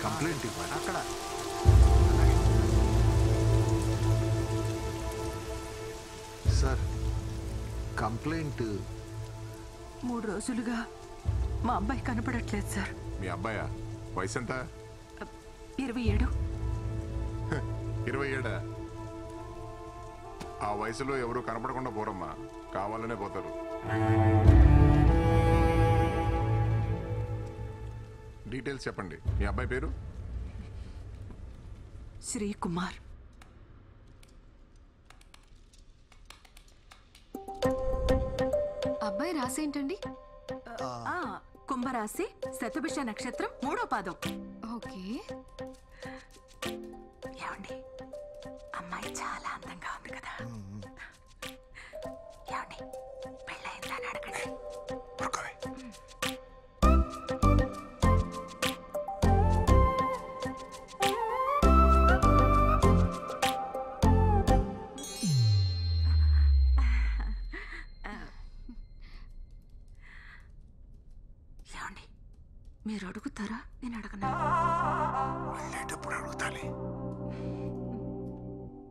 Complaint ఇవ్వాలి అక్కడ. Sir complaint 3 రోజులుగా మా అబ్బాయి కనపడట్లేదు సార్. మీ అబ్బాయా? వయసు ఎంత? 27. 27? ఆ వయసులో ఎవరు కనపడకుండా పోరమ్మా, కావాలనే పోతారు. డీటెయిల్స్ చెప్పండి. మీ అబ్బాయి పేరు? శ్రీకుమార్. అబ్బాయి రాసేంటండి? కుంభరాశి, శతభిష నక్షత్రం, 3వ పాదం. ఓకే. ఏమండి, అమ్మాయి చాలా అందంగా ఉంది కదా. ఏమండి, పెళ్ళయిందా అని అడగండి. మీరు అడుగుతారా? నేను అడగనా? వెళ్ళేటప్పుడు అడుగుతాలే.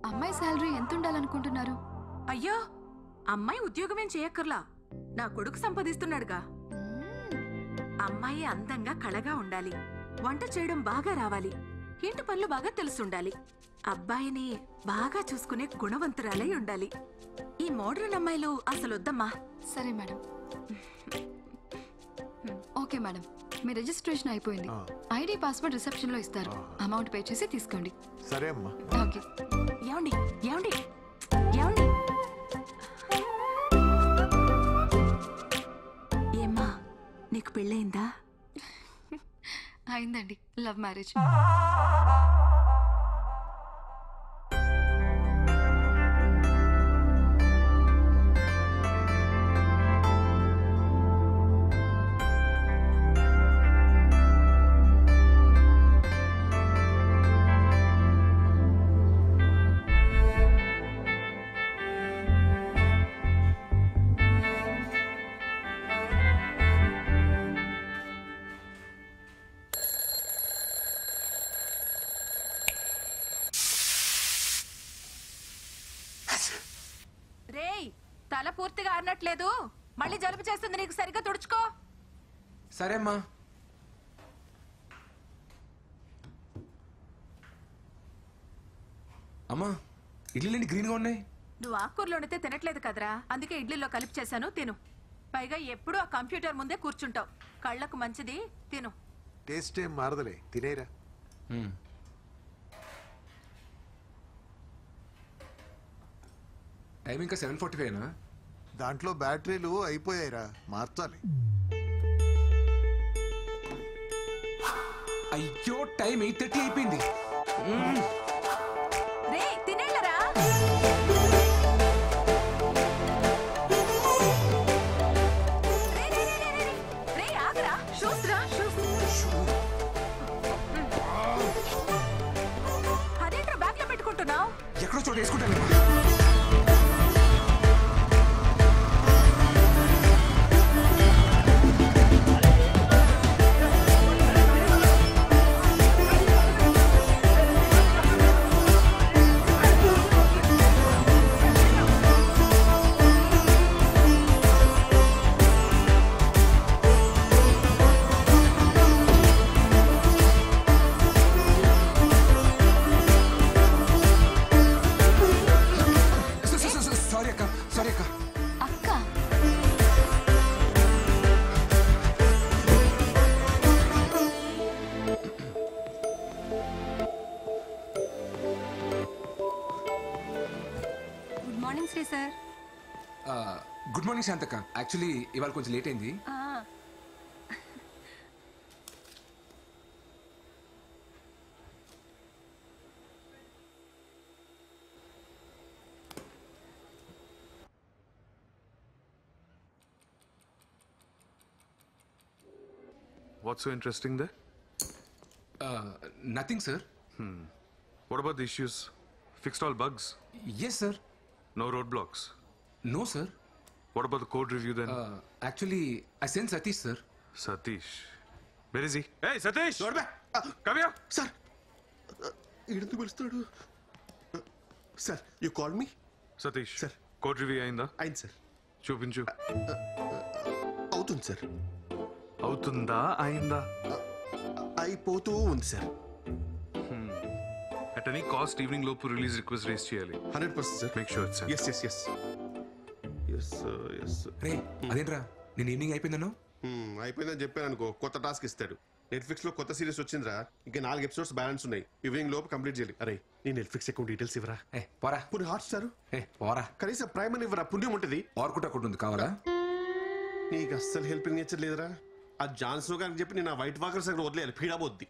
అమ్మాయి శాలరీ ఎంత ఉండాలనుకుంటున్నారు? అయ్యో, అమ్మాయి ఉద్యోగమేం చేయక్కర్లా, నా కొడుకు సంపాదిస్తున్నాడుగా. అమ్మాయి అందంగా కళగా ఉండాలి, వంట చేయడం బాగా రావాలి, ఇంటి పనులు బాగా తెలుసుండాలి, అబ్బాయిని బాగా చూసుకునే గుణవంతురాలై ఉండాలి. ఈ మోడర్న్ అమ్మాయిలు అసలు వద్దమ్మా. సరే మేడం. ఓకే మేడం, మీ రిజిస్ట్రేషన్ అయిపోయింది. ఐడి పాస్వర్డ్ రిసెప్షన్ లో ఇస్తారు. అమౌంట్ పే చేసి తీసుకోండి. సరే అమ్మా. ఓకే. ఏమండి ఏమండి ఏమండి, ఏమ్మా నీకు పెళ్ళయిందా? అయిందండి, లవ్ మ్యారేజ్. తల పూర్తిగా ఆరినట్లేదు, మళ్ళీ జలుబు చేస్తుంది, నీకు సరిగ్గా తుడుచుకో. సరే అమ్మా. అమ్మా, ఇడ్లీలేంటి గ్రీన్గా ఉన్నాయి? నువ్వు ఆకుకూరలు వండితే తినట్లేదు కదరా, అందుకే ఇడ్లీలో కలిపి చేశాను, తిను. పైగా ఎప్పుడూ ఆ కంప్యూటర్ ముందే కూర్చుంటావు, కళ్ళకు మంచిది, తిను. టేస్ట్ ఏం మారదలే, తినేరా. టైం ఇంకా 7:45నా? దాంట్లో బ్యాటరీలు అయిపోయాయిరా, మార్చాలి. అయ్యో, టైం 8:30 అయిపోయింది. రే తినేళ్ళరా. రే ఆగరా, షూస్ రా, షూస్. అదేంట్రా బ్యాగ్ లో పెట్టుకుంటున్నావు? ఎక్కడో చోటు వేసుకుంటాను. Good morning శాంతక్క. యాక్చువల్లీ ఇవాళ కొంచెం లేట్ అయింది. What's so interesting there? Nothing sir. What about the issues? Fixed all bugs? Yes sir. No roadblocks? No sir. What about the code review then? Actually I send Satish sir. Satish. Where is he? Hey, Satish! Come here! Sir ఈడెందుకు పిలుస్తున్నాడు? Sir you call me? Satish. Sir. Code review అయిందా? అయింది sir. చూపించు. అవుతుంది sir. అవుతుందా అయిందా? అయిపోతూ ఉంది సార్. At any cost ఈవినింగ్ లోపు రిలీజ్ రిక్వెస్ట్ రేస్ చేయాలి. 100% sir. Make sure it's sent. Yes yes yes yes yes. రే అదేంట్రా నేను ఈవినింగ్ అయిపోయిందను. అయిపోయిందని చెప్పాను అనుకో, కొత్త టాస్క్ ఇస్తాడు. నెట్ఫ్లిక్స్ లో కొత్త సిరీస్ వచ్చిందిరా, ఇంకా 4 ఎపిసోడ్స్ బ్యాలెన్స్ ఉన్నాయి. ఈవినింగ్ లోపు కంప్లీట్ చేయాలి. అరే నీ నెట్ఫ్లిక్స్ అకౌంట్ డీటెయిల్స్ ఇవ్వరా? పోరా. పుని హాట్ స్టార్ పోరా. కనీసం ప్రైమ్ అని ఇవ్వరా, పుణ్యం ఉంటుంది. ఆర్కుట్ అకౌంట్ ఉంది కావాలా? నీకు అస్సలు హెల్పింగ్ నేచర్ లేదురా. ఆ జాన్సన్ గారికి చెప్పి నేను ఆ వైట్ వాకర్స్ అక్కడ వదిలేయాలి, పీడాబోద్ది.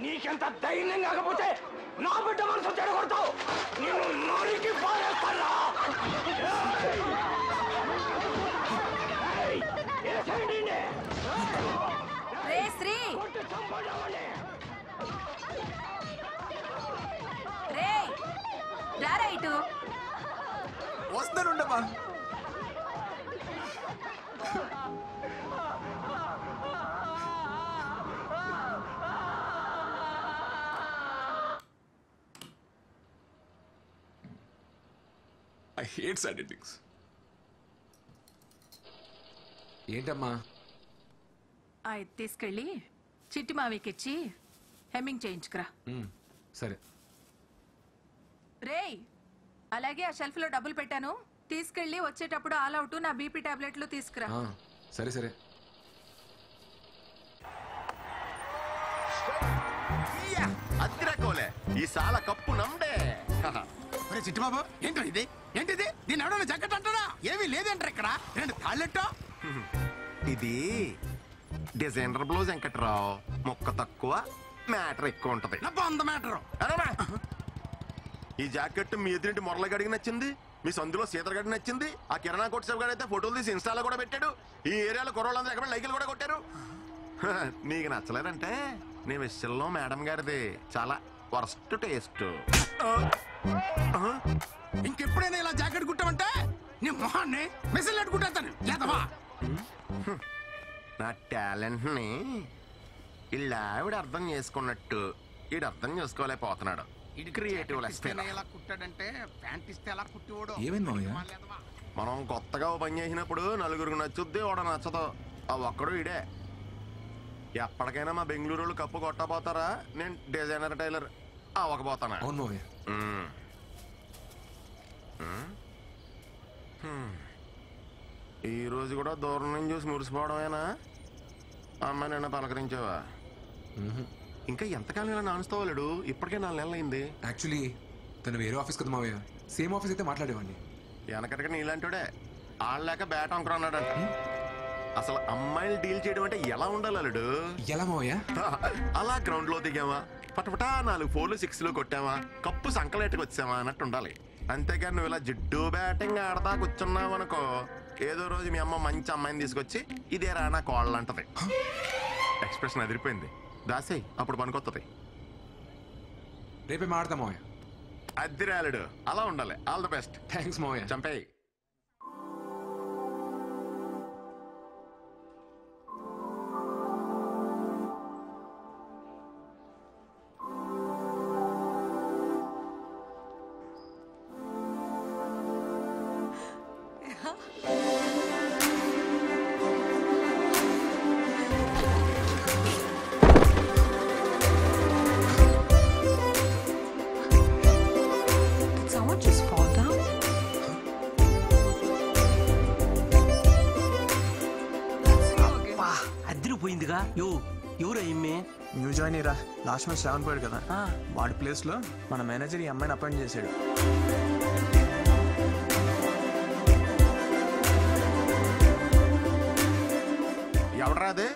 నీకెంత ధైర్యం కాకపోతే నా బిడ్డ మనసు చెడగొడతావు. నేను నరికి పారేస్తానా? రే శ్రీ, రే రారా ఇటు. వస్తానుండమ్మా. I hate sad endings. ఏంటమ్మా? తీసుకెళ్ళి చిట్టి మావికిచ్చి హెమ్మింగ్ చేయించుకురా. సరే. రేయ్, అలాగే ఆ షెల్ఫ్ లో డబ్బులు పెట్టాను, తీసుకెళ్ళి వచ్చేటప్పుడు ఆల్ అవుట్ నా బీపీ టాబ్లెట్లు తీసుకురా. సరే సరే. అత్తిరకోలే ఈ సాల కప్పు నమ్డే. చిట్టుబాబు ఏంటో ఇది? ఏంటిది? దీన్ని ఎవడన్నా జగ్గట్ అంటారా? ఏమీ లేదంటారు ఇక్కడ. రెండు తాళ్ళెట్టో. ఇది డిజైనర్ బ్లౌజ్ వెంకట్రావు, మొక్క తక్కువ మ్యాటర్ ఎక్కువ ఉంటది. వంద మ్యాటరు. ఈ జాకెట్ మీ ఎదురింటి మురళగడికి నచ్చింది, మీ సందులో సీతరగడికి నచ్చింది, ఆ కిరణా కోట్సేపు గారు అయితే ఫోటోలు తీసి ఇన్స్టాలో కూడా పెట్టాడు. ఈ ఏరియాలో కుర్రోళ్ళందరూ ఎక్కడ లైకులు కూడా కొట్టారు. నీకు నచ్చలేదంటే నీ విషయంలో మేడం గారిది చాలా వర్స్ట్ టేస్ట్. ఇంకెప్పుడైనా ఇలా జాకెట్ కుట్టామంటే నీ మొహాన్ని మెసేజ్ పెట్టుకుంటాను. లేదవా? నా టాలెంట్ ని ఇలా ఆవిడ అర్థం చేసుకున్నట్టు ఈడు అర్థం చేసుకోలేకపోతున్నాడు. క్రియేటివ్ ఎలా కుట్టాడంటే ప్యాంట్ ఇస్తే ఎలా కుట్టివాడు. ఏమైంది మామయ్య? మనం కొత్తగా పని చేసినప్పుడు నలుగురికి నచ్చుద్ది, వాడ నచ్చదు. ఆ ఒక్కడు ఇడే. ఎప్పటికైనా మా బెంగళూరు వాళ్ళు కప్పు కొట్టబోతారా? నేను డిజైనర్ టైలర్ అవ్వకపోతానా? అవును మామయ్య. ఈ రోజు కూడా దూరం నుంచి చూసి మురిసిపోవడమేనా? అమ్మాయి నిన్న పలకరించావా? ఇంకా ఎంతకాలం ఇలా నానుస్తావాలేడు? ఇప్పటికే 4 నెలలు అయింది. యాక్చువల్లీ తను వేరే ఆఫీస్ కదా మామయ్య. సేమ్ ఆఫీస్ అయితే మాట్లాడేవాడిని. వెనకటికి నీలాంటిడే ఆడలేక బ్యాట్ అంకుర అన్నాడంట. అసలు అమ్మాయిలు డీల్ చేయడం అంటే ఎలా ఉండాలి అల్లుడు? ఎలా మామయ్య? అలా గ్రౌండ్ లో దిగామా, పటపటా 4 4లు 6లు కొట్టామా, కప్పు సంకలేట్టుకు వచ్చామా అన్నట్టు ఉండాలి. అంతేగాని నువ్వు ఇలా జిడ్డు బ్యాటింగ్ ఆడతా కూర్చున్నావు అనుకో, ఏదో రోజు మీ అమ్మ మంచి అమ్మాయిని తీసుకొచ్చి ఇదే రా నా కోళ్ళు అంటది. ఎక్స్ప్రెషన్ అదిరిపోయింది. దాసే అప్పుడు పనికొత్తది. రేపే మాడతా మామయ్య. అద్దిరాలుడు అలా ఉండాలి. All the best. థ్యాంక్స్ మామయ్య. చంపేయి. ఎవరు ఇమ్మే న్యూ జాయిన్ రా లాస్ట్ మంత్ శ్రావణ్ పోయాడు కదా వాడి ప్లేస్లో మన మేనేజర్ ఈ అమ్మాయిని అపాయింట్ చేశాడు. ఎవడరా అదే?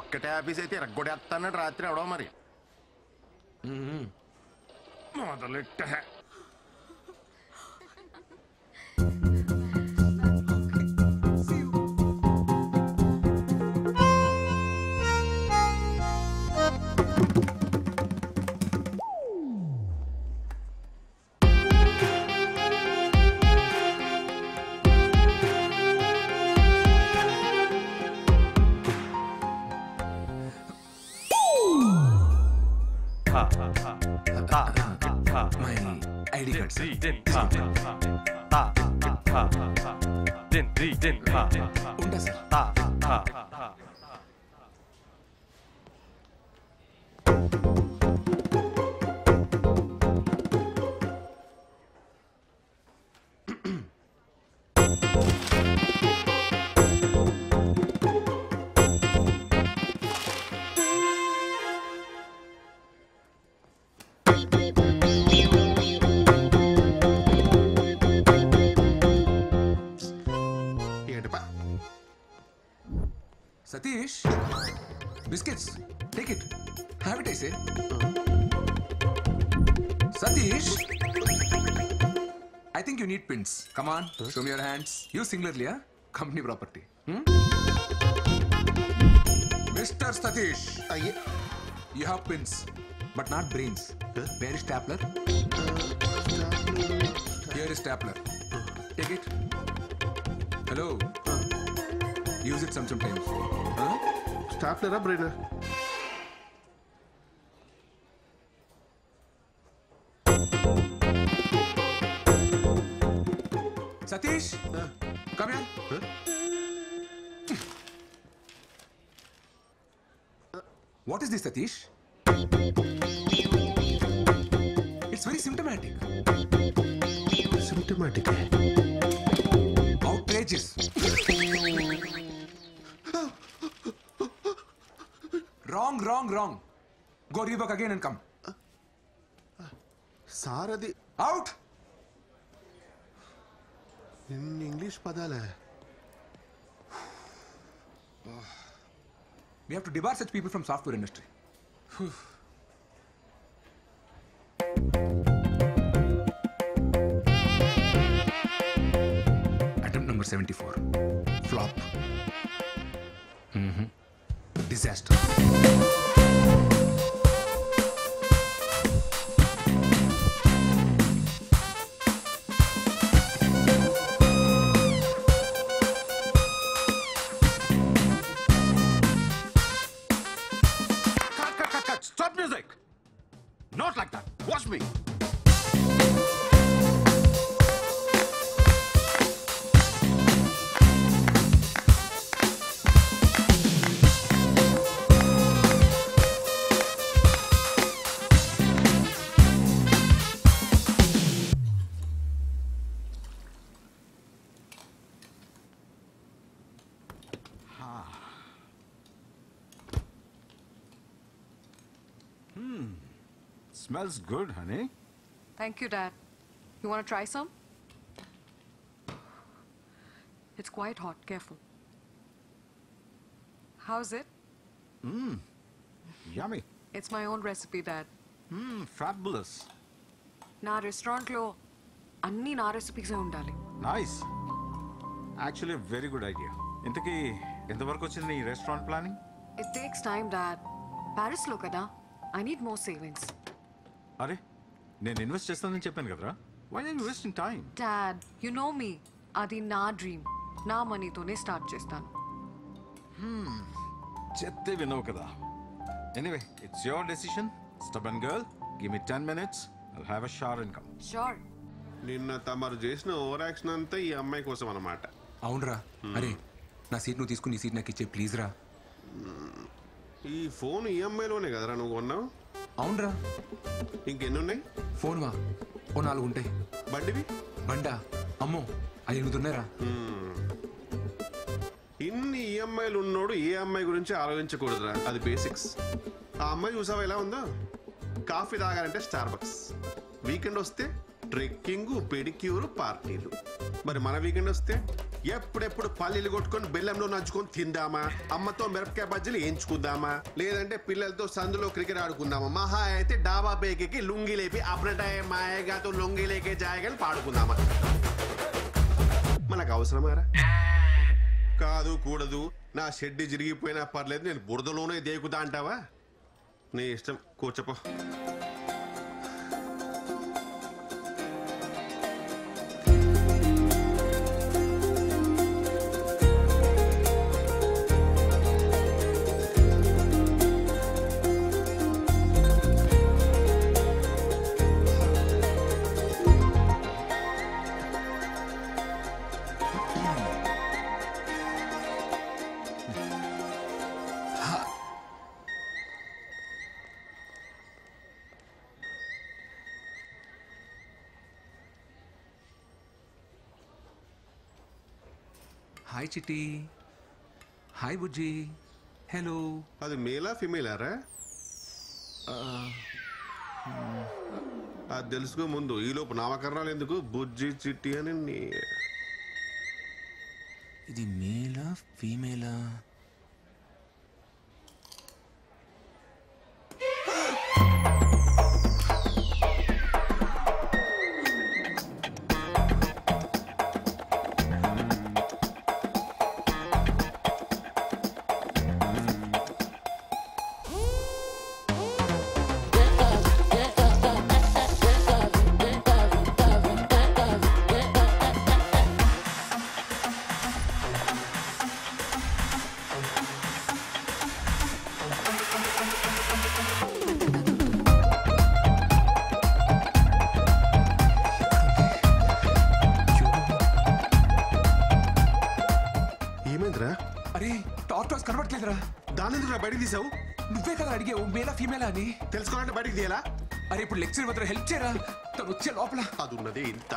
ఒక్కటే ఆఫీస్ అయితే ఇరగొడేస్తానని రాత్రి ఎవడో మరి మొదలెట్ట. My ID card, sir. ఉందా sir? Satish, biscuits. Take it. Have it, I say. Satish, I think you need pins. Come on, show me your hands. You singularly, huh? Company property. Mr. Satish, you have pins, but not brains. Where is stapler? Here is stapler. Take it. Hello. Use it sometimes. స్టాప్లరా brain? Satish, come here. What is this, Satish? It's very symptomatic. Symptomatic. Outrageous. Wrong. Go rework again and come. Sir అది Out. ఇన్ని English పదాలే. We have to debar such people from software industry. Attempt number 74. Flop. Disaster. Cut. Stop music. Not like that. Watch me. Smells good, honey. Thank you, Dad. You want to try some? It's quite hot. Careful. How's it? Yummy. It's my own recipe, Dad. Fabulous. నా రెస్టారెంట్లో అన్ని నా రెసిపీసే ఉండాలి. Nice. Actually, a very good idea. ఇంతకీ ఎంతవరకు వచ్చింది నీ restaurant planning? It takes time, Dad. ప్యారిస్లో కదా. I need more savings. అరే నేను ఇన్వెస్ట్ చేస్తానని చెప్పాను కదరా. Why are you wasting time? Dad, you know me. అది నా డ్రీమ్. నా మనీతోనే స్టార్ట్ చేస్తాను. చెప్తే వినవు కదా. Anyway, it's your decision. Stubborn girl, give me 10 minutes. I'll have a shower and come. Sure. నిన్న తమరు చేసిన ఓవర్ యాక్షన్ అంతా ఈ అమ్మాయి కోసం అన్నమాట. అవునరా. అరే నా సీట్ నువ్వు తీసుకుని ఈ సీట్ నాకు ఇచ్చే ప్లీజ్ రా. ఈ ఫోన్ ఈఎంఐలోనే కదరా నువ్వు కొన్నావు? అవునరా. ఇంకెన్ని ఉన్నాయి? ఫోన్ వా ఓ 4 ఉంటాయి. బండివి? బండా అమ్మో 8 ఉన్నాయిరా. ఇన్ని ఈఎంఐలు అమ్మాయిలు ఉన్నోడు ఏ అమ్మాయి గురించి ఆలోచించకూడదురా, అది బేసిక్స్. ఆ అమ్మాయి చూసావా ఎలా ఉందో? కాఫీ తాగాలంటే స్టార్బక్స్, వీకెండ్ వస్తే ట్రెక్కింగ్, పెడిక్యూర్, పార్టీలు. మరి మన వీకెండ్ వస్తే ఎప్పుడెప్పుడు పల్లీలు కొట్టుకొని బెల్లంలో నంచుకొని తిందామా, అమ్మతో మిరపకాయ బజ్జీలు వేయించుకుందామా, లేదంటే పిల్లలతో సందులో క్రికెట్ ఆడుకుందామా, మహా అయితే డాబా పేకి లుంగి లేపి అప్పుడటాయ మాయగాతో లొంగి లేకే జాయగాని పాడుకుందామా. మనకు అవసరమారా? కాదు కూడదు, నా షెడ్ జరిగిపోయినా పర్లేదు, నేను బురదలోనే దేకుతా అంటావా? నీ ఇష్టం, కూర్చోపో. హాయ్ చిట్టి, హాయ్ బుజ్జి, హలో. అది మేలా ఫిమేలారా? అది తెలుసుకో ముందు, ఈలోపు నామకరణాలు ఎందుకు? బుజ్జి చిట్టి అని ఇది మేలా ఫీమేలా? అరే టార్టాస్ కనబడట్లేదురా. దాని ఎందుకు బయటకు తీసావు? నువ్వే కదా అడిగావు మేలా ఫీమేలా అని. తెలుసుకోవాలంటే బయటకు తీయాలా? అరే ఇప్పుడు లెక్చర్ వద్ద హెల్ప్ చేయరా, తను వచ్చే లోపల. అది ఉన్నది ఇంత.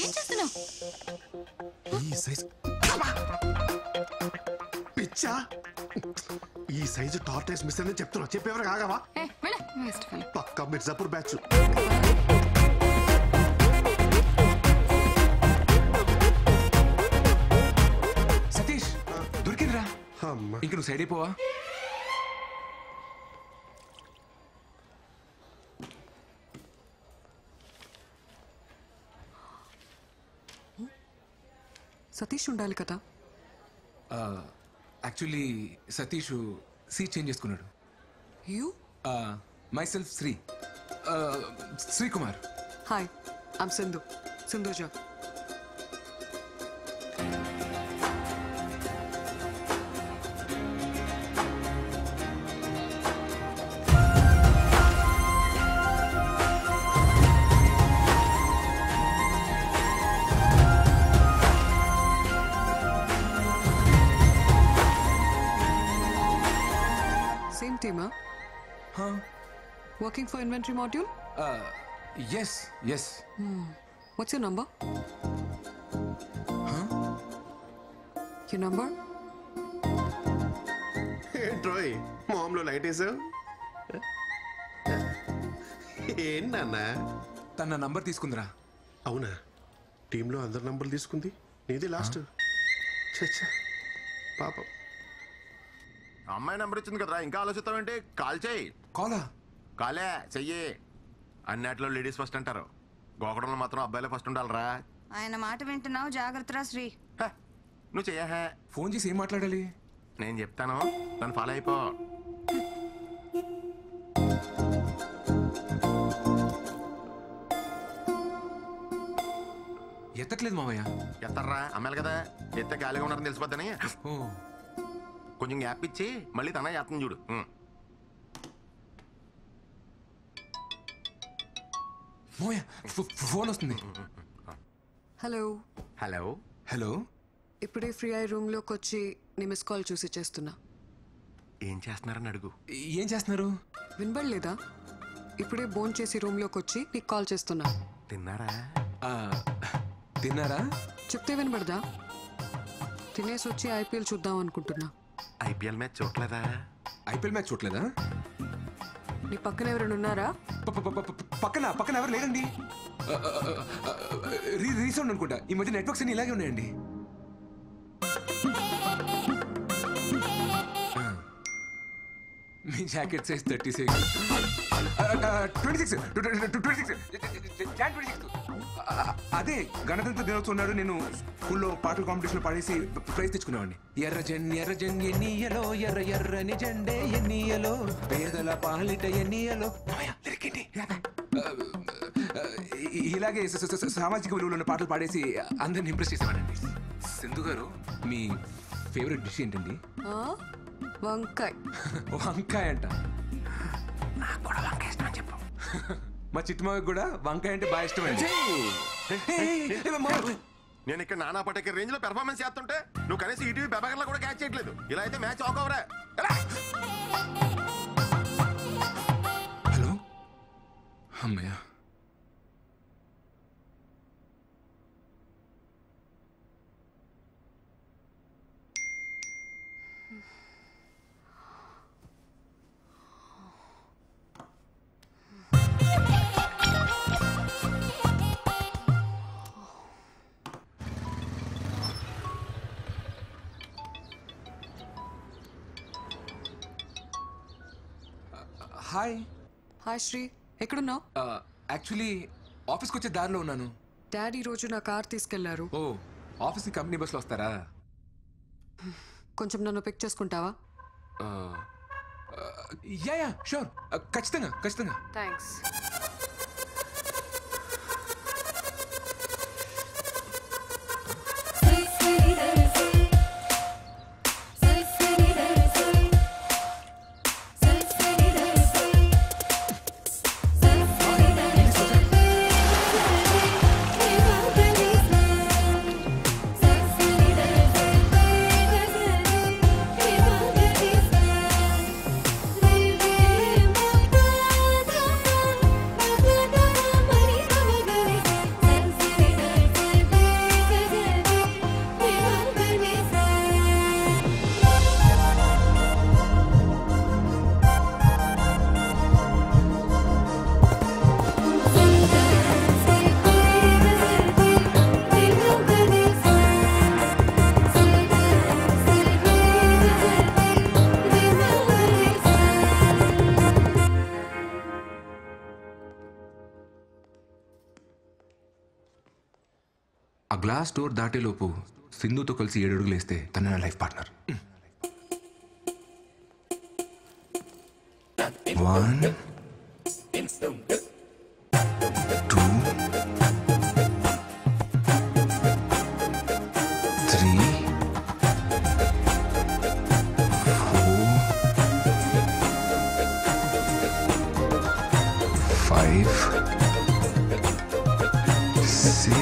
ఏం చేస్తున్నావు? ఈ సైజ్ పిచ్చా, ఈ సైజు టార్టైస్ మిస్ అని చెప్తున్నా. చెప్పేవరకు ఆగావా? పక్కా మిర్జాపూర్ బ్యాచ్. సతీష్ దొరికిందిరా. ఇంక నువ్వు సైడ్ అయిపోవా? సతీష్ ఉండాలి కదా. యాక్చువల్లీ సతీష్ సీట్ చేంజ్ చేసుకున్నాడు. You? My self Srikumar. Hi, I'm Sindhu, Sindhuja. Same team, huh? Huh? Working for inventory module? Yes. What's your number? Huh? Your number? ఏంట్రోయ్ మామూలు లైట్ వేసావు? ఏంటన్నా? తన నంబర్ తీసుకుందిరా. అవునా? టీంలో అందరి నంబర్లు తీసుకుంది, నీది లాస్ట్. చచ్చా పాపం. అమ్మాయి నెంబర్ ఇచ్చింది కదరా, ఇంకా ఆలోచిస్తావేంటి? కాల్ చేయి. కాలా? కాలే చెయ్యి. అన్నిట్లో లేడీస్ ఫస్ట్ అంటారు, గోకడంలో మాత్రం అబ్బాయిలే ఫస్ట్ ఉండాలరా. ఆయన మాట వింటున్నావు, జాగ్రత్తరా శ్రీ. నువ్వు చెయ్యా. ఫోన్ చేసి ఏం మాట్లాడాలి? నేను చెప్తాను, నన్ను ఫాలో అయిపో. ఎత్తట్లేదు మామయ్య. ఎత్తర్రా, అమ్మాయిలు కదా, ఎత్తే ఖాళీగా ఉన్నారని తెలిసిపోద్దని. కొంచెం గ్యాప్ ఇచ్చి మళ్ళీ తన ఎత్తని చూడు. ఫోన్ వస్తుంది. హలో. హలో. ఇప్పుడే ఫ్రీ అయ్యి రూమ్లోకి వచ్చి నీ మిస్ కాల్ చూసి చేస్తున్నా. ఏం చేస్తున్నారని అడుగు. ఏం చేస్తున్నారు? వినబడలేదా? ఇప్పుడే బోన్ చేసి రూమ్లోకి వచ్చి నీకు కాల్ చేస్తున్నా. తిన్నారా? తిన్నారా? చెప్తే వినబడదా? తినేసి వచ్చి ఐపీఎల్ చూద్దాం అనుకుంటున్నా. ఐపీఎల్ మ్యాచ్ చూడలేదా? ఐపీఎల్ మ్యాచ్ చూడలేదా? నీ పక్కన ఎవరైనా ఉన్నారా? పక్కన ఎవరు లేరండి. రీసౌండ్ అనుకుంటా. ఈ మధ్య నెట్వర్క్స్ అన్ని ఇలాగే ఉన్నాయండి. మీ జాకెట్ సైజ్ 36. 26. అదే గణతంత్ర దినోత్సవం నాడు నేను స్కూల్లో పాటల కాంపిటీషన్ పాడేసి ప్రైజ్ తెచ్చుకున్నామండి. ఎర్ర ఎన్నియలో ఎర్ర ఎర్రని జెండే ఎన్నియలో పేదల పాలిట ఎన్నియలో. ఇలాగే సామాజిక విలువలు ఉన్న పాటలు పాడేసి అందరిని ఇంప్రెస్ చేసేవాడండి. సింధు గారు, మీ ఫేవరెట్ డిష్ ఏంటండి? వంకాయ. వంకాయ అంట. నాకు కూడా వంకాయ ఇష్టం అని చెప్పు. మా చిట్టుమాకి కూడా వంకాయ అంటే బాగా ఇష్టం అండి. నేను ఇక్కడ నానా పటేకర్ రేంజ్ లో పెర్ఫార్మెన్స్ చేస్తుంటే నువ్వు కనీసం ఈటీవీ పెబగర్లా కూడా క్యాచ్ చేయట్లేదు. ఇలా అయితే మ్యాచ్ ఆక్ అవరా. హలో, అమ్మయ్య. హాయ్. హాయ్ శ్రీ, ఎక్కడున్నావు? యాక్చువల్లీ ఆఫీస్కి వచ్చే దారిలో ఉన్నాను. డాడీ రోజు నా కార్ తీసుకెళ్లారు. ఓ, ఆఫీస్కి కంపెనీ బస్లో వస్తారా? కొంచెం నన్ను పిక్ చేసుకుంటావా? యా షూర్, ఖచ్చితంగా. థ్యాంక్స్. ఆ గ్లాస్ డోర్ దాటేలోపు సింధుతో కలిసి 7 అడుగులు వేస్తే తన నా లైఫ్ పార్ట్నర్. 1 2 3 4 5 6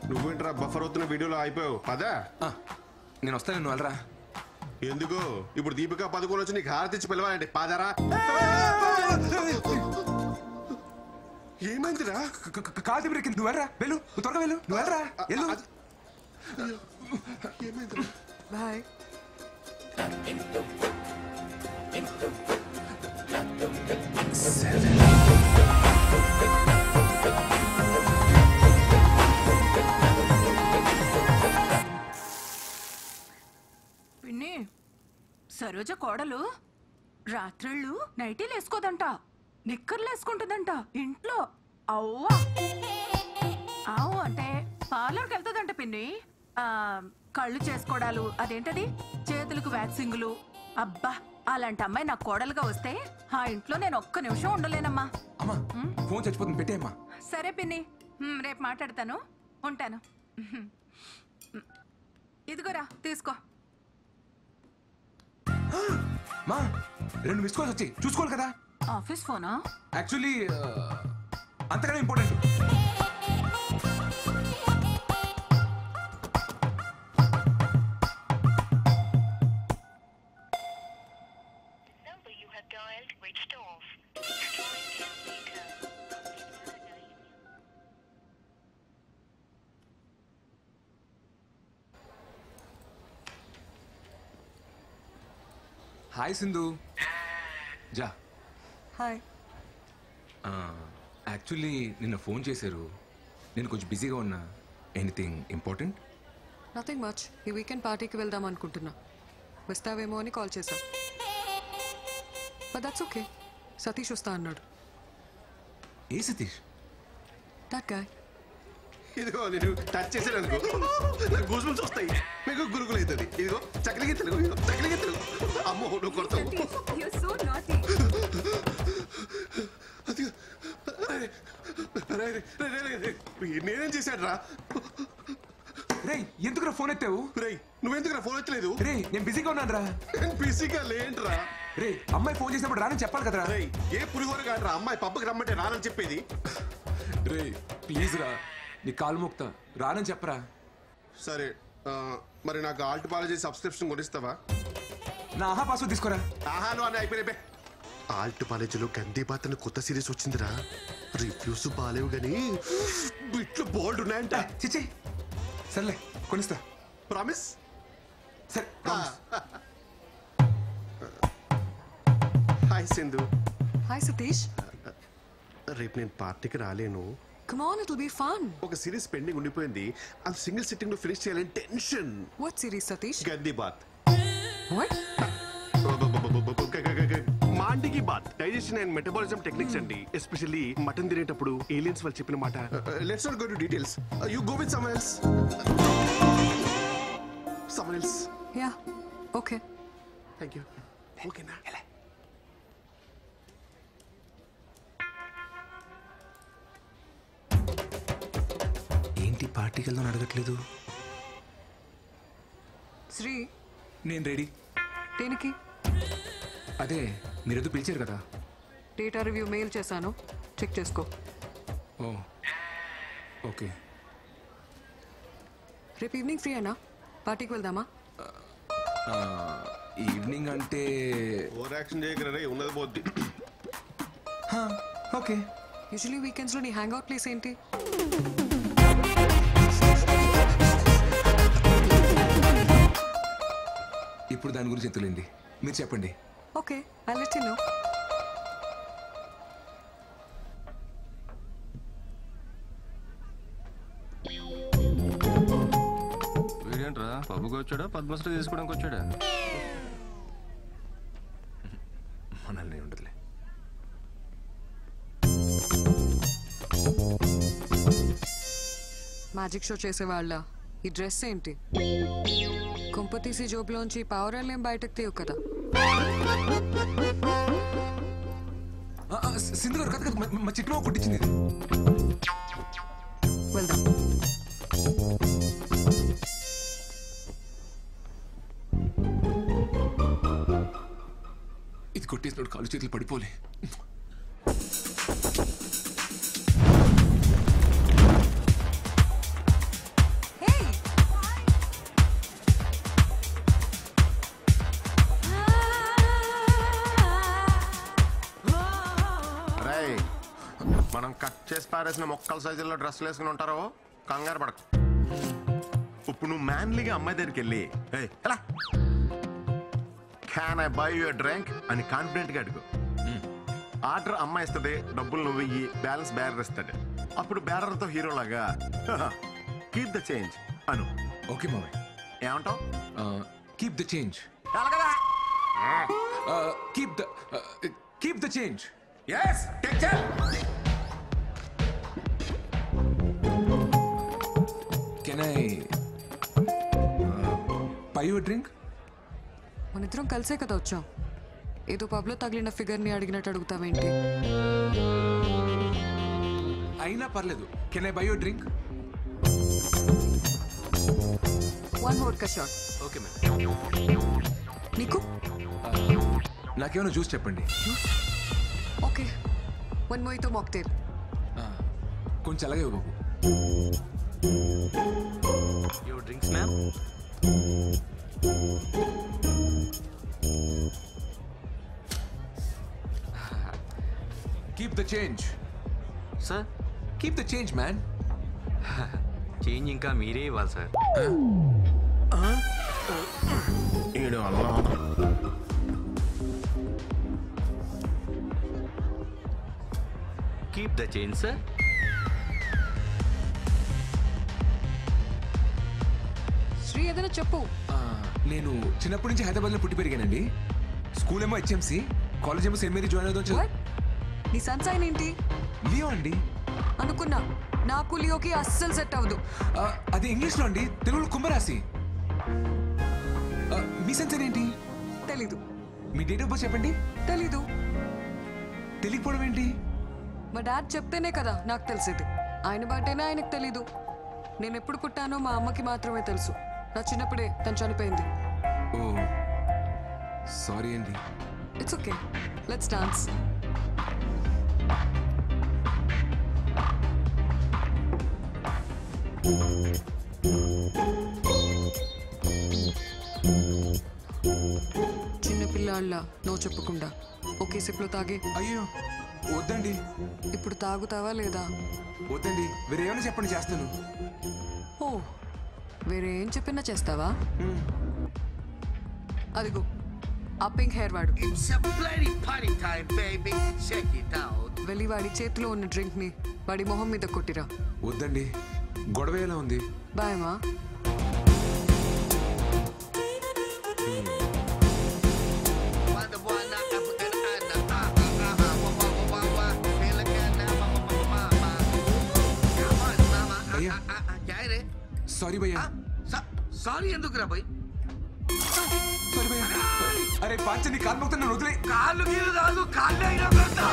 నువ్వేంట్రా బఫర్ అవుతున్న వీడియోలో అయిపోయావు. పదా నేను వస్తాను, నువ్వు వెళ్ళరా. ఎందుకు? ఇప్పుడు దీపిక పదుకోలు వచ్చి నీకు హారతిచ్చి పిలవాలంటే పాదరా. ఏమైందిరా? కాదు బ్రేక్. నువ్వు వెళ్ళరా, వెళ్ళు, త్వరగా వెళ్ళు, నువ్వు వెళ్ళరా, వెళ్ళు. ఏమైందిరా? బాయ్. పిన్ని, సరోజ కోడలు రాత్రిళ్ళు నైటీలు వేసుకోదంట, నిక్కర్లు వేసుకుంటుందంట ఇంట్లో. అవ్వా అవు అంటే పార్లర్కి వెళ్తుందంట పిన్ని. కళ్ళు చేసుకోవడాలు, అదేంటది చేతులకు వ్యాక్సింగులు. అబ్బా, అలాంటి అమ్మాయి నాకు కోడలుగా వస్తే ఆ ఇంట్లో నేను ఒక్క నిమిషం ఉండలేనమ్మా. అమ్మా, ఫోన్ చచ్చిపోతుంది, పెట్టేమ్మా. సరే పిన్ని, రేపు మాట్లాడతాను, ఉంటాను. ఇదిగోరా, తీసుకో. మా 2 మిస్ కాల్స్ వచ్చి చూసుకోవాలి కదా. ఆఫీస్ ఫోనా? యాక్చువల్లీ అంతకన్నా ఇంపార్టెంట్. హాయ్ సింధు. జా. హాయ్. యాక్చువల్లీ నిన్న ఫోన్ చేశారు, నేను కొంచెం బిజీగా ఉన్నా. Anything important? Nothing much. ఈ వీకెండ్ పార్టీకి వెళ్దాం అనుకుంటున్నా. వస్తావేమో అని కాల్ చేశా. But that's okay. సతీష్ వస్తా అన్నాడు. ఏ సతీష్? That guy. ఇదిగో నేను టచ్ చేసాను అనుకో, నాకు గూస్బమ్స్ వస్తాయి, మీకు గురుకులు అవుతుంది. ఇదిగో చక్కలిగి తెలుగు, చక్కలిగి తెలుగు. అమ్మో నువ్వు కొడతావు. నేనేం చేశాడు రా? రే ఎందుకు ఫోన్ ఎత్తావు? రే నువ్వెందుకు ఫోన్ ఎత్తలేదు? రే నేను బిజీగా ఉన్నాను రా. బిజీగా లేంట్రా? రే అమ్మాయి ఫోన్ చేసినప్పుడు రానని చెప్పాలి కదరా. రే ఏ పులిహోర కాదురా అమ్మాయి పబ్బకి రమ్మంటే రానని చెప్పేది. రే ప్లీజ్ రా, నీ కాలు మోక్తా, రానని చెప్పరా. సరే మరి నాకు ఆల్ట్ పాలజీ సబ్స్క్రిప్షన్ కొనిస్తావా? నా ఆహా పాస్వర్డ్ తీసుకోరా. ఆహాలు అని అయిపోయినాయి. ఆల్ట్ కాలేజీలో గందీబాత్ అని కొత్త సిరీస్ వచ్చిందిరా. రివ్యూస్ బాలేవు గానీ బిట్లు బోల్డ్ ఉన్నాయంట. చిచి సర్లే కొనిస్తా. ప్రామిస్? సరే. హాయ్ సింధు. హాయ్ సతీష్. రేపు నేను పార్టీకి రాలేను. Come on, it'll be fun. ఒక సిరీస్ పెండింగ్ ఉండిపోయింది, అది సింగిల్ సిట్టింగ్ లో ఫినిష్ చేయాలని టెన్షన్. What series, Satish? గందీబాత్. What? మాండికి బాత్ డైజెషన్ అండ్ మెటబాలిజం టెక్నిక్స్ అండి. ఎస్పెషల్లీ మటన్ తినేటప్పుడు ఏలియన్స్ వాళ్ళు చెప్పిన మాట. Let's not go to details. You go with someone else. Someone else. Yeah. Okay. Thank you. ఓకేనా? ఏంటి పార్టీకి వెళ్దాం అడగట్లేదు? శ్రీ నేను రెడీ. దేనికి? అదే మీరేదో పిలిచారు కదా. డేటా రివ్యూ మెయిల్ చేశాను, చెక్ చేసుకో. ఓ ఓకే. రేపు ఈవినింగ్ ఫ్రీ అయినా పార్టీకి వెళ్దామా? ఈవినింగ్ అంటే ఓవర్ యాక్షన్ చేయగలరా? ఉన్నది పోద్ది. ఓకే. యూజువల్లీ వీకెండ్స్లో నీ హ్యాంగ్ అవుట్ ప్లేస్ ఏంటి? ఇప్పుడు దాని గురించి తెలియండి, మీరు చెప్పండి. Okay, I'll let you know. వీడేంట్రా పబ్బుకి వచ్చాడా పద్మశ్రీ తీసుకోవడానికి వచ్చాడా? మనల్ని ఉండదులే. మ్యాజిక్ షో చేసేవాళ్ళ ఈ డ్రెస్ ఏంటి? కుంపతీసి జోబులోంచి పావురాలేం బయటకు తీయవు కదా. సింధు గారు కథ మా చిట్టులో కొట్టించింది. వెళ్దాం. ఇది కొట్టేసినప్పుడు కాలు చేతులు పడిపోలే. మనం కట్ చేసి పారేసిన మొక్కల సైజుల్లో డ్రెస్సులు వేసుకుని ఉంటారో కంగారు పడకు. ఇప్పుడు నువ్వు మ్యాన్లీగా అమ్మాయి దగ్గరికి వెళ్ళి ఎలా can I by your drink అని కాన్ఫిడెంట్ గా అడుగు. ఆర్డర్ అమ్మాయి ఇస్తుంది, డబ్బులు నువ్వు ఇయ్యి, బ్యాలెన్స్ బ్యారర్ ఇస్తాడు. అప్పుడు బ్యారర్తో హీరోలాగా కీప్ ద చేంజ్ అను. ఓకే మామయ్య. ఏమంటావు? Keep the change. Keep the change. Yes, take care. Can I buy you a drink? మనిద్దరం కలిసే కదా వచ్చాం. ఏదో పబ్లో తగిలిన ఫిగర్ని అడిగినట్టు అడుగుతావేంటి? అయినా పర్లేదు. Can I buy you a drink? One vodka shot. Okay, ma'am. నీకు నాకేమైనా జ్యూస్ చెప్పండి. Okay, 1 mojito mocktail. కొంచెం అలాగే బాబు. Your drinks, ma'am? Keep the change. Sir? Keep the change, man. Change ఇంకా మీరే ఇవ్వాలి sir. Keep the change sir. Sri ఏదైనా చెప్పు. నేను చిన్నప్పటి నుంచి హైదరాబాద్లో పుట్టి పెరిగానండి. స్కూల్ ఏమో HMC, కాలేజ్ ఏమో సెయింట్ మేరీ జాయిన్ అవుతాం. నీ సన్సైన్ ఏంటి? లియో అండి. అనుకున్నా, నాకు లియోకి అస్సలు సెట్ అవ్వదు. అది ఇంగ్లీష్లో అండి, తెలుగులో కుంభరాశి. మీ సన్సైన్ ఏంటి? తెలీదు. మీ డేట్ ఆఫ్ బర్త్ చెప్పండి. తెలీదు. తెలియకపోవడం ఏంటి? మా డాడ్ చెప్తేనే కదా నాకు తెలిసేది. ఆయన బర్త్డేనే ఆయనకు తెలీదు. నేను ఎప్పుడు పుట్టానో మా అమ్మకి మాత్రమే తెలుసు. నా చిన్నప్పుడే తను చనిపోయింది. ఓ సారీ అండి. It's okay, let's dance. చిన్నపిల్లాళ్ళ నో చెప్పకుండా ఒకే సిప్లో తాగే. అయ్యో వద్దండి. ఇప్పుడు తాగుతావా లేదా? వద్దండి, వేరే ఏమైనా చెప్పండి చేస్తాను. ఓ వేరే ఏం చెప్పినా చేస్తావా? అదిగో ఆ పింక్ హెయిర్ వాడు. వెళ్ళి వాడి చేతిలో ఉన్న డ్రింక్ ని వాడి మొహం మీద కొట్టిరా. వద్దండి, గొడవ ఎలా ఉంది? బాయమా. సారీ భయ్యా. సారీ ఎందుకు రా భయ్? సారీ భయ్యా. అరే పాంచని కాలు మొక్కుతున్నా వదిలే. కాళ్ళు గీలు రాదు, కాళ్ళే అయినా పెడతా.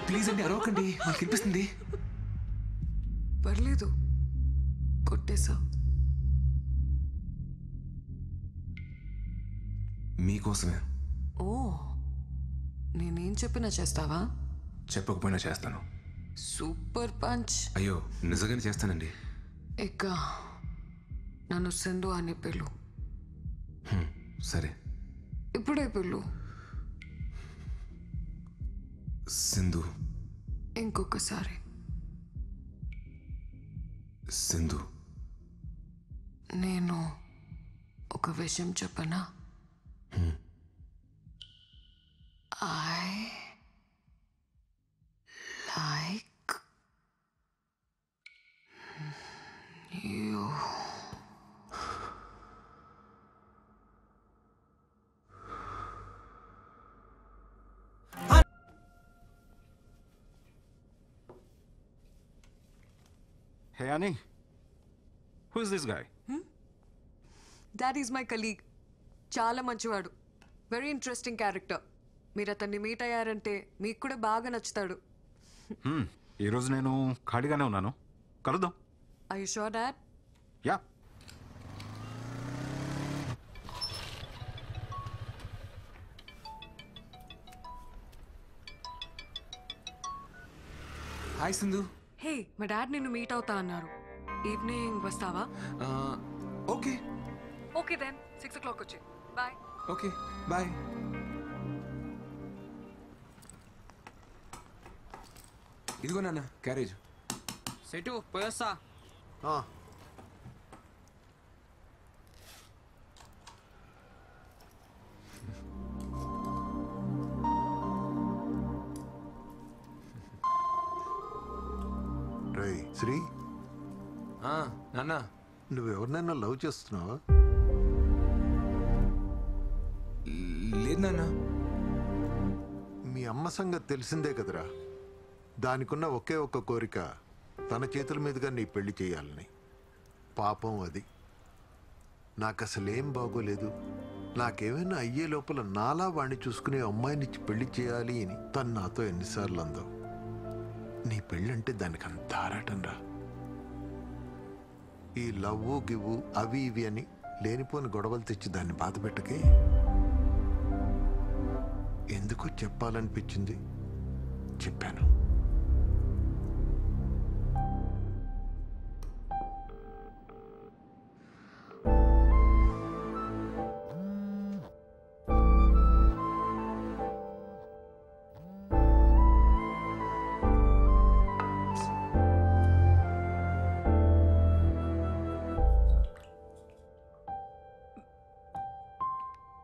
ప్లీజ్ అండి అరవకండి, నాకు వినిపిస్తుంది. పర్లేదు, కొట్టేసా. మీకోసమే. ఓ నేనేం చెప్పినా చేస్తావా? చెప్పకపోయినా చేస్తాను. Super punch. అయ్యో నిజంగానే చేస్తానండి. ఇక నన్ను సింధు అని పిలు. సరే. ఇప్పుడే పిలు. సింధు. ఇంకొకసారి. సింధు. నేను ఒక విషయం చెప్పనా? I like you. Hey Annie, who is this guy? That is my colleague. చాలా మంచివాడు. Very interesting character. మీరు అతన్ని మీట్ అయ్యారంటే మీకు కూడా బాగా నచ్చుతాడు. ఈరోజు నేను ఖాళీగానే ఉన్నాను, కలుద్దాం. Are you sure, Dad? Yeah. Hi Sindhu. Hey, మా డాడ్ నిన్ను మీట్ అవుతా అన్నారు. ఈవినింగ్ వస్తావా? ఓకే. ఓకే దెన్ 6 o'clock వచ్చి. బాయ్. Okay bye. ఇదిగో నాన్న క్యారేజ్. సెటు పోయొస్తా. రేయ్ శ్రీ. నాన్న నువ్వెవరినైనా లవ్ చేస్తున్నావా? లేదు నాన్న. మీ అమ్మ సంగతి తెలిసిందే కదరా. దానికున్న ఒకే ఒక్క కోరిక తన చేతుల మీదుగా నీ పెళ్లి చేయాలని. పాపం అది. నాకు అసలేం బాగోలేదు. నాకేమైనా అయ్యే లోపల నాలా వాణ్ణి చూసుకునే అమ్మాయినిచ్చి పెళ్లి చేయాలి అని తను నాతో ఎన్నిసార్లు అందో. నీ పెళ్ళంటే దానికి అంత ఆరాటం రా. ఈ లవ్వు గివ్వు అవి ఇవి అని లేనిపోని గొడవలు తెచ్చి దాన్ని బాధ పెట్టకే. ఎందుకో చెప్పాలనిపించింది, చెప్పాను.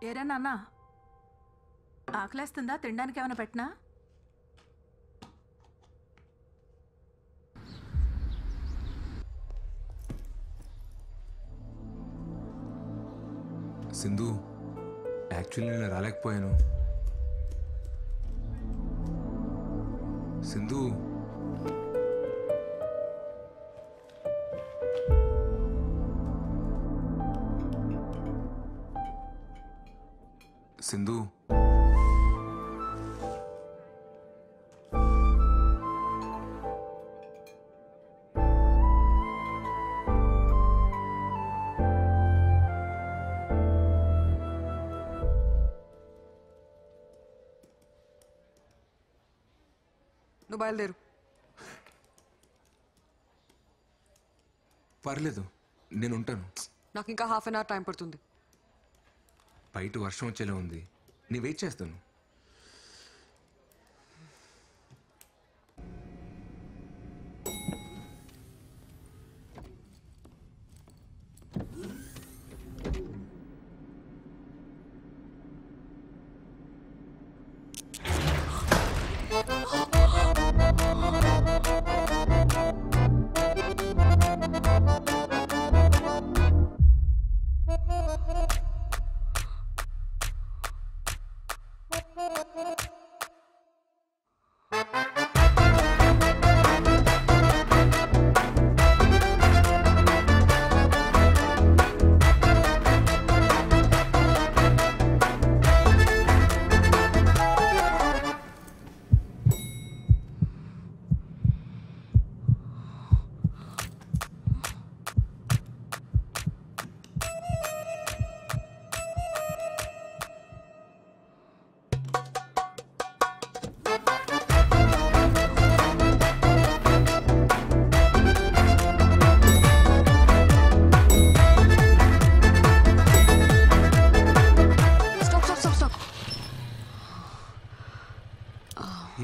ఏరా నాన్న, ఆకలేస్తుందా? తినడానికి ఏమైనా పెట్టినా? సింధు, యాక్చువల్లీ నేను రాలేకపోయాను. సింధు, సింధు, నువ్వు బయలుదేరు. పర్లేదు, నేను ఉంటాను. నాకు ఇంకా హాఫ్ అన్ అవర్ టైం పడుతుంది. బయట వర్షం వచ్చేలా ఉంది, నేను వెయిట్ చేస్తాను.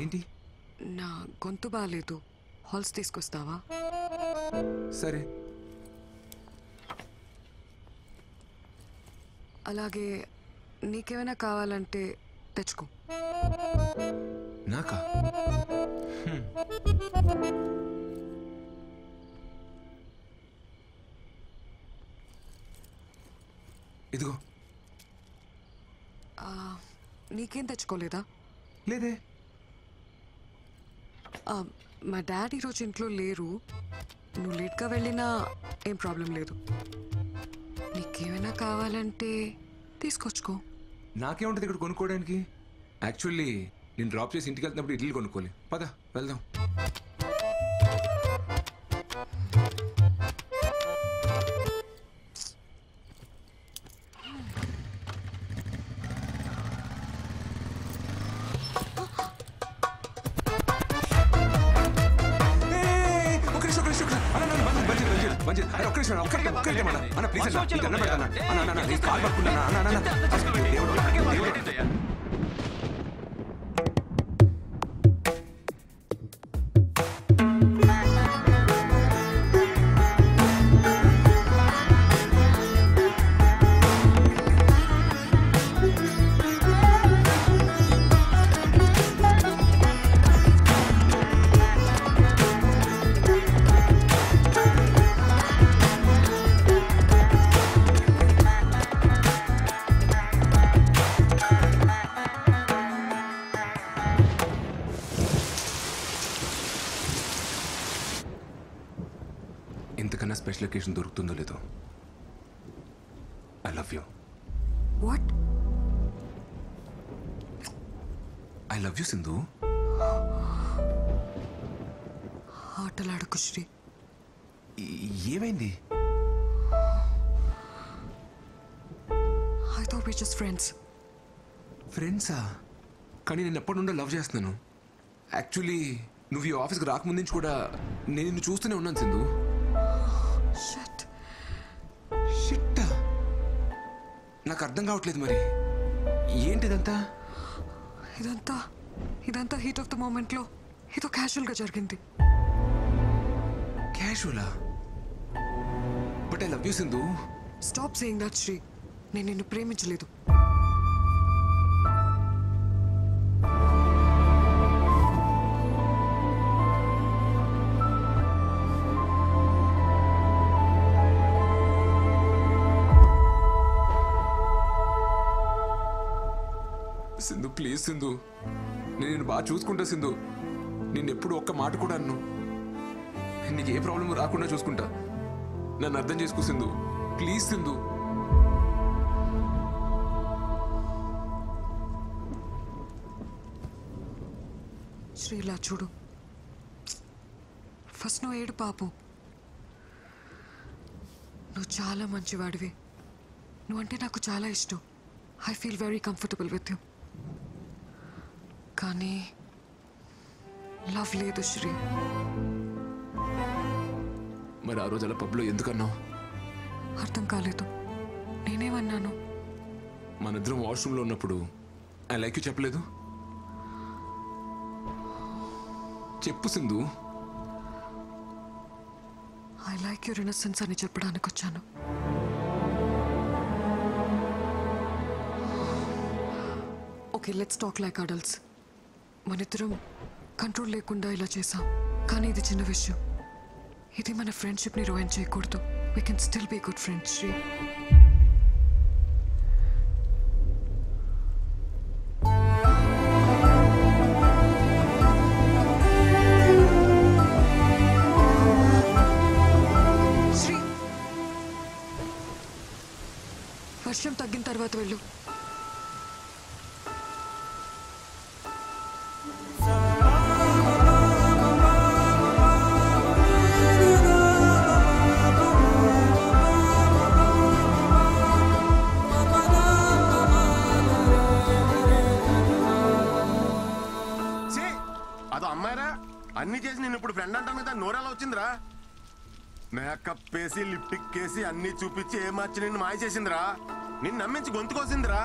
ఏంటి? నా గొంతు బాగాలేదు, హాల్స్ తీసుకొస్తావా? సరే. అలాగే నీకేమైనా కావాలంటే తెచ్చుకో. నాకా? ఇదిగో. నీకేం తెచ్చుకోలేదా? లేదే. మా డాడీ ఈరోజు ఇంట్లో లేరు, నువ్వు లేట్గా వెళ్ళినా ఏం ప్రాబ్లం లేదు. నీకేమైనా కావాలంటే తీసుకొచ్చుకో. నాకేముంటుంది ఇక్కడ కొనుక్కోవడానికి? యాక్చువల్లీ నేను డ్రాప్ చేసి ఇంటికి వెళ్తున్నప్పుడు ఇడ్లీ కొనుక్కోలే. పద వెళ్దాం. ఇంతకన్నా స్పెషల్ ఒకేషన్ దొరుకుతుందో లేదో. I love you. What? Love you Sindhu. ఆటలాడకు శ్రీ. ఏమైంది? I thought we just friends. ఫ్రెండ్సా? కానీ నేను ఎప్పటి నుండో లవ్ చేస్తున్నాను. యాక్చువల్లీ నువ్వు ఈ ఆఫీస్కి రాకముందు నుంచి కూడా నేను నిన్ను చూస్తూనే ఉన్నాను సింధు. షిట్, నాకు అర్థం కావట్లేదు. మరి ఏంటిదంతా? ఇదంతా హీట్ ఆఫ్ ద మూమెంట్లో ఏదో క్యాజువల్గా జరిగింది. క్యాజువలా? But I love you Sindhu. Stop saying that Sri. నేను నిన్ను ప్రేమించలేదు. సింధు ప్లీజ్ సింధు, నేను నిన్ను బాగా చూసుకుంటా సింధు. నిన్ను ఎప్పుడు ఒక్క మాట కూడా అన్ను. నీకు ఏ ప్రాబ్లం రాకుండా చూసుకుంటా. నన్ను అర్థం చేసుకో సింధు, ప్లీజ్ సింధు. శ్రీ ఇలా చూడు, ఫస్ట్ నువ్వు ఏడు పాపు. నువ్వు చాలా మంచివాడివి. నువ్వంటే నాకు చాలా ఇష్టం. I feel very comfortable with you. కానీ లవ్ లేదు శ్రీ. మరి ఆ రోజు అలా పబ్లో ఎందుకన్నావు? అర్థం కాలేదు. నేనేమన్నాను? మనిద్దరం వాష్రూమ్లో ఉన్నప్పుడు ఐ లైక్ యూ చెప్పలేదు? చెప్పు Sindhu. I like your innocence అని చెప్పడానికి వచ్చాను. Okay, let's talk like adults. మనిద్దరం కంట్రోల్ లేకుండా ఇలా చేసాం. కానీ ఇది చిన్న విషయం. ఇది మన ఫ్రెండ్షిప్ని రూయిన్ చేయకూడదు. We can still be good friends Sri. Sri, వర్షం తగ్గిన తర్వాత వెళ్ళు. అదో అమ్మాయిరా, అన్ని చేసి నేను ఇప్పుడు ఫ్రెండ్ అంటాను కదా, నోరెలా వచ్చిందిరా? మేకప్ వేసి లిప్టిక్ వేసి అన్ని చూపించి ఏ మార్చి నిన్ను మాయ చేసిందిరా. నిన్ను నమ్మించి గొంతుకోసిందిరా.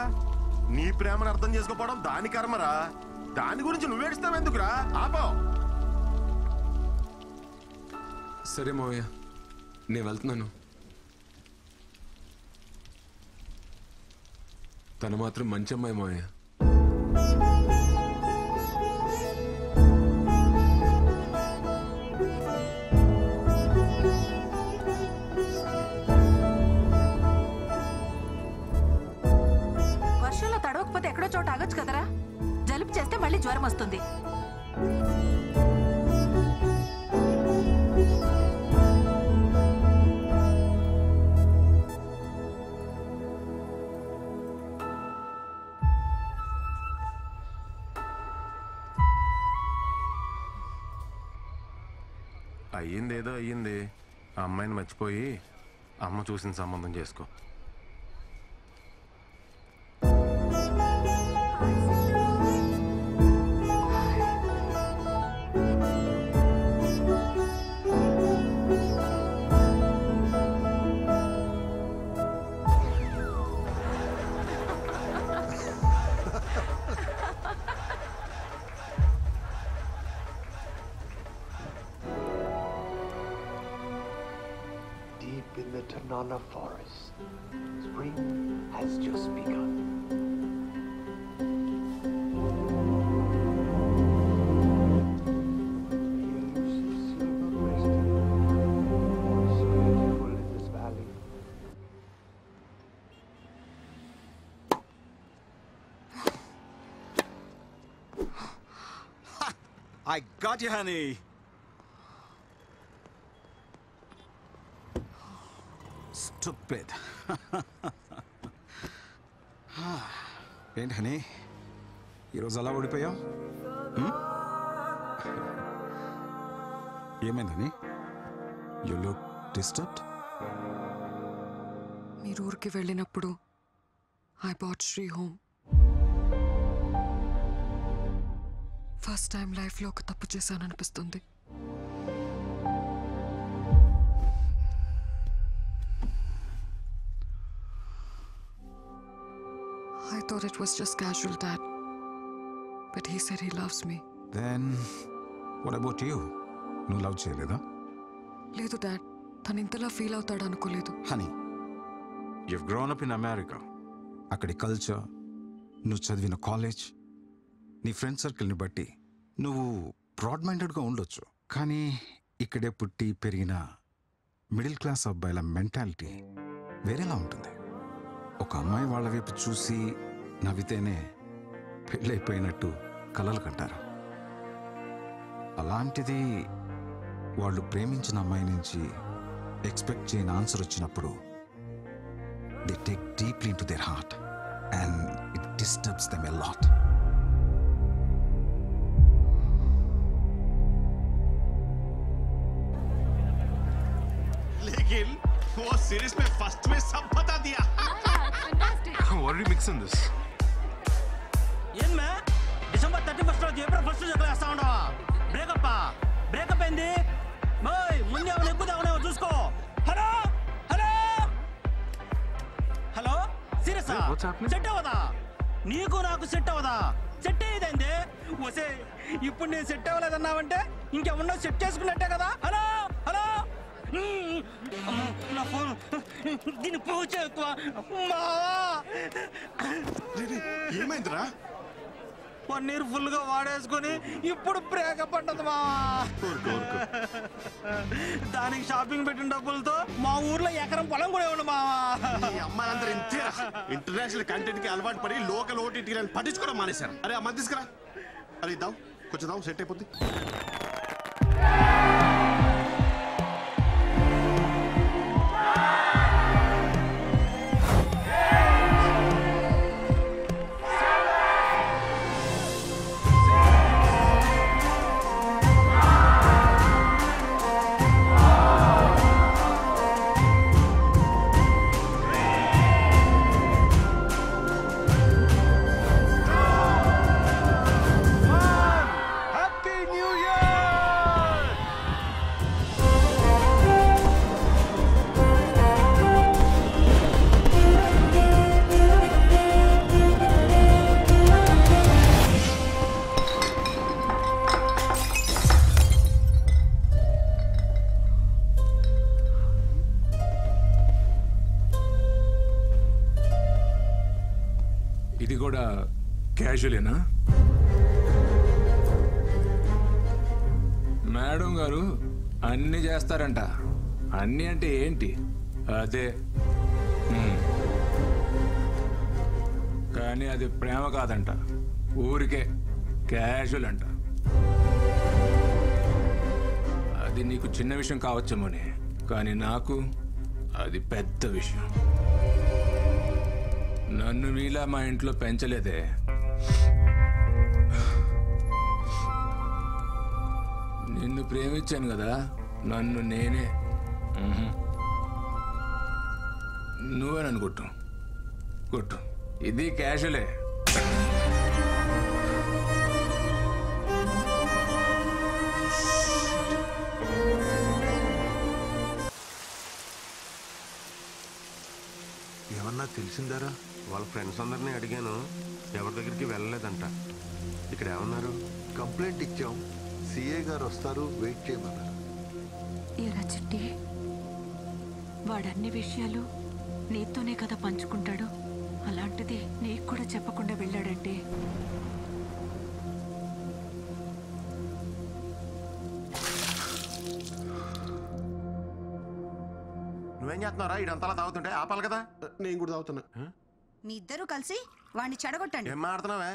నీ ప్రేమను అర్థం చేసుకోపోవడం దాని కర్మరా. దాని గురించి నువ్వేడుస్తావు ఎందుకురా? ఆపో. సరే మావయ్య, నేను వెళ్తున్నాను. తను మాత్రం మంచి అమ్మాయి మావయ్య. వర్షంలో తడవకపోతే ఎక్కడో చోట ఆగొచ్చు కదరా. జలుబు చేస్తే మళ్ళీ జ్వరం వస్తుంది. అయ్యిందేదో అయ్యింది. ఆ అమ్మాయిని మర్చిపోయి అమ్మ చూసిన సంబంధం చేసుకో. Deep in the Tanana forest, spring has just begun. The elusive silver crested was so beautiful in this valley. I got you, honey. Stupid. ఏంటి హనీ, ఈరోజు అలా ఓడిపోయావు? ఏమైందని? You look disturbed. మీరు ఊరికి వెళ్ళినప్పుడు I bought Sri home. First time లైఫ్లో ఒక తప్పు చేశాననిపిస్తుంది. I thought it was just casual, Dad. But he said he loves me. Then what about you? నువ్వు లవ్ చేయలేదా? లేదు డాడ్, తను ఇంతలా ఫీల్ అవుతాడు అనుకోలేదు. Honey, you've grown up in America. అక్కడి కల్చర్, నువ్వు చదివిన కాలేజ్, నీ ఫ్రెండ్ సర్కిల్ని బట్టి నువ్వు బ్రాడ్ మైండెడ్గా ఉండొచ్చు. కానీ ఇక్కడే పుట్టి పెరిగిన మిడిల్ క్లాస్ అబ్బాయిల మెంటాలిటీ వేరేలా ఉంటుంది. ఒక అమ్మాయి వాళ్ళ వైపు చూసి నవ్వితేనే పెళ్ళైపోయినట్టు కలలు కంటారు. అలాంటిది వాళ్ళు ప్రేమించిన అమ్మాయి నుంచి ఎక్స్పెక్ట్ చేయని ఆన్సర్ వచ్చినప్పుడు they take deeply in to their heart and it disturbs them a lot. लेकिन वो सीरीज में फर्स्ट में सब बता दिया. What are you mixing this? ఏం మే డిసెంబర్ 31 రోజు ఏప్రిల్ 1 జగలు వేస్తా ఉండవా? బ్రేకప్ అయింది. ముందే ఏమైనా ఎక్కువ చూసుకో. హలో హలో హలో సీరియసా? సెట్ అవ్వదా? నీకు నాకు సెట్ అవ్వదా? సెట్ అయ్యేదండి. వసే ఇప్పుడు నేను సెట్ అవ్వలేదన్నావంటే ఇంకేమన్నా సెట్ చేసుకున్నట్టే కదా. హలో హలో నా ఫోన్ దీన్ని పూజ ఎక్కువ. ఏమైందిరా? పన్నీర్ ఫుల్ గా వాడేసుకుని ఇప్పుడు బ్రేకప్ అంటది మా. దానికి షాపింగ్ పెట్టిన డబ్బులతో మా ఊర్లో ఎకరం పొలం కూడా ఇవ్వండి మా. అమ్మాయిలందరూ ఇంతేరా. ఇంటర్నేషనల్ కంటెంట్ కి అలవాటు పడి లోకల్ ఓటీటీ పట్టించుకోవడం మానేశారు. అరే అమ్మ తీసుకురా. అరే ఇద్దాం, కొంచెం దాం, సెట్ అయిపోద్ది. ఇది కూడా క్యాజువలేనా? మేడం గారు అన్ని చేస్తారంట. అన్ని అంటే ఏంటి? అదే కానీ అది ప్రేమ కాదంట, ఊరికే క్యాజువల్ అంట. అది నీకు చిన్న విషయం కావచ్చేమోనే, కానీ నాకు అది పెద్ద విషయం. నన్ను మీలా మా ఇంట్లో పెంచలేదే. నిన్ను ప్రేమించాను కదా, నన్ను నేనే. నువ్వే నన్ను కొట్టు కొట్టు, ఇది క్యాషువలే. ఏమన్నా తెలిసిందారా? వాళ్ళ ఫ్రెండ్స్ అందరినీ అడిగాను, ఎవరి దగ్గరికి వెళ్ళలేదంట. ఇక్కడ ఏమన్నారు? కంప్లైంట్ ఇచ్చాం, సిఏ గారు వస్తారు, వెయిట్ చేయమన్నారు. ఏరా చిట్టి, వాడన్ని విషయాలు నీతోనే కదా పంచుకుంటాడు. అలాంటిది నీకు కూడా చెప్పకుండా వెళ్ళాడంటే నువ్వేం చేస్తున్నారా? ఇడంతలా తాగుతుంటే ఆపాలి కదా. నేను కూడా తాగుతున్నా. మీ ఇద్దరు కలిసి వాడిని చెడగొట్టండి. ఏం మాడుతున్నావే?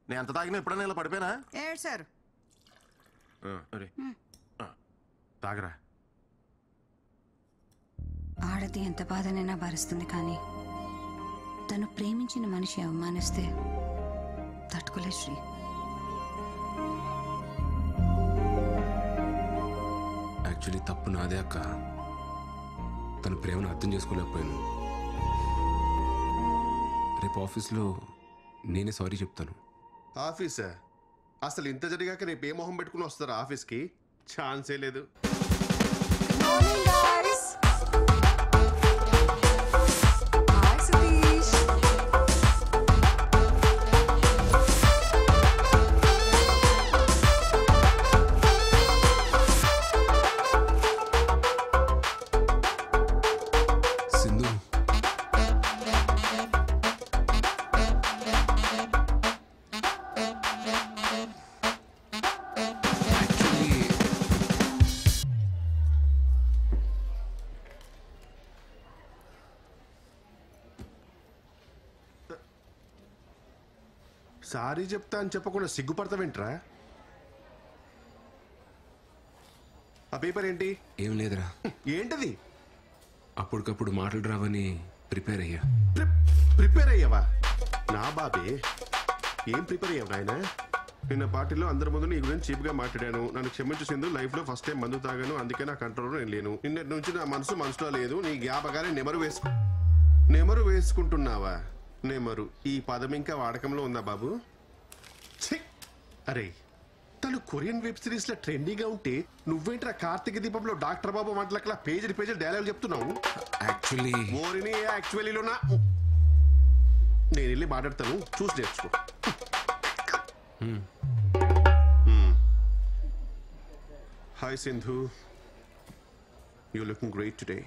నేను ఎంత తాగినా ఎప్పుడైనా ఇలా పడిపోయినా? ఏడు సార్ తాగరా. ఆడది ఎంత బాధనైనా భరిస్తుంది, కానీ తను ప్రేమించిన మనిషి అవమానిస్తే తట్టుకోలే శ్రీ. యాక్చువల్లీ తప్పు నాదే అక్క. తన ప్రేమను అర్థం చేసుకోలేకపోయాను. రేపు ఆఫీస్లో నేనే సారీ చెప్తాను. ఆఫీసా? అసలు ఇంత జరిగాక రేపు ఏ మొహం పెట్టుకుని వస్తారా ఆఫీస్కి? ఛాన్సే లేదు. సింధు, సారీ చెప్తా అని చెప్పకుండా సిగ్గుపడతావేంట్రా? ఆ పేపర్ ఏంటి? ఏం లేదురా. ఏంటది? అప్పటికప్పుడు మాటలు రావని ప్రిపేర్ అయ్యా. ప్రిపేర్ అయ్యావా? నా బాబే, ఏం ప్రిపేర్ అయ్యావు నాయన? నిన్న పార్టీలో అందరి ముందు నీ గురించి చీప్గా మాట్లాడాను. నన్ను క్షమించేసిందు. లైఫ్లో ఫస్ట్ టైం మందు తాగాను, అందుకే నా కంట్రోల్లో నేను లేను. నిన్నటి నుంచి నా మనసులో లేదు. నీ జ్ఞాపకాన్ని నెమరు వేసుకుంటున్నావా? నెమరు ఈ పదం ఇంకా వాడకంలో ఉందా బాబు? అరే, తను కొరియన్ వెబ్ సిరీస్ లో ట్రెండీగా ఉంటే నువ్వేంట్రా కార్తీక దీపంలో డాక్టర్ బాబు మాటలకలా పేజీ డైలాగ్ చెప్తున్నావు? యాక్చువల్లీ ఓరిని యాక్చువల్లీలోనా? నేను వెళ్ళి మాట్లాడతాను, చూసి నేర్చుకో. Hi Sindhu, you looking great today.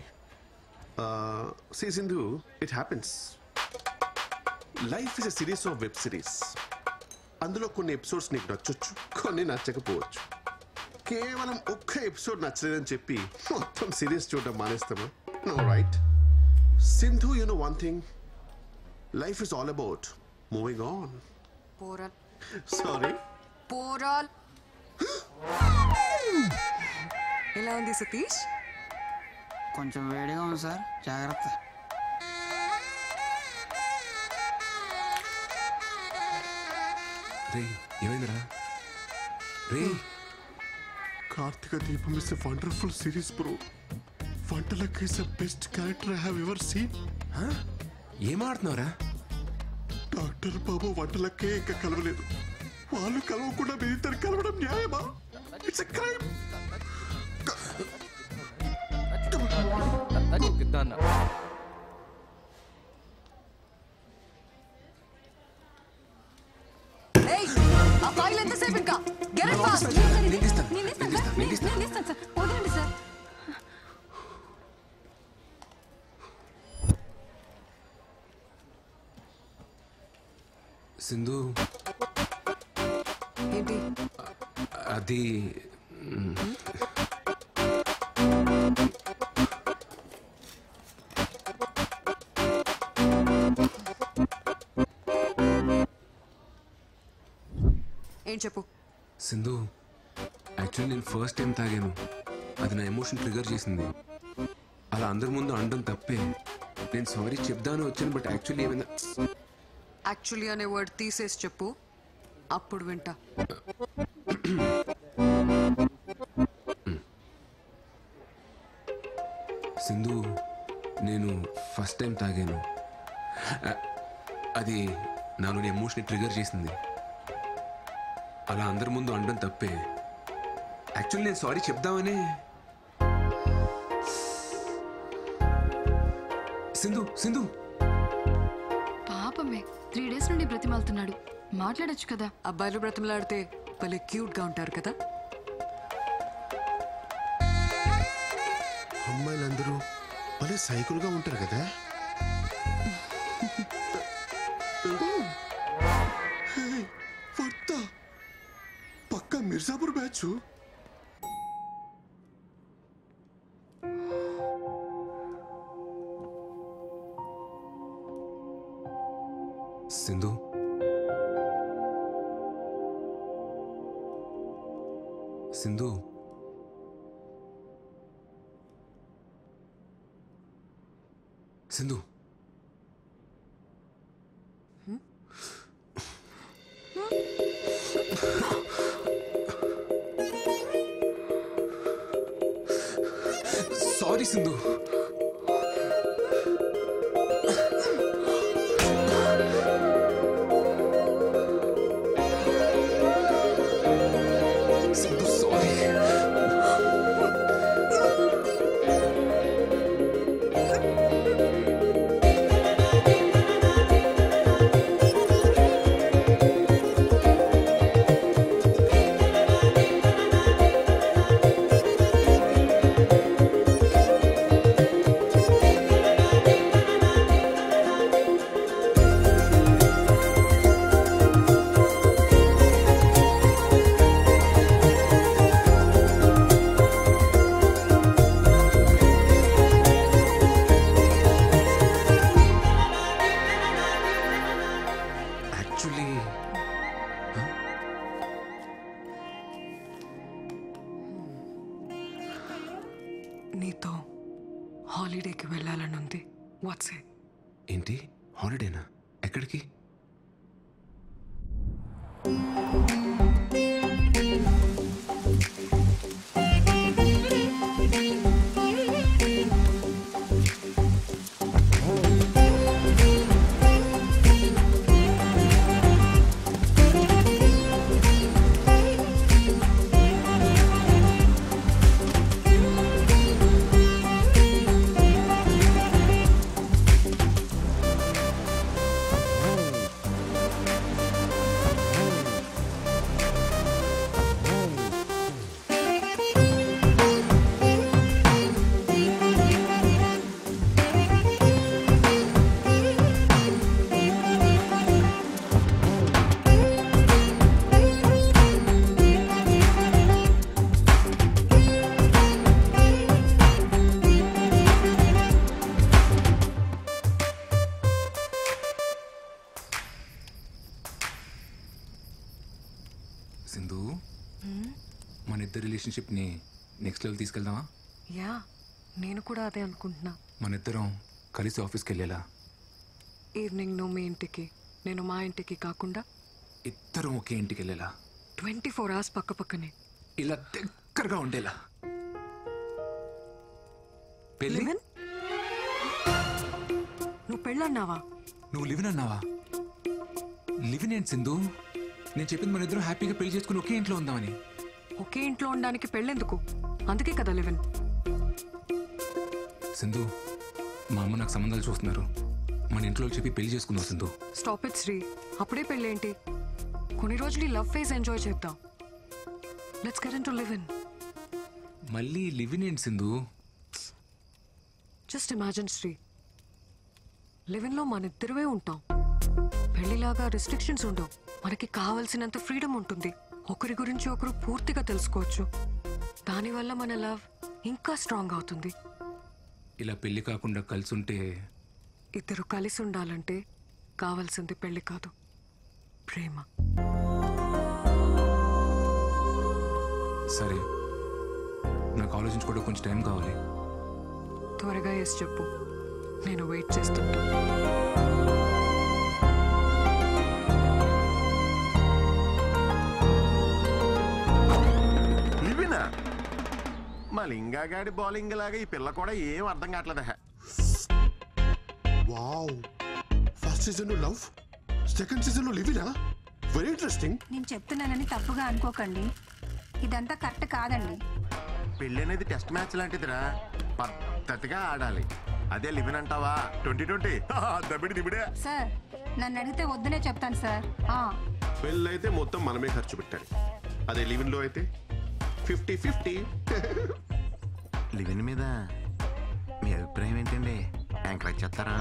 See Sindhu, it happens. Life is a series of web series. అందులో కొన్ని ఎపిసోడ్స్ నీకు నచ్చొచ్చు, కొన్ని నచ్చకపోవచ్చు. కేవలం ఒక్క ఎపిసోడ్ నచ్చలేదని చెప్పి మొత్తం సిరీస్ చూడడం మానేస్తామా? No right. Sindhu, you know one thing, life is all about moving on. పోరాల్. సారీ, పోరాల్. ఎలా ఉంది సతీష్? కొంచెం వేడిగా ఉంది సార్, జాగ్రత్త. రే, ఏమైందిరా? రే, కార్తీక దీపం is a wonderful series bro. వంటలక్ is the best character I have ever seen. ఏం ఆడుతున్నావురా? డాక్టర్ బాబు వంటలకే ఇంకా కలవలేదు. వాళ్ళు కలవకుండా మీ ఇద్దరు కలవడం న్యాయమా? It's a crime. ఏయ్, ఆ ఫైల్ ఎంతసేపు ఇంకా? Get it fast. నేను ఇస్తాను సార్, వదలండి సార్. సింధు, ఏంటి? అది ఏం చెప్పు? సింధు, యాక్చువల్లీ నేను ఫస్ట్ టైం తాగాను. అది నా ఎమోషన్ ట్రిగర్ చేసింది. అలా అందరి ముందు అనడం తప్పే. నేను సారీ చెప్దాను వచ్చాను, బట్ యాక్చువల్లీ ఏమైనా యాక్చువల్లీ అనే వర్డ్ తీసేసి చెప్పు, అప్పుడు వింటా. సింధు, నేను ఫస్ట్ టైం తాగాను. అది నాలోని ఎమోషన్ ట్రిగర్ చేసింది. అలా అందరి ముందు అనడం తప్పే. యాక్చువల్లీ నేను సారీ చెప్దామని. సింధు, సింధు, పాపమే 3 days నుండి బ్రతిమాలుతున్నాడు. మాట్లాడొచ్చు కదా. అబ్బాయిలు బ్రతిమలాడితే భలే క్యూట్ గా ఉంటారు కదా. అమ్మాయిలందరూ భలే సైకిల్గా ఉంటారు కదా. పక్కా Mirzapur batch. Sindhu, Sindhu, Sindhu, sorry Sindhu. Sindhu sorry. Actually నీతో హాలిడేకి వెళ్ళాలని ఉంది. What's it? ఏంటి హాలిడేనా? ఎక్కడికి? సింధు, మన ఇద్దరు రిలేషన్షిప్ని నెక్స్ట్ లెవెల్ తీసుకెళ్దామా? యా, నేను కూడా అదే అనుకుంటున్నా. మన ఇద్దరం కలిసి ఆఫీస్కి వెళ్ళేలా. ఈవినింగ్ నువ్వు మీ ఇంటికి, నేను మా ఇంటికి కాకుండా ఇద్దరం ఒకే ఇంటికి వెళ్ళేలా. 24 hours పక్క పక్కనే. ఇలా దగ్గరగా ఉండేలా. పెళ్ళి? నువ్వు పెళ్ళన్నావా? నువ్వు లివిన్ అన్నావా? లివిన్ ఏంటి సింధు? నేను చెప్పింది మన ఇద్దరం హ్యాపీగా పెళ్లి చేసుకుని ఒకే ఇంట్లో ఉందామని. ఒకే ఇంట్లో ఉండడానికి పెళ్ళెందుకు? అందుకే కదా లివిన్. సింధు, మా అమ్మ నాకు సంబంధాలు చూస్తున్నారు. మన ఇంట్లో చెప్పి పెళ్లి చేసుకుందాం సింధు. Stop it Shri. అప్పుడే పెళ్ళేంటి? కొన్ని రోజులు లవ్ ఫేజ్ ఎంజాయ్ చేద్దాం. Let's get into live in. మళ్ళీ లివిన్ ఏంటి Sindhu? Just imagine Sri, live ఇన్లో మన ఇద్దరువే ఉంటాం. పెళ్లిలాగా రిస్ట్రిక్షన్స్ ఉండవు. మనకి కావలసినంత ఫ్రీడమ్ ఉంటుంది. ఒకరి గురించి ఒకరు పూర్తిగా తెలుసుకోవచ్చు. దానివల్ల మన లవ్ ఇంకా స్ట్రాంగ్ అవుతుంది. ఇలా పెళ్లి కాకుండా కలిసి ఉంటే? ఇద్దరు కలిసి ఉండాలంటే కావాల్సింది పెళ్లి కాదు, ప్రేమ. సరే, నాకు ఆలోచించుకోవడం కొంచెం టైం కావాలి. త్వరగా ఎస్ చెప్పు, నేను వెయిట్ చేస్తుంటా. లివినా? మా లింగాగాడి బౌలింగ్ లాగా ఈ పిల్ల కూడా ఏం అర్థం కావట్లేదు. వావ్, ఫస్ట్ సీజన్ లో లవ్, సెకండ్ సీజన్ లో లివినా? Very interesting. నేను చెప్తున్నానని తప్పుగా అనుకోకండి, ఇదంతా కరెక్ట్ కాదండి. పెళ్ళి అనేది టెస్ట్ మ్యాచ్ లాంటిదిరా, పద్ధతిగా ఆడాలి. అదే లివిన్ అంటావా 2020 దబిడి దిబిడే. సార్, నన్ను అడిగితే వద్దనే చెప్తాను సార్. పెళ్ళైతే మొత్తం మనమే ఖర్చు పెట్టాలి. అదే లివిన్ లో అయితే 50-50. లివిన్ మీద మీ అభిప్రాయం ఏంటండి? ఎంకరేజ్ చేస్తారా?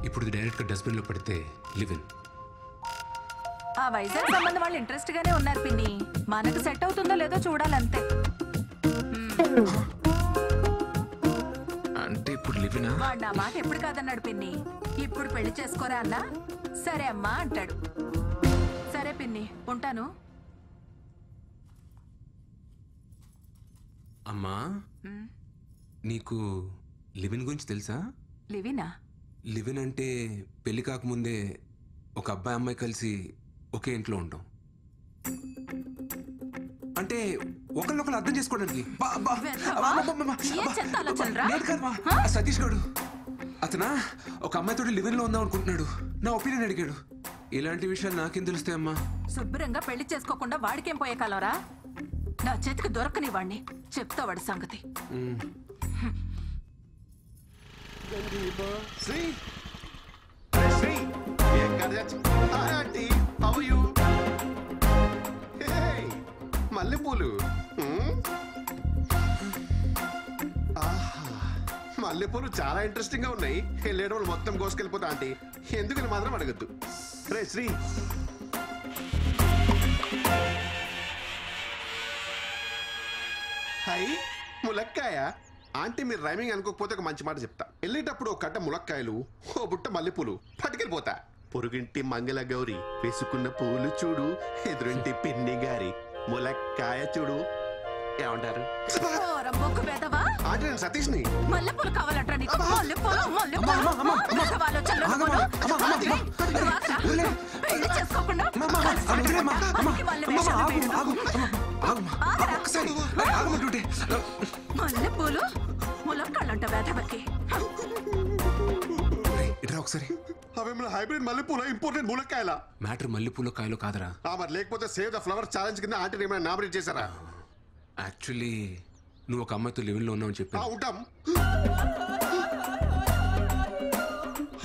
ఇప్పుడు డైరెక్ట్ గా డస్ట్బిన్ లో పడితే లివిన్. ఆ వైజాగ్ సంబంధం వాళ్ళు ఇంట్రెస్ట్ గానే ఉన్నారు పిన్ని. మనకు సెట్ అవుతుందో లేదో చూడాలంతే. అంటే ఇప్పుడు లివినా? వాడు నా మాట ఎప్పుడు కాదన్నాడు పిన్ని. ఇప్పుడు పెళ్లి చేసుకోరా అన్నా సరే అమ్మా అంటాడు. సరే పిన్ని, ఉంటాను. అమ్మా, నీకు లివిన్ గురించి తెలుసా? లివినా? లివిన్ అంటే పెళ్లి కాకముందే ఒక అబ్బాయి అమ్మాయి కలిసి ఒకే ఇంట్లో ఉంటాం. అంటే ఒకరినొకరు అర్థం చేసుకోవడానికి. సతీష్ గడు అతనా ఒక అమ్మాయితో లివిన్ లో ఉందాం అనుకుంటున్నాడు. నా ఒపీనియన్ అడిగాడు. ఇలాంటి విషయాలు నాకేం తెలుస్తాయి అమ్మా? శుభ్రంగా పెళ్లి చేసుకోకుండా వాడికేం పోయే కాలరా? నా చేతికి దొరకని వాడిని చెప్తా వాడి సంగతి. శ్రీ శ్రీ మల్లెపూలు. మల్లెపూలు చాలా ఇంట్రెస్టింగ్ గా ఉన్నాయి. వెళ్ళేటప్పుడు మొత్తం కోసుకెళ్ళిపోతా ఆంటీ. ఎందుకని మాత్రం అడగద్దు. రే శ్రీ, హై ములక్కాయ. ఆంటీ మీరు రైమింగ్ అనుకోకపోతే ఒక మంచి మాట చెప్తా. వెళ్ళేటప్పుడు ఒక కట్ట ములక్కాయలు, ఓ బుట్ట మల్లెపూలు పట్టుకెళ్ళిపోతా. పొరుగింటి మంగళ గౌరి వేసుకున్న పూలు చూడు, ఎదురింటి పిన్ని గారి ములక్కాయ చూడు. ఏమంటారు? ఆంటీ నేను సతీష్ని. మల్లెపూలు కావాలంటారా నీకు? పెళ్లి చేసుకోకుండా మల్లెపూలు ములక్కాళ్ళంట వేధవకి. ఒకసారి అవేమన్నా హైబ్రిడ్ మల్లెపూల ఇంపోర్టెడ్ ములక్కాయల? మ్యాటర్ మల్లెపూల కాయలు కాదరా. మరి లేకపోతే సేవ్ ద ఫ్లవర్ ఛాలెంజ్ కింద ఆంటీ ఏమైనా నామినేట్ చేశారా? యాక్చువల్లీ నువ్వు ఒక అమ్మాయితో లివిన్ లో ఉన్నావు చెప్పా. ఉంటాం.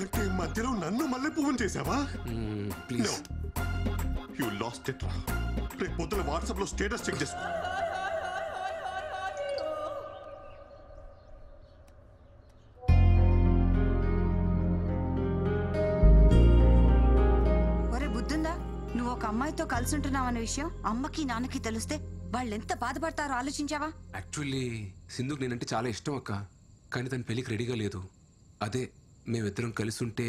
అంటే మధ్యలో నన్ను మల్లె పువ్వుని చేసావా? ప్లీజ్. యు లాస్ట్ ఇట్ రా. రేపు పొద్దున వాట్సాప్ లో స్టేటస్ చెక్ చేసుకో. ఒరే బుద్ధుందా? నువ్వు ఒక అమ్మాయితో కలిసి ఉంటున్నావన్న విషయం అమ్మకి నాన్నకి తెలిస్తే వాళ్ళు ఎంత బాధపడతారో ఆలోచించావా? యాక్చువల్లీ సింధుకు నేనంటే చాలా ఇష్టం అక్క. కానీ తన పెళ్లికి రెడీగా లేదు. అదే మేమిద్దరం కలిసి ఉంటే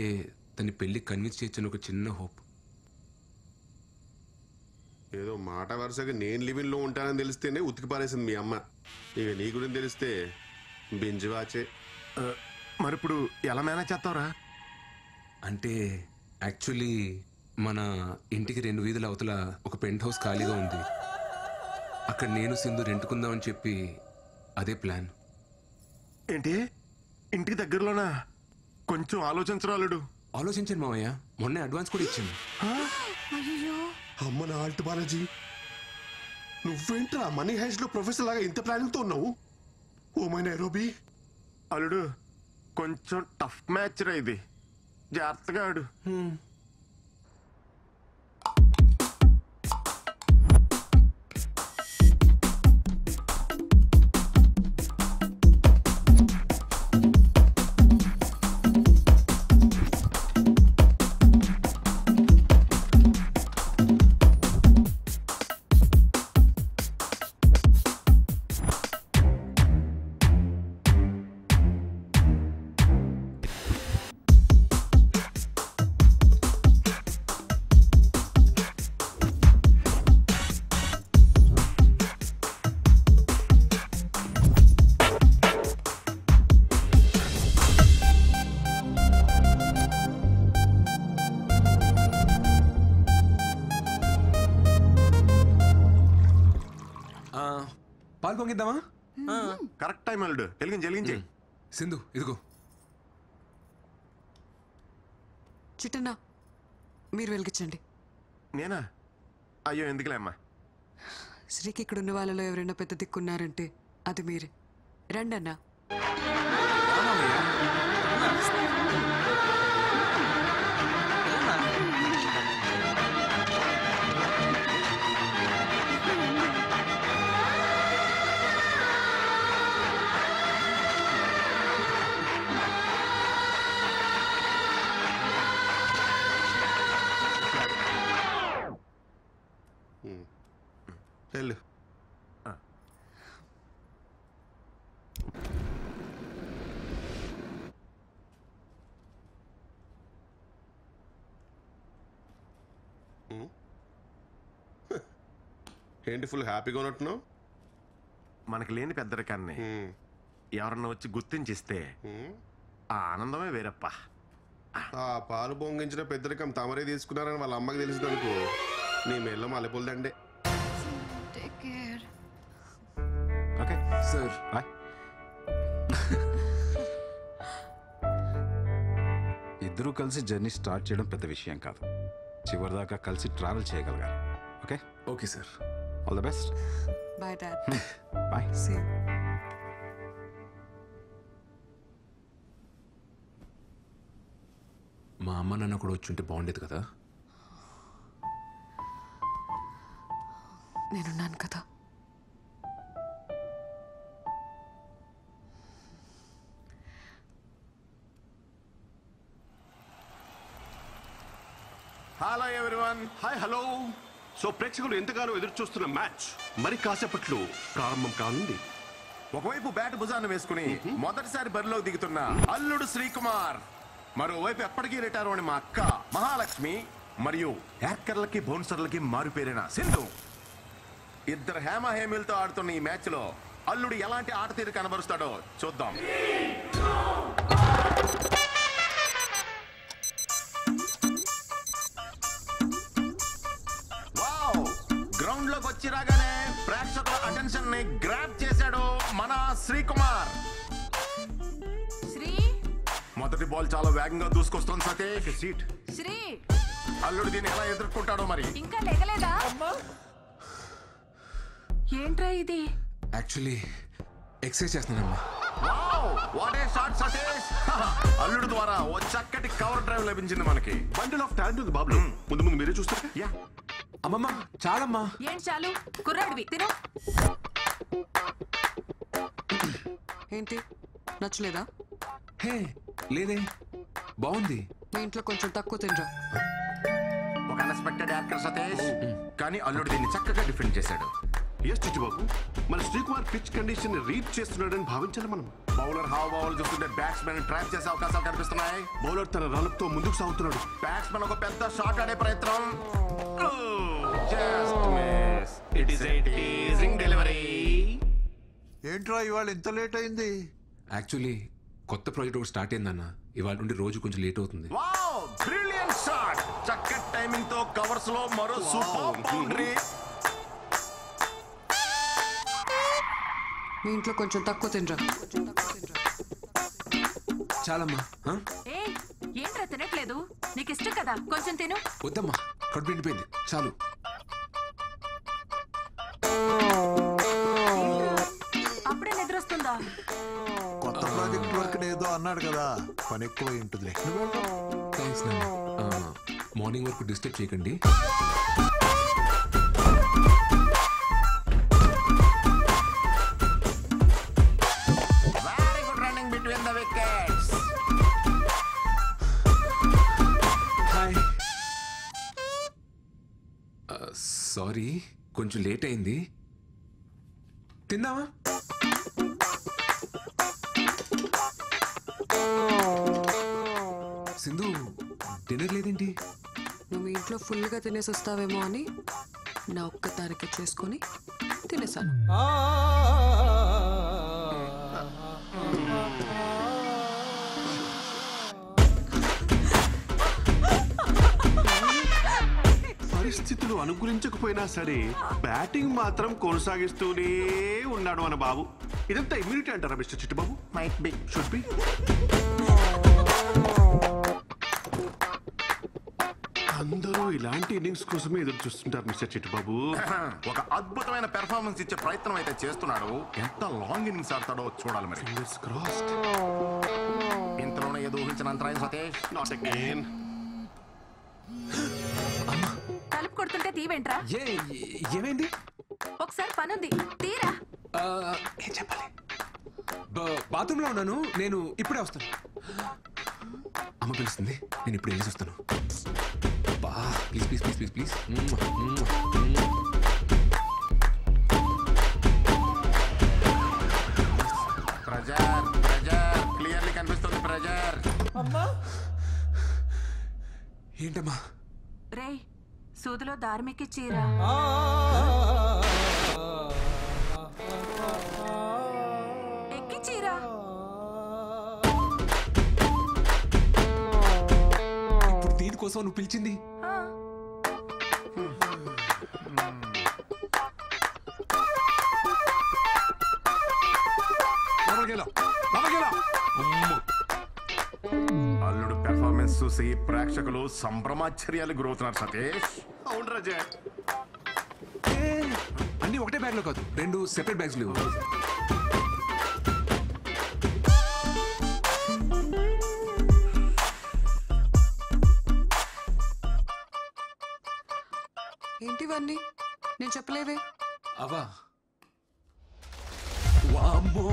తన పెళ్లికి కన్విన్స్ చేయొచ్చని ఒక చిన్న హోప్. ఏదో మాట వరుసగా నేను లివిన్ లో ఉంటానని తెలిస్తేనే ఉతికి పారేసింది మీ అమ్మ. ఇక నీ గురించి తెలిస్తే బింజ్ వాచే. మరి ఇప్పుడు ఎలా మేనేజ్ చేస్తావురా? అంటే యాక్చువల్లీ మన ఇంటికి 2 వీధుల అవతల ఒక పెంట్ హౌస్ ఖాళీగా ఉంది. అక్కడ నేను సింధు రెంటుకుందామని చెప్పి అదే ప్లాన్. ఏంటి ఇంటికి దగ్గరలోనా? కొంచెం ఆలోచించరాలుడు. ఆలోచించాను మావయ్య. మొన్నే అడ్వాన్స్ కూడా ఇచ్చాను. అమ్మ నా ఆల్ట్ బాలాజీ, నువ్వేంట్రా మనీ హైస్ట్ లో ప్రొఫెసర్ లాగా ఇంత ప్లానింగ్ తో ఉన్నావు? Oh my Nairobi. అల్లుడు కొంచెం టఫ్ మ్యాచ్ రా ఇది. జాగ్రత్తగా ఆడు. పాలు పొంగిద్దామా? కరెక్ట్ టైం అల్లుడు. వెలిగించి సింధు ఇదిగో. చిట్టన్నా మీరు వెలిగించండి. నేనా? అయ్యో ఎందుకులే అమ్మా. శ్రీకి ఇక్కడ ఉన్న వాళ్ళలో ఎవరైనా పెద్ద దిక్కున్నారంటే అది మీరే. రండి అన్నా. వెళ్ళు. ఏంటి ఫుల్ హ్యాపీగా ఉన్నట్టున్నావు? మనకి లేని పెద్దరికాన్ని ఎవరన్నా వచ్చి గుర్తించిస్తే ఆ ఆనందమే వేరప్ప. ఆ పాలు పొంగించిన పెద్దరికం తమరే తీసుకున్నారని వాళ్ళ అమ్మకి తెలిసిందనుకో నీ మెల్ల మల్లెపూలదండే. Okay sir bye. ఇద్దరూ కలిసి జర్నీ స్టార్ట్ చేయడం పెద్ద విషయం కాదు, చివరిదాకా కలిసి ట్రావెల్ చేయగలగాలి. Okay okay sir, all the best. Bye dad. Bye. Same. మా అమ్మ నాన్న కూడా వచ్చి ఉంటే బాగుండేది కదా. నేనున్నాను కదా. Hello everyone. Hi hello. So ప్రేక్షకులు ఎంతగానో ఎదురు చూస్తున్న మ్యాచ్ మరి కాసేపట్లో ప్రారంభం కానుంది. ఒకవైపు బ్యాట్ భుజాన్ని వేసుకుని మొదటిసారి బరిలోకి దిగుతున్న అల్లుడు శ్రీకుమార్, మరోవైపు ఎప్పటికీ రిటైర్ అని మా అక్క మహాలక్ష్మి, మరియు హ్యాకర్లకి బౌన్సర్లకి మారుపేరిన సింధు. ఇద్దరు హేమ హేమిలతో ఆడుతున్న ఈ మ్యాచ్ లో అల్లుడు ఎలాంటి ఆట తీరు కనబరుస్తాడో చూద్దాం. గ్రౌండ్ లోకి వచ్చి రాగానే ప్రేక్షకుల అటెన్షన్ ని గ్రాబ్ చేశాడు మన శ్రీకుమార్. శ్రీ మొదటి బాల్ చాలా వేగంగా దూసుకొస్తుంది సతీష్. సీట్ శ్రీ అల్లుడు దీన్ని ఎలా ఎదుర్కొంటాడో మరి. ఇంకా లేగలేదా? ఏంట్రా ఇది? యాక్చువల్లీ ఎక్సర్సైజ్ చేస్తున్నానమ్మా. What a shot Satish. అల్లుడు ద్వారా ఓ చక్కటి కవర్ డ్రైవ్ లభించింది మనకి. బండిల్ ఆఫ్ టాలెంట్ ఉంది బాబు. ముందు ముందు మీరే చూస్తారు. యా అమ్మమ్మ చాలమ్మా. ఏంటి చాలు? కుర్రాడివి తిను. ఏంటి నచ్చలేదా? హే లేదే, బాగుంది. మీ ఇంట్లో కొంచెం తక్కువ తినరా. ఒక అన్ఎక్స్పెక్టెడ్ యాక్టర్ సతీష్, కానీ అల్లుడు దీన్ని చక్కగా డిఫెండ్ చేశాడు. ఎస్ చిట్టుబాబు, మన శ్రీకుమార్ పిచ్ కండిషన్ రీడ్ చేస్తున్నాడని భావించాలి మనం. బౌలర్ హావ్ చూస్తుంటే బ్యాట్స్మెన్ ట్రాప్ చేసే అవకాశాలు కనిపిస్తున్నాయి. బౌలర్ తన రన్అప్తో ముందుకు సాగుతున్నాడు. బ్యాట్స్మెన్ ఒక పెద్ద షాట్ ఆడే ప్రయత్నం. Just miss. It is a teasing delivery. ఏంట్రా ఇవాళ ఇంత లేట్ అయింది? యాక్చువల్లీ కొత్త ప్రాజెక్ట్ ఒకటి స్టార్ట్ అయిందన్న, ఇవాళ నుండి రోజు కొంచెం లేట్ అవుతుంది. Wow, brilliant shot. చక్కటి టైమింగ్ తో కవర్స్ లో మరో సూపర్ బౌండరీ. మీ ఇంట్లో కొంచెం తక్కువ తినరా. చాలమ్మా. ఏ ఏంట్రా తినట్లేదు? నీకు ఇష్టం కదా, కొంచెం తిను. వద్దమ్మా, కడుపు నిండిపోయింది, చాలు. అప్పుడే నిద్రొస్తుందా? కొత్త ప్రాజెక్ట్ వర్క్ ఏదో అన్నాడు కదా, పని ఎక్కువ ఉంటుంది. థ్యాంక్స్ నాన్న. మార్నింగ్ వరకు డిస్టర్బ్ చేయకండి. Very good running between the wickets. Hi. Sorry, కొంచెం లేట్ అయింది. తిందామా? సింధు డిన్నర్ లేదేంటి? నువ్వు మీ ఇంట్లో ఫుల్గా తినేసి వస్తావేమో అని నా ఒక్కదానికి చేసుకొని తినేసాను. పరిస్థితులు అనుకూలించకపోయినా సరే బ్యాటింగ్ మాత్రం కొనసాగిస్తూనే ఉన్నాడు మన బాబు. ఇదంతా ఇమ్యూనిటీ అంటారా mister Chittubabu? Might be, should be. అందరూ ఇలాంటి ఇన్నింగ్స్ కోసమే ఎదురు చూస్తుంటారు మిస్టర్ చిట్టుబాబు. ఒక అద్భుతమైన పెర్ఫార్మెన్స్ ఇచ్చే ప్రయత్నం అయితే చేస్తున్నాడు. ఎంత లాంగ్ ఇన్నింగ్స్ ఆడతాడో చూడాలి మరి. Fingers crossed. ఇంతలోనే ఏదో ఊహించిన అంతరాయం సతీష్. Not again. తలుపు కొడుతుంటే తీవేంట్రా? ఏమైంది? ఒకసారి పనుంది, తీరా. ఏం చెప్పాలి? బాత్రూంలో ఉన్నాను, నేను ఇప్పుడే వస్తాను. అమ్మ పిలుస్తుంది, నేను ఇప్పుడు వెళ్ళేసి వస్తాను. Please please please please please. Pressure pressure clearly కనిపిస్తుంది. ప్రెజర్. ఏంటమ్మా? రే సూదిలో దార్మికి చీరా. ఎక్కి చీర? ఇప్పుడు దీనికోసం నువ్వు పిలిచింది? అల్లుడు పెర్ఫార్మెన్స్ చూసి ప్రేక్షకులు సంభ్రమాశ్చర్యాలు గురవుతున్నారు సతీష్. అవును రాజా. అన్ని ఒకటే బ్యాగ్ లో కాదు, 2 సెపరేట్ బ్యాగ్స్ లేవు. ఏంటివన్నీ? నేను చెప్పలేవే. అవా వామ్మో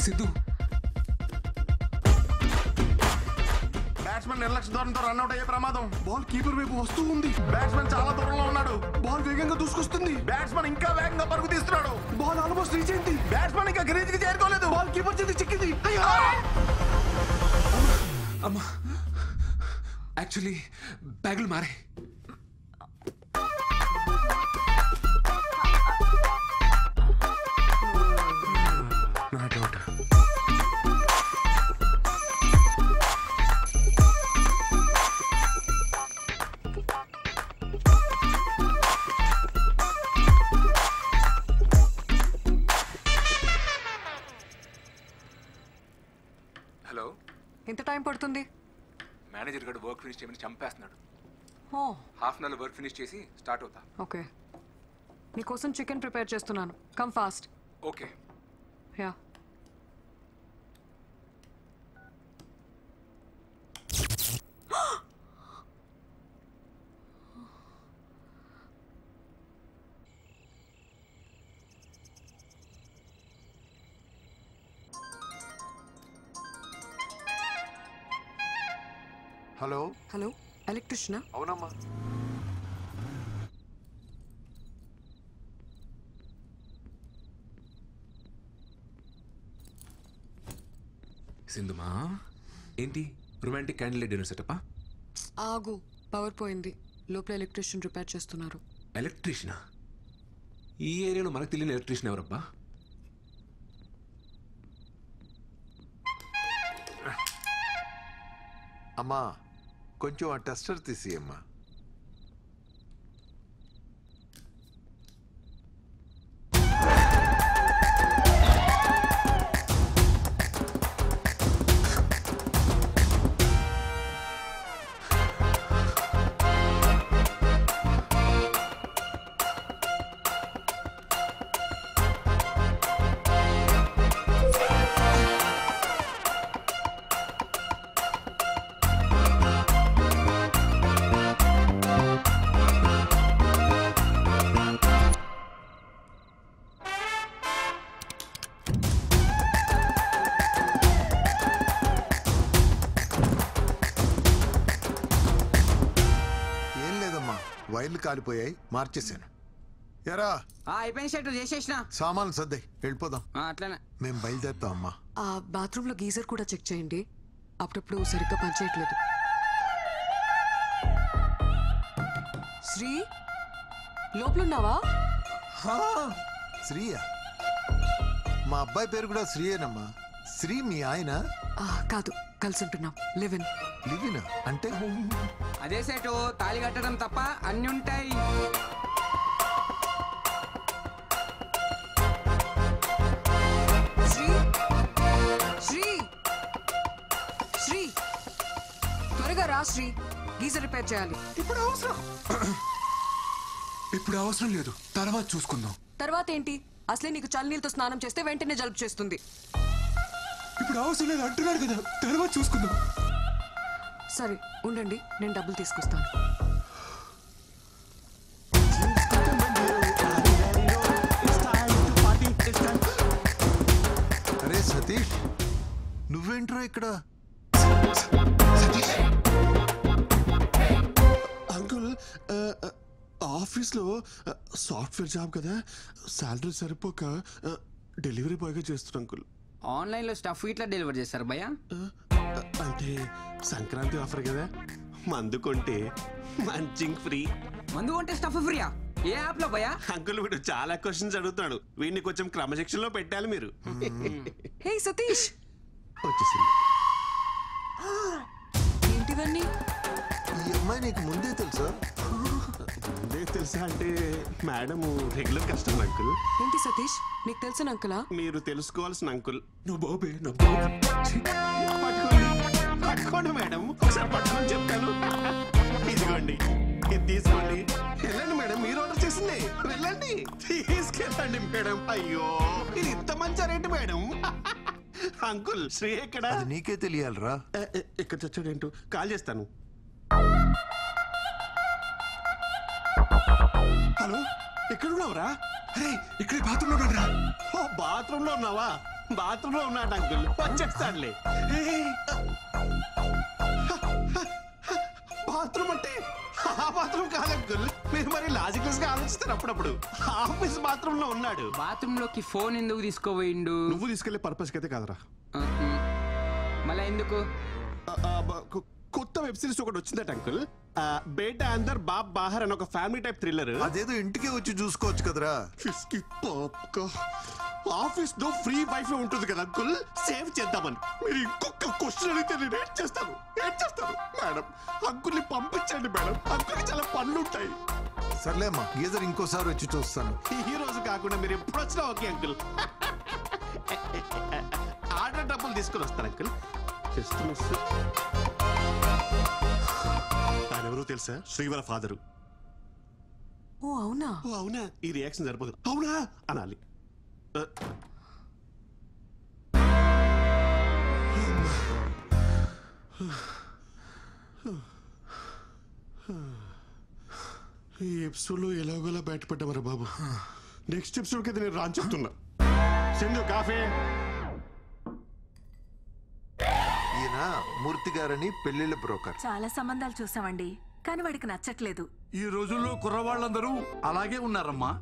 సిద్ధు, బ్యాట్స్మెన్ నిర్లక్ష్య ధోరణితో రన్అట్ అయ్యే ప్రమాదం. బాల్ కీపర్ వైపు వస్తూ ఉంది. బ్యాట్స్మెన్ చాలా దూరంలో ఉన్నాడు. బాల్ వేగంగా దూసుకొస్తుంది. బ్యాట్స్మెన్ ఇంకా వేగంగా పరుగు తీస్తున్నాడు. బాల్ ఆల్మోస్ట్ రీచ్ అయింది. బ్యాట్స్మెన్ ఇంకా గ్రీజ్ కి చేరుకోలేదు. బాల్ కీపర్ చేతికి చిక్కింది. అమ్మా యాక్చువల్లీ బ్యాగులు మారే. నా డౌట్. హలో, ఎంత టైం పడుతుంది? మేనేజర్ గారు వర్క్ ఫినిష్ చేయమని చంపేస్తున్నాడు. ఓ half an hour work finish చేసి స్టార్ట్ అవుతా. ఓకే, నీకోసం చికెన్ ప్రిపేర్ చేస్తున్నాను. Come fast. Okay. Yeah. Hello hello, ఎలక్ట్రిషియనా? అవునమ్మా. సింధుమా, ఏంటి రొమాంటిక్ క్యాండిల్ డిన్నర్ సెటప్పా? ఆగు, పవర్ పోయింది. లోపల ఎలక్ట్రిషియన్ రిపేర్ చేస్తున్నారు. ఎలక్ట్రీషియనా? ఈ ఏరియాలో మనకు తెలియని ఎలక్ట్రీషియన్ ఎవరబ్బా? అమ్మా కొంచెం ఆ టెస్టర్ తీసి అమ్మా. వైర్లు కాలిపోయాయి, మార్చేశాను. ఎరా అయిపోయిన షర్ట్ చేసేసిన సామాన్లు సర్దాయి, వెళ్ళిపోదాం. అట్లనే మేము బయలుదేరుతాం అమ్మా. ఆ బాత్రూమ్ లో గీజర్ కూడా చెక్ చేయండి, అప్పుడప్పుడు సరిగ్గా పనిచేయట్లేదు. శ్రీ, లోపలున్నావా? శ్రీయా? మా అబ్బాయి పేరు కూడా శ్రీయేనమ్మా. శ్రీ మీ ఆయన? కాదు, కలిసి ఉంటున్నాం. లివిన్. లివిన్ అంటే? అదే సెటు, తాళి కట్టడం తప్ప అన్ని ఉంటాయి. శ్రీ, శ్రీ, శ్రీ, త్వరగా రా శ్రీ, గీజర్ రిపేర్ చేయాలి. ఇప్పుడు అవసరం లేదు, తర్వాత చూసుకుందాం. తర్వాత ఏంటి? అసలే నీకు చల్లనీళ్ళతో స్నానం చేస్తే వెంటనే జలుబు చేస్తుంది. ఇప్పుడు అవసరం లేదు అంటున్నాడు కదా, తర్వాత చూసుకుందాం. సరే ఉండండి, నేను డబ్బులు తీసుకొస్తాను. అరే సతీష్, నువ్వేంట్రా ఇక్కడ? అంకుల్, ఆఫీస్లో సాఫ్ట్వేర్ జాబ్ కదా, శాలరీ సరిపోక డెలివరీ బాయ్గా చేస్తున్నా అంకుల్. ఆన్లైన్ లో స్టఫ్ ఇట్లా డెలివర్ చేస్తారు భయ్యా? అంటే సంక్రాంతి ఆఫర్ కదా, మందు కొంటే మంచింగ్ ఫ్రీ. మందు కొంటే స్టఫ్ ఫ్రీయా? ఏ యాప్ లో భయ్యా? అంకుల్ వీడు చాలా క్వశ్చన్స్ అడుగుతున్నాడు, వీడిని కొంచెం క్రమశిక్షణలో పెట్టాలి మీరు. హే సతీష్, వచ్చేసింది. ఏంటివన్నీ? ఈ అమ్మాయి నీకు ముందే తెలుసా? ముందే తెలుసా అంటే మేడం రెగ్యులర్ కస్టమర్ అంకుల్. ఏంటి సతీష్, నీకు తెలిసిన అంకులా? మీరు తెలుసుకోవాల్సిన అంకుల్. నువ్వు బాబే పట్టుకోండి మేడం, ఒకసారి పట్టుకొని చెప్తాను. ఇదిగోండి, ఇది తీసుకోండి. వెళ్ళండి మేడం, మీరు ఆర్డర్ చేసింది. వెళ్ళండి, తీసుకెళ్ళండి మేడం. అయ్యో, ఇది ఇంత మంచి రేటు మేడం. అంకుల్ శ్రీ ఎక్కడ? నీకే తెలియాలరా. ఇక్కడ చచ్చాడేంటో, కాల్ చేస్తాను. హలో, ఎక్కడున్నావురా? అరే ఇక్కడ బాత్రూమ్ లో ఉన్నాడురా. ఓ బాత్రూమ్ లో ఉన్నావా? బాత్రూమ్ లో ఉన్నాడు అంకుల్, వచ్చేస్తాడులే. బాత్రూమ్ అంటే ఆ బాత్రూమ్ కాదు అంకుల్, మీరు మరి లాజికల్స్ గా ఆలోచిస్తారు అప్పుడప్పుడు. ఆఫీస్ బాత్రూమ్ లో ఉన్నాడు. బాత్రూమ్ లోకి ఫోన్ ఎందుకు తీసుకోపోయిండు? నువ్వు తీసుకెళ్లే పర్పస్ అయితే కాదురా. మళ్ళా ఎందుకు? కొత్త వెబ్ సిరీస్ ఒకటి వచ్చిందట అంకుల్, బేటా అందర్ బాబ్ బాహర్ అని ఒక ఫ్యామిలీ టైప్ థ్రిల్లర్. అదేదో ఇంటికే వచ్చి చూసుకోవచ్చు కదరా. ఆఫీస్ లో ఫ్రీ వైఫై ఉంటుంది కదా అంకుల్, సేవ్ చేద్దామని. మీరు ఇంకొక క్వశ్చన్ అడిగితే నేను ఏం చేస్తాను మేడం? అంకుల్ని పంపించండి మేడం, అంకుల్కి చాలా పనులు ఉంటాయి. సర్లే అమ్మా, గీజర్ ఇంకోసారి వచ్చి చూస్తాను. ఈ రోజు కాకుండా మీరు ఎప్పుడు వచ్చినా ఓకే అంకుల్. ఆర్డర్ డబ్బులు తీసుకొని వస్తారు అంకుల్. Just miss. ఆయన ఎవరో తెలుసా? శ్రీవర ఫాదరు. ఓ అవునా? ఓ అవునా, ఈ రియాక్షన్ సరిపోదు. అవునా అనాలి. ఈ ఎపిసోడ్ లో ఎలాగోలా బయటపడ్డామరా బాబు. నెక్స్ట్ ఎపిసోడ్ కి నేను రాని చెప్తున్నా. సింధు కాఫీ. ఈయన మూర్తి గారని పెళ్లిళ్ళ బ్రోకర్. చాలా సంబంధాలు చూసామండి, కానీ వాడికి నచ్చట్లేదు. ఈ రోజుల్లో కుర్రవాళ్ళందరూ అలాగే ఉన్నారమ్మా.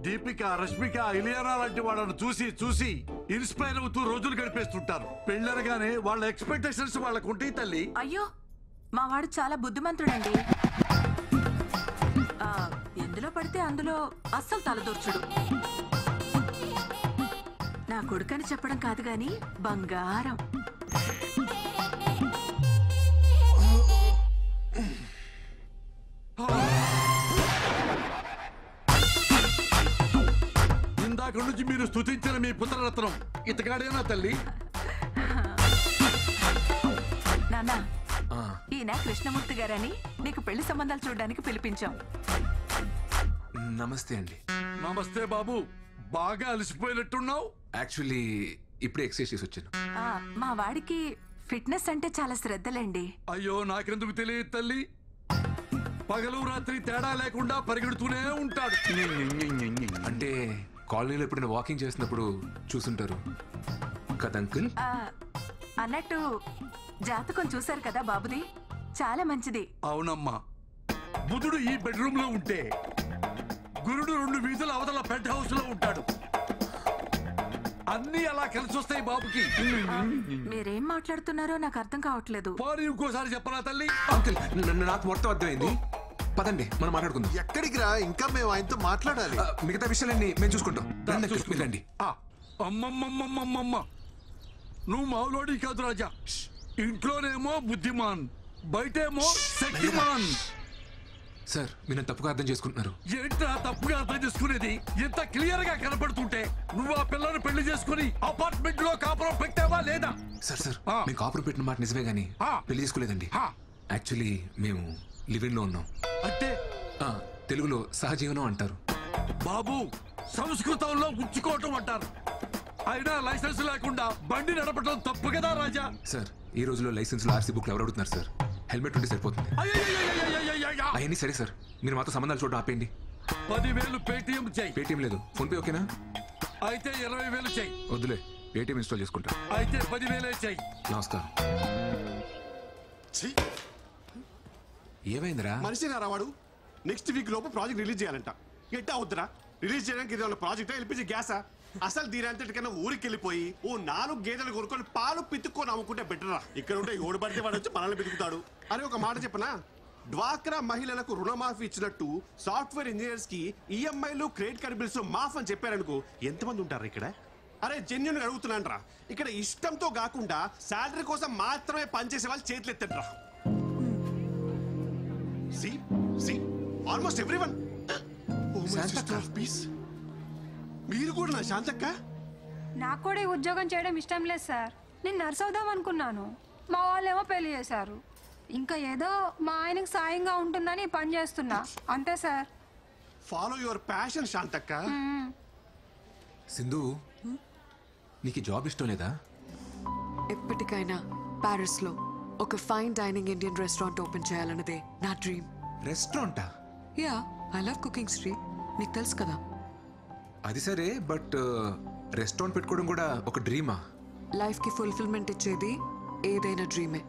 దీపిక, రష్మిక, ఇలియానా లాంటి వాళ్ళను చూసి చూసి ఇన్స్పైర్ అవుతూ రోజులు గడిపేస్తుంటారు. పెళ్ళనగానే వాళ్ళ ఎక్స్పెక్టేషన్స్ వాళ్ళకు ఉంటాయి తల్లి. అయ్యో, మా వాడు చాలా బుద్ధిమంతుడండి. ఎందులో పడితే అందులో అస్సలు తలదూర్చుడు. నా కొడుకని చెప్పడం కాదు గాని బంగారం. ఇందాక నుంచి మీరు స్తుతించిన మీ పుత్రరత్నం ఇతగాడేనా తల్లి? నాన్న, ఈయన కృష్ణమూర్తి గారని నీకు పెళ్లి సంబంధాలు చూడడానికి పిలిపించాం. నమస్తే అండి. నమస్తే బాబు, బాగా అలసిపోయినట్టున్నావు. యాక్చువల్లీ ఇప్పుడే ఎక్సర్సైజ్ చేసి వచ్చాను. మా వాడికి ఫిట్నెస్ అంటే చాలా శ్రద్ధలండి. అయ్యో, నాకెందుకు తెలియదు తల్లి. పగలు రాత్రి తేడా లేకుండా పరిగెడుతూనే ఉంటాడు. అంటే కాలనీలో ఎప్పుడైనా వాకింగ్ చేసినప్పుడు చూసుంటారు కదా అంకుల్. అన్నట్టు జాతకం చూశారు కదా బాబుది, చాలా మంచిది. అవునమ్మా, బుధుడు ఈ బెడ్రూమ్ లో ఉంటే గురుడు 2 వీధుల అవతల పెద్ద హౌస్ లో ఉంటాడు. అన్ని అలా కలిసి వస్తాయి బాబుకి. మీరేం మాట్లాడుతున్నారో నాకు అర్థం కావట్లేదు. పోనీ ఇంకోసారి చెప్పరా తల్లి? అంకుల్, నాకు మొత్తం అర్థమైంది. పదండి, మనం మాట్లాడుకుందాం. ఎక్కడికి రా, ఇంకా మేము ఆయనతో మాట్లాడాలి. మిగతా విషయాలన్నీ మేము చూసుకుంటాం. రండి. అమ్మమ్మమ్మమ్మమ్మ, నువ్వు మావులోడి కాదు రాజా. ఇంట్లోనేమో బుద్ధిమాన్, బయటేమో శక్తిమాన్. సార్, మీరు తప్పుగా అర్థం చేసుకుంటున్నారు. ఏంట్రా తప్పుగా అర్థం చేసుకునేది? ఇంత క్లియర్ గా కనపడుతుంటే నువ్వు ఆ పిల్లని పెళ్లి చేసుకుని అపార్ట్మెంట్ లో కాపురం పెట్టావా లేదా? సార్, మేము కాపురం పెట్టిన మాట నిజమే గానీ పెళ్లి చేసుకోలేదండి. యాక్చువల్లీ మేము లివింగ్ లో ఉన్నాం. అంటే తెలుగులో సహజీవనం అంటారు. బాబు, సంస్కృతంలో ఉంచుకోవటం అంటారు. అయినా లైసెన్స్ లేకుండా బండి నడపడం తప్పు కదా రాజా? సార్, ఈ రోజులో లైసెన్స్ లో ఆర్సీ బుక్ ఎవరు అడుగుతున్నారు సార్? హెల్మెట్ ఉంటే సరిపోతుంది. అవన్నీ సరే సార్, మీరు మాతో సంబంధాలు చూడడం ఆపేయండి. 10,000 పేటిఎం చెయ్యి. పేటిఎం లేదు, ఫోన్ పే ఓకేనా? అయితే 20,000 చెయ్యి. వద్దులే, పేటిఎం ఇన్స్టాల్ చేసుకుంటా. అయితే 10,000 చెయ్యి. నమస్కారం. ఏమైందిరా? మనిషి రావాడు నెక్స్ట్ వీక్ లోపు ప్రాజెక్ట్ రిలీజ్ చేయాలంట. ఎట్టా అవుతురా? రిలీజ్ చేయడానికి ఇది ప్రాజెక్ట్ ఎల్పిజి గ్యాసా? అసలు దీనంతటికన్నా ఊరికి వెళ్ళిపోయి ఓ 4 గేదెలు కొనుక్కొని పాలు పితుక్కొని అమ్ముకుంటే బెటరా. ఇక్కడ ఉంటే ఓడి పడితే వాడు వచ్చి మనల్ని పితుకుతాడు అని ఒక మాట చెప్పనా? డ్వాక్రా మహిళలకు రుణమాఫీ ఇచ్చినట్టు సాఫ్ట్వేర్ ఇంజనీర్స్ కి ఈఎంఐలు క్రెడిట్ కార్డ్ బిల్స్ మాఫ్ అని చెప్పారనుకో ఎంతమంది ఉంటారు ఇక్కడ? అరే జెన్యున్ అడుగుతున్నాను రా, ఇక్కడ ఇష్టంతో కాకుండా శాలరీ కోసం మాత్రమే పనిచేసే వాళ్ళు చేతులు ఎత్తండి రా. Almost everyone. మీరు కూడా నా శాంతక్క? నాకు కూడా ఈ ఉద్యోగం చేయడం ఇష్టం లేదు సార్. నేను నర్స్ అవుదాం అనుకున్నాను, మా వాళ్ళేమో పెళ్లి చేశారు. ఇంకా ఏదో మా ఆయనకు సాయంగా ఉంటుందని ఈ పని చేస్తున్నా అంతే సార్. ఫాలో యువర్ ప్యాషన్ శాంతక్క. సింధు, నీకు జాబ్ ఇష్టం లేదా? ఎప్పటికైనా ప్యారిస్ లో ఒక fine dining Indian restaurant open చేయాలన్నదే నా డ్రీమ్. రెస్టారెంటా? Yeah, I love cooking Sri, నీకు తెలుసు కదా. అది సరే, బట్ రెస్టారెంట్ పెట్టుకోవడం కూడా ఒక డ్రీమా? లైఫ్ కి ఫుల్ఫిల్మెంట్ ఇచ్చేది ఏదైనా డ్రీమే.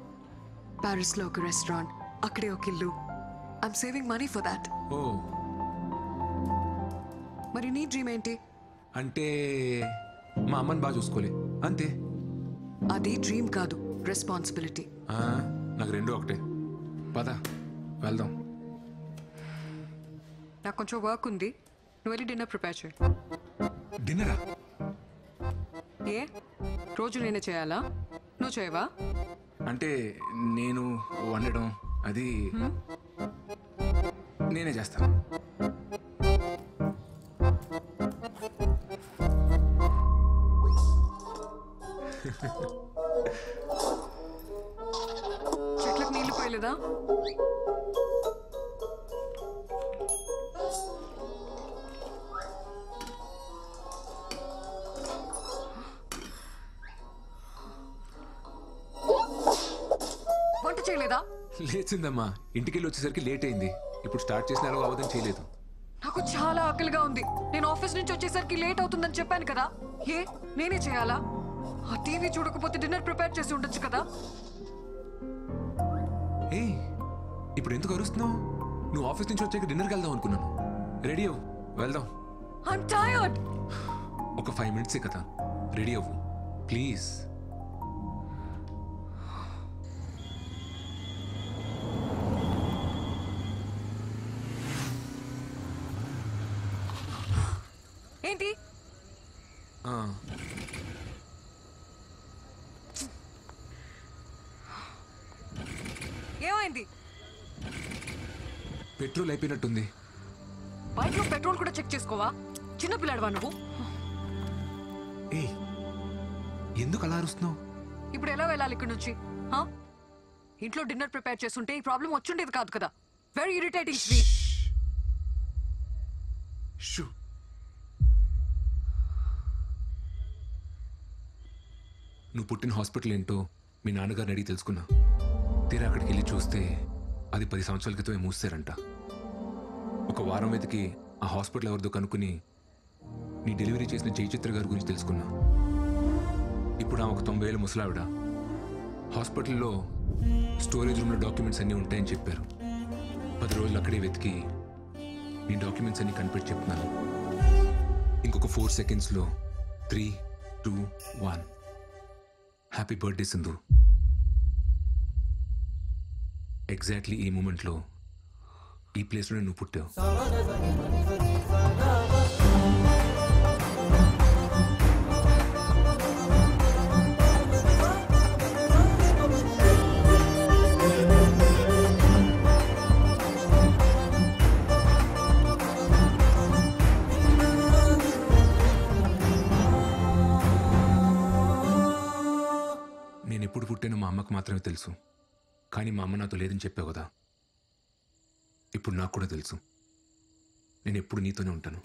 ప్యారిస్ లో ఒక రెస్టారెంట్, అక్కడే ఒక ఇల్లు. I'm saving money for that. ఓ, మరి నీ డ్రీమ్ ఏంటి? అంటే మా అమ్మని బాగా చూసుకోలే అంతే. అది డ్రీమ్ కాదు, రెస్పాన్సిబిలిటీ. నాకు రెండు ఒకటే. పద వెళ్దాం. నాకు కొంచెం వర్క్ ఉంది, నువ్వు వెళ్ళి డిన్నర్ ప్రిపేర్ చేయి. డిన్నరా? ఏ రోజు నేనే చేయాలా? నువ్వు చేయవా? అంటే నేను వండడం అది నేనే చేస్తాను. చెట్లకు నీళ్లు పోయలేదా? వంట చేయలేదా? లేచిందమ్మా, ఇంటికెళ్ళి వచ్చేసరికి లేట్ అయింది. ఇప్పుడు స్టార్ట్ చేసిన ఎలాగో అవదని చేయలేదు. నాకు చాలా ఆకలిగా ఉంది. నేను ఆఫీస్ నుంచి వచ్చేసరికి లేట్ అవుతుందని చెప్పాను కదా. ఏ నేనే చేయాలా? ఆ టీవీ చూడకపోతే డిన్నర్ ప్రిపేర్ చేసి ఉండొచ్చు కదా. ఏ ఇప్పుడు ఎందుకు అరుస్తున్నావు? నువ్వు ఆఫీస్ నుంచి వచ్చాక డిన్నర్కి వెళ్దాం అనుకున్నాను. రెడీ అవ్వు, వెళ్దాం. I'm tired. ఒక 5 minutes కదా, రెడీ అవ్వు ప్లీజ్. ఏంటి? ఏమైంది? పెట్రోల్ అయిపోయినట్టుంది. బైక్ లో పెట్రోల్ కూడా చెక్ చేసుకోవా? చిన్నపిల్లాడువా నువ్వు? ఏ ఎందుకు అలా అరుస్తున్నావు? ఇప్పుడు ఎలా వెళ్ళాలి ఇక్కడ నుంచి? ఇంట్లో డిన్నర్ ప్రిపేర్ చేస్తుంటే ఈ ప్రాబ్లం వచ్చుండేది కాదు కదా. Very irritating Sri. నువ్వు పుట్టిన హాస్పిటల్ ఏంటో మీ నాన్నగారిని అడిగి తెలుసుకున్నా. తీరా అక్కడికి వెళ్ళి చూస్తే అది 10 సంవత్సరాల క్రితమే మూసారంట. ఒక వారం వెతికి ఆ హాస్పిటల్ ఎవరిదో కనుక్కుని నీ డెలివరీ చేసిన జయచిత్ర గారి గురించి తెలుసుకున్నా. ఇప్పుడు ఆమె ఒక 90 ఏళ్ళ ముసలావిడ. హాస్పిటల్లో స్టోరేజ్ రూమ్లో డాక్యుమెంట్స్ అన్నీ ఉంటాయని చెప్పారు. 10 రోజులు అక్కడే వెతికి నీ డాక్యుమెంట్స్ అన్నీ కనిపెట్టి చెప్తున్నాను. ఇంకొక 4 secondsలో 3, 2, 1. Happy birthday Sindhu. ఎగ్జాక్ట్లీ ఈ మూమెంట్లో ఈ ప్లేస్లో నువ్వు పుట్టావు. నేను ఎప్పుడు పుట్టానో మా అమ్మకు మాత్రమే తెలుసు. కానీ మా అమ్మ నాతో లేదని చెప్పావు కదా. ఇప్పుడు నాకు కూడా తెలుసు. నేను ఎప్పుడు నీతోనే ఉంటాను.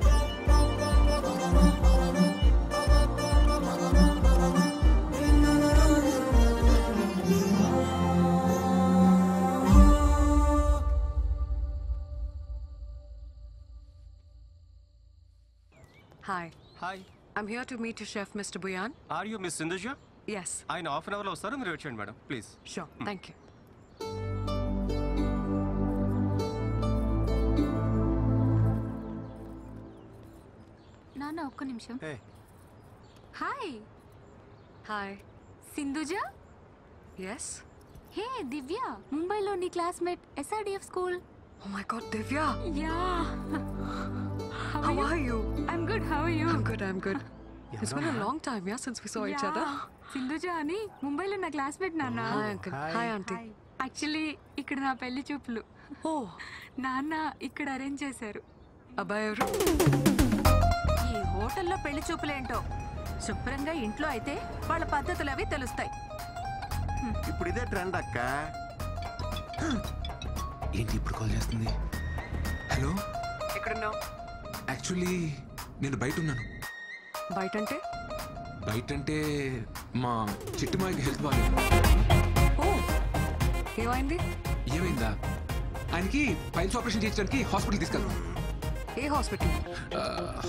Hi. Hi. I'm here to meet your chef, Mr. Buyan. Are you Miss Sindhuja? Yes. ఆయన హాఫ్ అన్ అవర్లో వస్తారు, మీరు వచ్చేయండి madam please. Sure. Thank you. నాన్న ఒక్క నిమిషం. Hey. Hi. Hi. Sindhuja? Yes. హే దివ్య, ముంబైలో నీ classmate SRDF school. Oh my god, Divya. Yeah. How are you? I'm good. How are you? I'm good, I'm good. It's been a long time, yeah, since we saw each other. Sindhuja అని ముంబైలో నా classmate నాన్న. Hi, uncle. Hi, auntie. Actually ఇక్కడ నా పెళ్లి చూపులు. ఓ, నాన్న ఇక్కడ అరేంజ్ చేశారు. అబ్బాయి ఎవరు? ఈ హోటల్లో పెళ్లి చూపులేంటో, శుభ్రంగా ఇంట్లో అయితే వాళ్ళ పద్ధతులు అవి తెలుస్తాయి. ఇప్పుడు ఇదే ట్రెండ్ అక్క. ఏంటి ఇప్పుడు కాల్ చేస్తుంది? హలో, ఎక్కడున్నావు? యాక్చువల్లీ నేను బయట ఉన్నాను. బయట అంటే? బయట అంటే మా చిట్టుమాయకి హెల్త్ బాగాలేదు. ఓ, ఏమైంది? ఏమైందా? ఆయనకి పైల్స్ ఆపరేషన్ చేయించడానికి హాస్పిటల్ తీసుకెళ్తాం. ఏ హాస్పిటల్?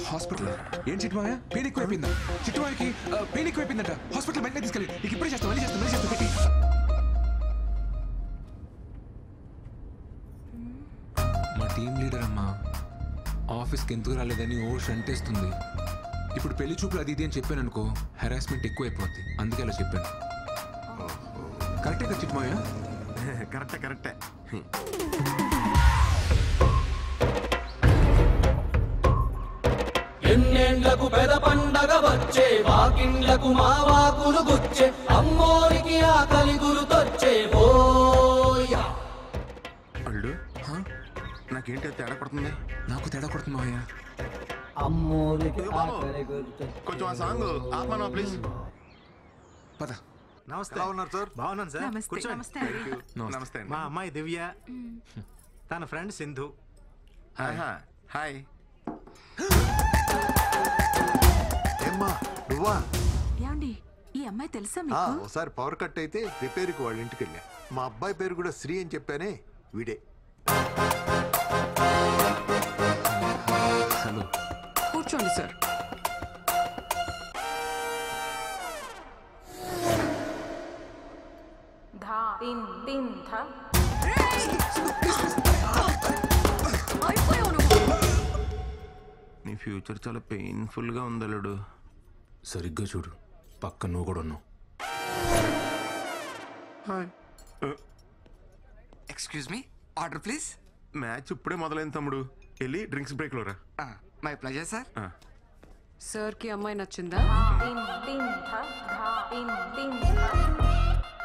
హాస్పిటల్ ఏం చిట్టుమాయ? పెయిన్ ఎక్కువైపోయిందా? చిట్టుమాయకి పెయిన్ ఎక్కువైపోయిందట. హాస్పిటల్ వెంటనే తీసుకెళ్ళి. నీకు ఇప్పుడే చేస్తాం, మళ్ళీ చేస్తాం పెట్టి. మా టీం లీడర్ అమ్మా ఆఫీస్కి ఎందుకు రాలేదని ఓ షంటేస్తుంది. ఇప్పుడు పెళ్లి చూపులు అది ఇది అని చెప్పాను అనుకో, హెరాస్మెంట్ ఎక్కువైపోద్ది. అందుకే అలా చెప్పాను. కరెక్టే కదా చిట్టుమాయ? కరెక్టే. ఎన్నేళ్లకు పెద పండగ వచ్చే, వాకిండ్లకు మా వాకులు గుచ్చే, అమ్మోరికి ఆకలి గురుతొచ్చే. ఓయా అల్లుడు, నాకేంటి తేడా పడుతుంది? నాకు తేడా కొడుతుంది మావయ్య. అమ్మోరికి కొంచెం ఆ సాంగ్ ఆపమా ప్లీజ్. పద. నమస్తే. ఎలా ఉన్నారు సార్? బాగున్నాను సార్. కూర్చోండి. నమస్తే అండి. మా అమ్మాయి దివ్య, తన ఫ్రెండ్ సింధు. హాయ్. ఏమ్మా నువ్వా? ఏమండి, ఈ అమ్మాయి తెలుసా మీకు? ఒకసారి పవర్ కట్ అయితే రిపేర్కి వాళ్ళ ఇంటికి వెళ్ళా. మా అబ్బాయి పేరు కూడా శ్రీ అని చెప్పానే, వీడే. హలో. కూర్చోండి సార్. నీ ఫ్యూచర్ చాలా పెయిన్ఫుల్ గా ఉంది అల్లుడు. సరిగ్గా చూడు, పక్క నువ్వు కూడా ఉన్నావు. Excuse me, order please. Match ఇప్పుడే మొదలైంది తమ్ముడు, వెళ్ళి డ్రింక్స్ బ్రేక్ లో రా. My pleasure sir. సార్ కి అమ్మాయి నచ్చిందా?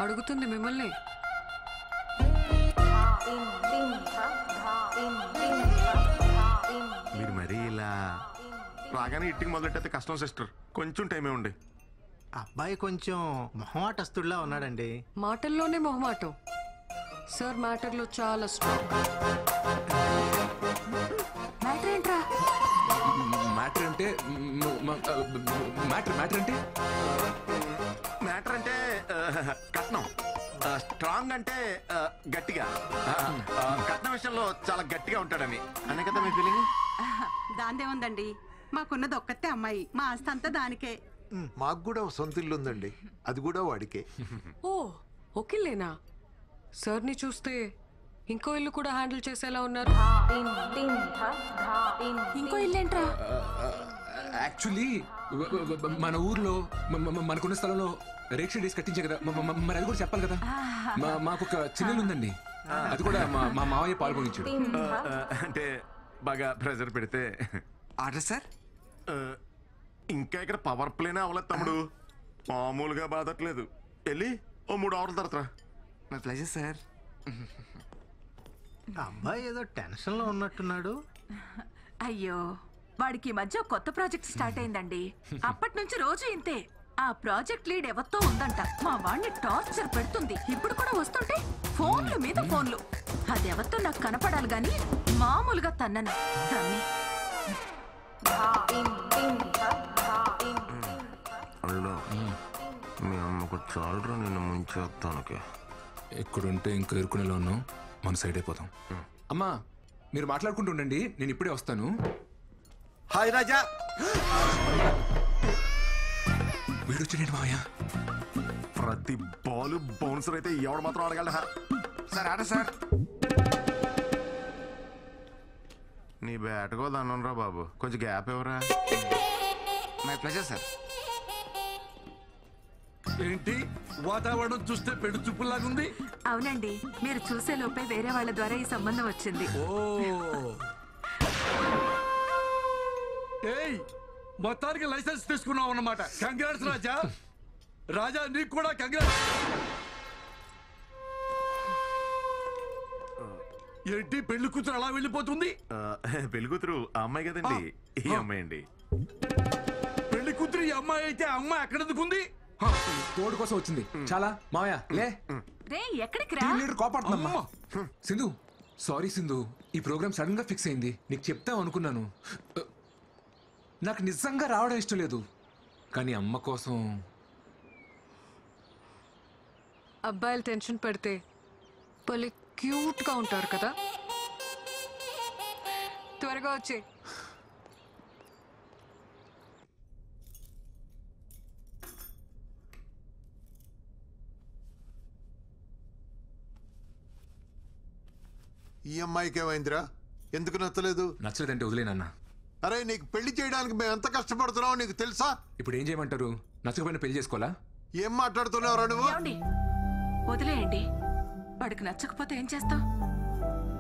అడుగుతుంది మిమ్మల్ని. మీరు మరీ ఇలా రాగానే ఇట్టింగ్ మొదలెట్టయితే కష్టం సిస్టర్, కొంచెం టైమే ఉండి. అబ్బాయి కొంచెం మొహమాటస్తుడిలా ఉన్నాడండి. మాటల్లోనే మొహమాటం. సార్ మ్యాటర్లో చాలా స్ట్రాంగ్. మ్యాటర్ ఏంట్రా? మ్యాటర్ అంటే మ్యాటర్ అంటే కట్నం. స్ట్రాంగ్ అంటే గట్టిగా. కట్నం విషయంలో చాలా గట్టిగా ఉంటాడని అనే కదా మీ ఫీలింగ్. దాందేముందండి, మాకున్నది ఒక్కతే అమ్మాయి, మా ఆస్తి అంతా దానికే. మాకు కూడా సొంత ఇల్లు ఉందండి, అది కూడా వాడికే. ఓ, ఓకేలేనా? సార్ని చూస్తే ఇంకో ఇల్లు కూడా హ్యాండిల్ చేసేలా ఉన్నారు. ఇంకో ఇల్లేంట్రా? యాక్చువల్లీ మన ఊర్లో మనకున్న స్థలంలో రేక్ష డేస్ కట్టించే కదా, మరి అది కూడా చెప్పాలి కదా. మాకు ఒక చిన్నలు ఉందండి, అది కూడా మా మావయ్య పాల్గొనించాడు. అంటే బాగా ప్రెజర్ పెడితే. Order sir. ఇంకా ఇక్కడ పవర్ ప్లేనే అవ్వలేదు తమ్ముడు, మామూలుగా బాధట్లేదు. వెళ్ళి ఓ 3 అవర్ల తర్వాత. My pleasure sir. అబ్బాయి ఏదో టెన్షన్ లో ఉన్నట్టున్నాడు. అయ్యో, వాడికి ఈ మధ్య కొత్త ప్రాజెక్ట్ స్టార్ట్ అయిందండి. అప్పటి నుంచి రోజు ఇంతే. ఆ ప్రాజెక్ట్ లీడ్ ఎవరితో ఉందంట, మా వాడిని టార్చర్ పెడుతుంది. ఇప్పుడు కూడా వస్తుంటే ఫోన్లు మీద ఫోన్లు. అది ఎవరితో నాకు కనపడాలి గాని మామూలుగా తన్నను దాన్ని. మీ అమ్మకు చాలరా నిన్ను ముంచేస్తానికి. ఎక్కడుంటే ఇంకా ఇరుకునేలా ఉన్నాం, మన సైడ్ అయిపోతాం. అమ్మా మీరు మాట్లాడుకుంటూ ఉండండి, నేను ఇప్పుడే వస్తాను. హాయ్ రాజా. వీడొచ్చాడు మావయ్య. ప్రతి బాల్ బౌన్సర్ అయితే ఎవడు మాత్రం ఆడగలరా? సార్ ఆడ సార్. నీ బ్యాట్ కూడా అన్నాను రా బాబు, కొంచెం గ్యాప్ ఎవరా? My pleasure sir. ఏంటి వాతావరణం చూస్తే పెళ్లి చూపులాగుంది? అవునండి, మీరు చూసే లోపే వేరే వాళ్ళ ద్వారా ఈ సంబంధం వచ్చింది. ఏయ్, మొత్తానికి లైసెన్స్ తీసుకున్నావు అన్నమాట. కంగ్రాట్స్ రాజా. రాజా నీకు కూడా కంగ్రాట్స్. ఏంటి పెళ్లి కూతురు అలా వెళ్ళిపోతుంది? పెళ్లి కూతురు ఆ అమ్మాయి కదండి, ఈ అమ్మాయి అండి. పెళ్లి కూతురు ఈ అమ్మాయి అయితే ఆ అమ్మాయి ఎక్కడ ఎందుకుంది? తోడు కోసం వచ్చింది. చాలా మావయ్య లే. రే ఎక్కడికి రా? కోపడుతుందమ్మా. సింధు సారీ సింధు, ఈ ప్రోగ్రామ్ సడన్ గా ఫిక్స్ అయింది. నీకు చెప్తాం అనుకున్నాను. నాకు నిజంగా రావడం ఇష్టం లేదు, కానీ అమ్మ కోసం. అబ్బాయిలు టెన్షన్ పడితే భలే క్యూట్ గా ఉంటారు కదా. త్వరగా వచ్చే. ఈ అమ్మాయికి ఏమైందిరా? ఎందుకు నచ్చలేదు? నచ్చలేదంటే వదిలేనన్నా. అరే నీకు పెళ్లి చేయడానికి మేము ఎంత కష్టపడుతున్నావు నీకు తెలుసా? ఇప్పుడు ఏం చేయమంటారు? నచ్చకపోయినా పెళ్లి చేసుకోవాలా? ఏం మాట్లాడుతున్నావురా నువ్వు? వదిలేయండి, వాడికి నచ్చకపోతే ఏం చేస్తాం?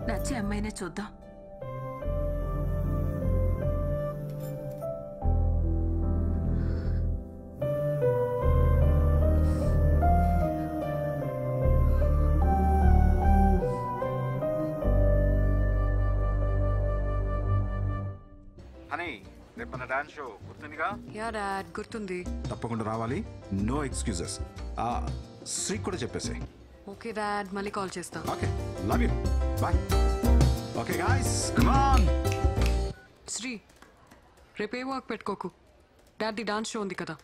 నచ్చే అమ్మాయినే చూద్దాం. హనీ, రేపు మన డాన్స్ షో గుర్తుందిగా? యా డాడ్, గుర్తుంది. తప్పకుండా రావాలి, నో ఎక్స్క్యూజెస్. శ్రీ కూడా చెప్పేసి. ఓకే డాడ్, మళ్ళీ కాల్ చేస్తా. Okay, love you, bye. Okay guys, come on. Sri, రేపే వర్క్ పెట్టుకోకు. డాడీ డాన్స్ షో ఉంది కదా.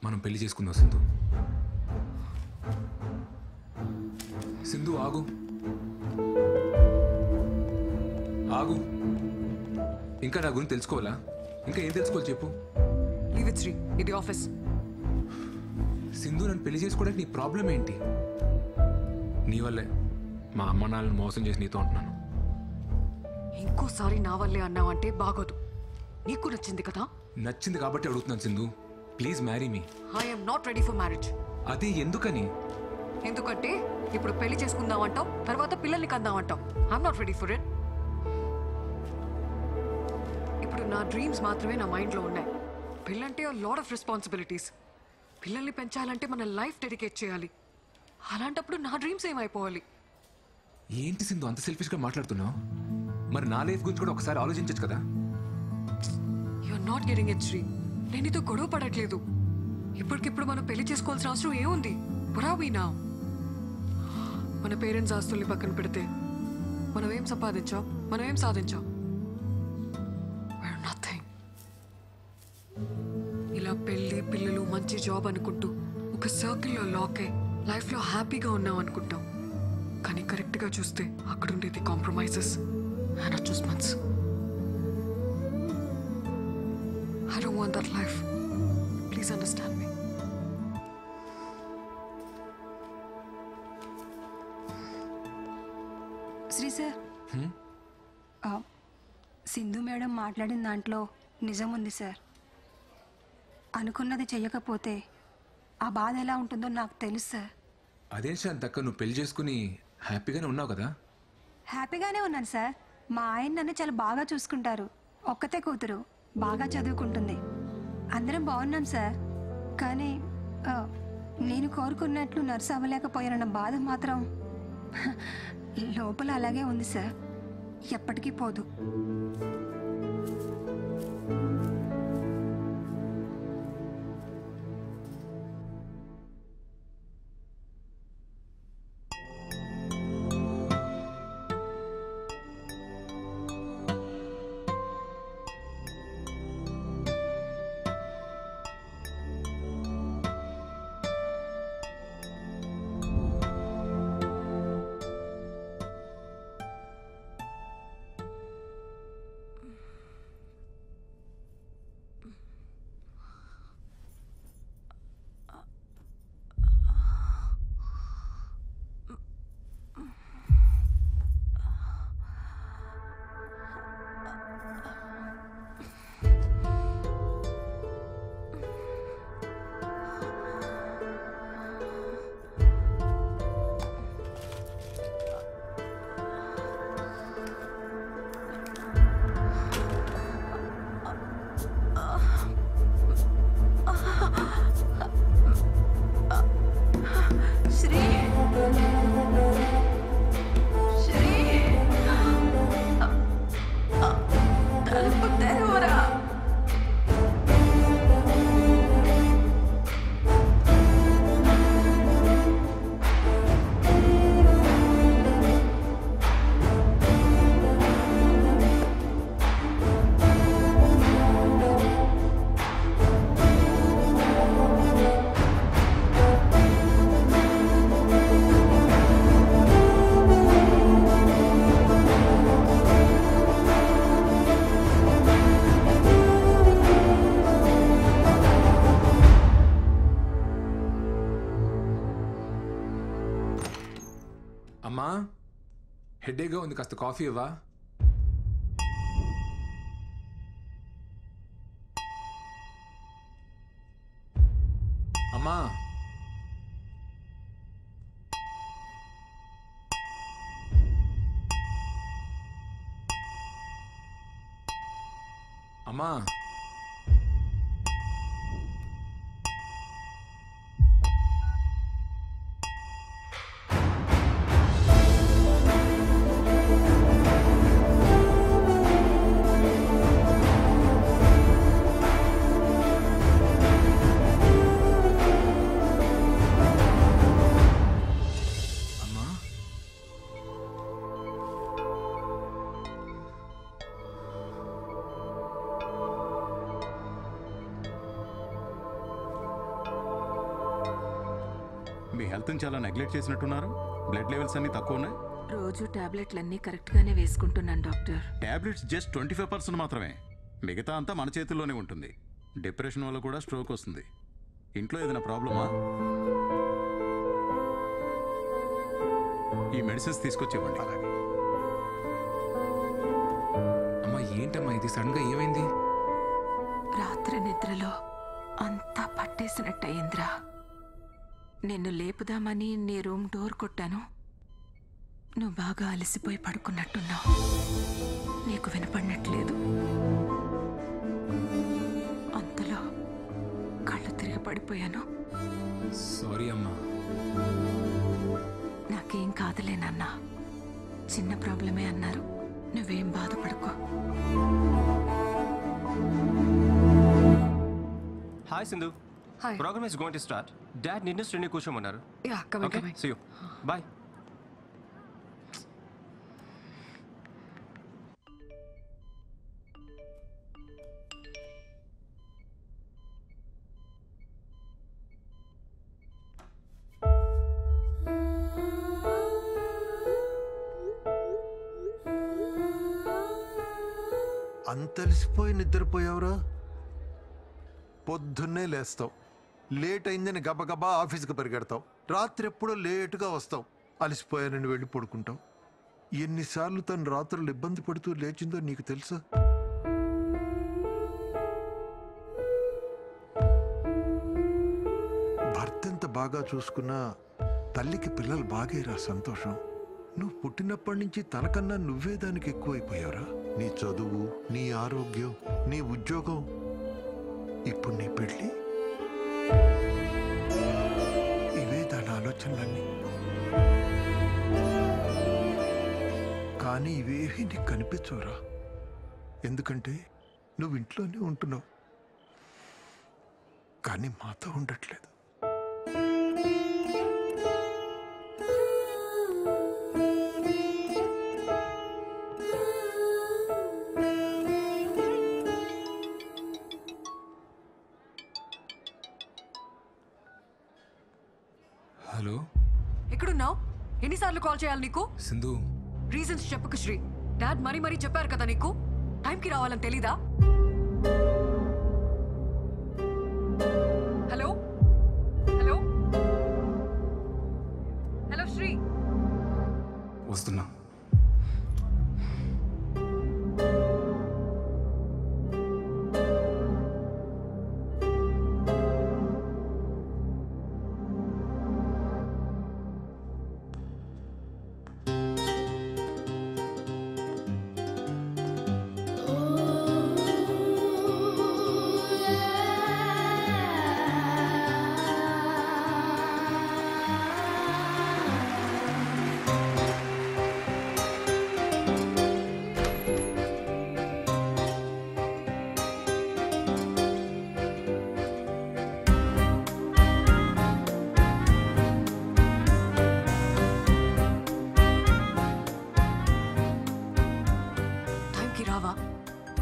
మనం పెళ్లి చేసుకుందాం సింధు. సింధు ఆగు ఆగు. ఇంకా నా గురించి తెలుసుకోవాలా? ఇంకా ఏం తెలుసుకోవాలి చెప్పు. లీవ్ ఇట్ శ్రీ, ఇది ఆఫీస్. సింధు, నన్ను పెళ్లి చేసుకోవడానికి నీ ప్రాబ్లం ఏంటి? నీ వల్లే మా అమ్మ నాన్నని మోసం చేసి నీతో ఉంటున్నాను. ఇంకోసారి నా వల్లే అన్నావంటే బాగోదు. నీకు నచ్చింది కదా? నచ్చింది కాబట్టి అడుగుతున్నాను Sindhu, please marry me. I'm not ready for marriage. అది ఎందుకని? ఎందుకంటే ఇప్పుడు పెళ్లి చేసుకుందామంటావు, తర్వాత పిల్లల్ని కందామంటావు. I'm not ready for it. ఇప్పుడు నా డ్రీమ్స్ మాత్రమే నా మైండ్లో ఉన్నాయి. పెళ్ళంటే లాట్ ఆఫ్ రెస్పాన్సిబిలిటీస్. పిల్లల్ని పెంచాలంటే మన లైఫ్ డెడికేట్ చేయాలి. అలాంటప్పుడు నా డ్రీమ్స్ ఏమైపోవాలి? ఏంటి సింధు అంత సెల్ఫిష్గా మాట్లాడుతున్నావు? మరి నా లైఫ్ గురించి కూడా ఒకసారి ఆలోచించచ్చు కదా. You are not getting it Sri. నేను నీతో గొడవ పడట్లేదు. ఇప్పటికిప్పుడు మనం పెళ్లి చేసుకోవాల్సిన అవసరం ఏముంది? పురావీనా మన పేరెంట్స్ ఆస్తుల్ని పక్కన పెడితే మనం ఏం సంపాదించాం, మనం ఏం సాధించాం? నథింగ్. ఇలా పెళ్లి పిల్లలు మంచి జాబ్ అనుకుంటూ ఒక సర్కిల్లో లాక్ అయి లైఫ్లో హ్యాపీగా ఉన్నాం అనుకుంటాం. కానీ కరెక్ట్గా చూస్తే అక్కడ ఉండేది compromises and adjustments. I don't want that life. Please understand me. Sri sir, Sindhu madam మాట్లాడిన దాంట్లో నిజం ఉంది సార్. అనుకున్నది చెయ్యకపోతే ఆ బాధ ఎలా ఉంటుందో నాకు తెలుసు సార్. అదేం శాంతక్క, నువ్వు పెళ్లి చేసుకుని హ్యాపీగానే ఉన్నావు కదా? హ్యాపీగానే ఉన్నాను సార్. మా ఆయన నన్ను చాలా బాగా చూసుకుంటారు. ఒక్కతే కూతురు, బాగా చదువుకుంటుంది. అందరం బాగున్నాం సార్. కానీ నేను కోరుకున్నట్లు నర్సు అవ్వలేకపోయానన్న బాధ మాత్రం లోపల అలాగే ఉంది సార్. ఎప్పటికీ పోదు. హెడేక్గా ఉంది, కాస్త కాఫీ ఇవ్వా? అమ్మా అమ్మా మీ హెల్త్ని చాలా నెగ్లెక్ట్ చేసినట్టున్నారు. బ్లడ్ లెవెల్స్ అన్ని తక్కువ ఉన్నాయి. రోజు టాబ్లెట్లన్నీ కరెక్ట్గానే వేసుకుంటున్నాను డాక్టర్. టాబ్లెట్స్ జస్ట్ 25% మాత్రమే. మిగతా అంతా మన చేతుల్లోనే ఉంటుంది. డిప్రెషన్ వల్ల కూడా స్ట్రోక్ వస్తుంది. ఇంట్లో ఏదైనా ప్రాబ్లమా? ఈ మెడిసిన్స్ తీసుకొచ్చేవ్వండి. అమ్మా ఏంటమ్మా ఇది, సడన్గా ఏమైంది? రాత్రి నిద్రలో అంతా పట్టేసినట్టయిందిరా. నిన్ను లేపుదామని నీ రూమ్ డోర్ కొట్టాను. నువ్వు బాగా అలసిపోయి పడుకున్నట్టున్నావు. నీకు వినపడినట్లేదు. అంతలో కళ్ళు తిరిగి పడిపోయాను. సారీ అమ్మా. నాకేం కాదులే నాన్న, చిన్న ప్రాబ్లమే అన్నారు. నువ్వేం బాధపడుకో. Hi Sindhu. Hi. Program is going to start. Dad need us to కూర్చోమన్నారు. Yeah, coming, Okay, coming. see you. Bye. అంతలిసిపోయి నిద్రపోయావురా? పొద్దున్నే లేస్తావు, లేట్ అయిందని గబగబా ఆఫీస్కి పరిగెడతావు, రాత్రి ఎప్పుడో లేటుగా వస్తావు, అలసిపోయానని వెళ్ళి పడుకుంటావు. ఎన్నిసార్లు తను రాత్రులు ఇబ్బంది పడుతూ లేచిందో నీకు తెలుసా? భర్త ఎంత బాగా చూసుకున్నా తల్లికి పిల్లలు బాగేరా సంతోషం. నువ్వు పుట్టినప్పటి నుంచి తనకన్నా నువ్వే దానికి ఎక్కువైపోయావురా. నీ చదువు, నీ ఆరోగ్యం, నీ ఉద్యోగం, ఇప్పుడు నీ పెళ్ళి, ఇవే దాని ఆలోచనలన్నీ. కానీ ఇవేవి నీకు కనిపించవురా. ఎందుకంటే నువ్వు ఇంట్లోనే ఉంటున్నావు, కానీ మాతో ఉండట్లేదు. హలో, ఎక్కడున్నావు? ఎన్నిసార్లు కాల్ చేయాలి నీకు? సింధు. రీజన్స్ చెప్పకు శ్రీ. డాడ్ మరీ చెప్పారు కదా నీకు టైంకి రావాలని తెలీదా? Hello hello hello Sri. వస్తున్నా.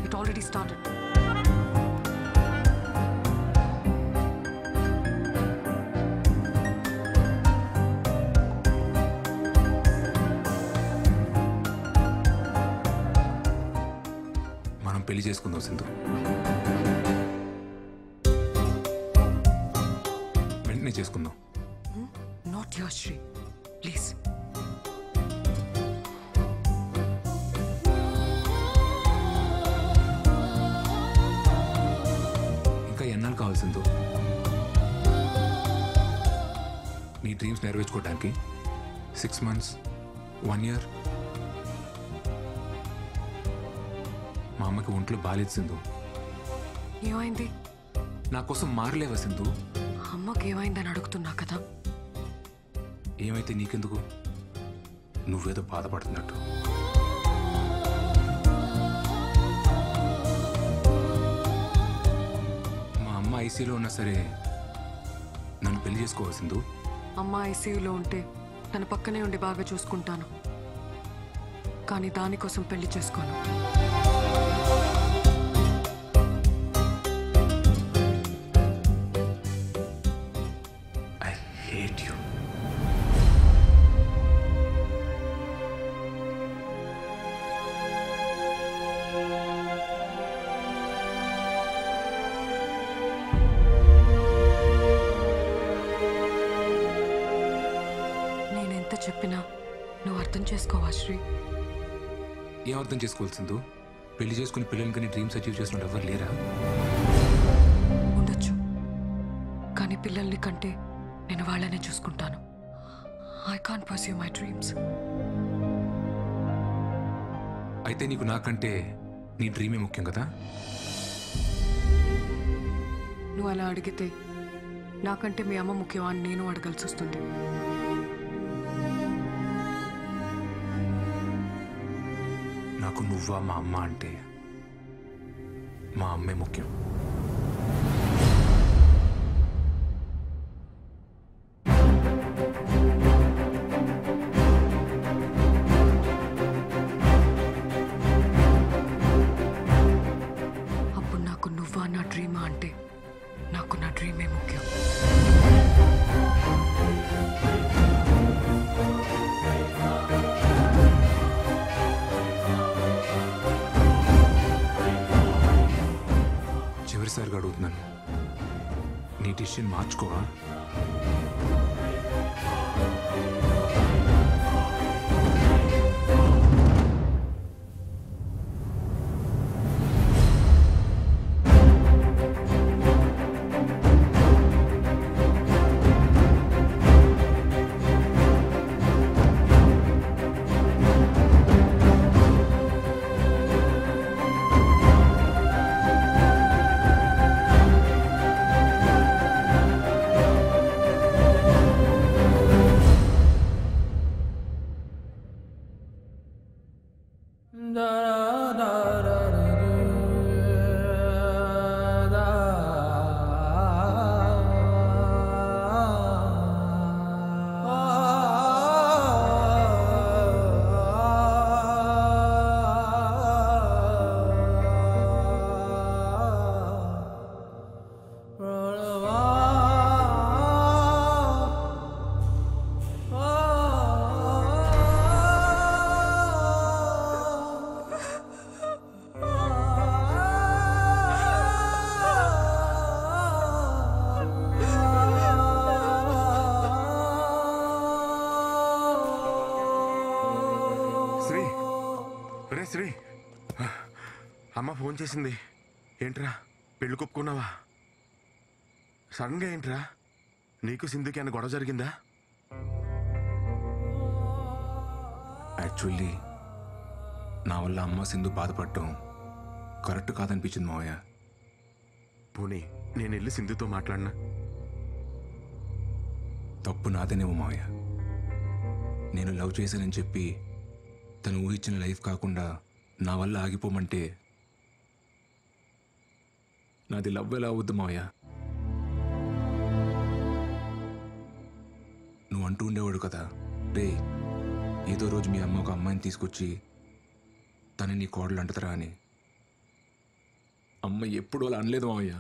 It already started. మనం పెళ్లి చేసుకుందాం సింధు. వెంటనే చేసుకుందాం. Not your Shri. Please. నీ డ్రీమ్స్ నెరవేర్చుకోవడానికి 6 months 1 year మా అమ్మకి ఒంట్లో బాలేదు సింధు. ఏమైంది? నా కోసం మారలేవా సింధు? అమ్మకి ఏమైందని అడుగుతున్నా కదా. ఏమైతే నీకెందుకు? నువ్వేదో బాధపడుతున్నట్టు. మా అమ్మ ఐసీలో ఉన్నా సరే నన్ను పెళ్లి చేసుకోవాల్సిందు. అమ్మ ఐసీయూలో ఉంటే తన పక్కనే ఉండి బాగా చూసుకుంటాను, కానీ దానికోసం పెళ్లి చేసుకోను. I hate you. నేనెంత చెప్పినా నువ్వు అర్థం చేసుకోవా శ్రీ? ఏం అర్థం చేసుకోవాల్సిందో? పెళ్లి చేసుకుని పిల్లలకి కానీ డ్రీమ్స్ అచీవ్ చేసిన ఎవరు లేరా? ఉండొచ్చు, కానీ పిల్లల్ని కంటే నేను వాళ్ళనే చూసుకుంటాను. I can't pursue my dreams. అయితే నీకు నాకంటే నీ డ్రీమే ముఖ్యం కదా? నువ్వు అలా అడిగితే నాకంటే మీ అమ్మ ముఖ్యమా అని నేను అడగాల్సి వస్తుంది. నాకు నువ్వా మా అమ్మ అంటే మా అమ్మే ముఖ్యం. అప్పుడు నాకు నువ్వా నా డ్రీమా అంటే నాకు నా డ్రీమే ముఖ్యం. చివరిసారిగా అడుగుతున్నాను, నీ డిసిషన్ మార్చుకోవా? శ్రీ, అమ్మ ఫోన్ చేసింది. ఏంట్రా పెళ్లి కొప్పుకున్నావా? సడన్గా ఏంట్రా? నీకు సింధుకి అన్న గొడవ జరిగిందా? యాక్చువల్లీ నా వల్ల అమ్మ సింధు బాధపడటం కరెక్ట్ కాదనిపించింది మావయ్య. పోనీ నేను వెళ్ళి సింధుతో మాట్లాడినా? తప్పు నాదేనేమో మావయ్య. నేను లవ్ చేశానని చెప్పి తను ఊహించిన లైఫ్ కాకుండా నా వల్ల ఆగిపోమంటే నాది లవ్ ఎలా అవుద్దు మావయ్య? నువ్వు అంటూ ఉండేవాడు కదా, రే ఏదో రోజు మీ అమ్మ ఒక అమ్మాయిని తీసుకొచ్చి తను నీ కోడలు అంటుతారా అని. అమ్మ ఎప్పుడు అలా అనలేదు మావయ్య.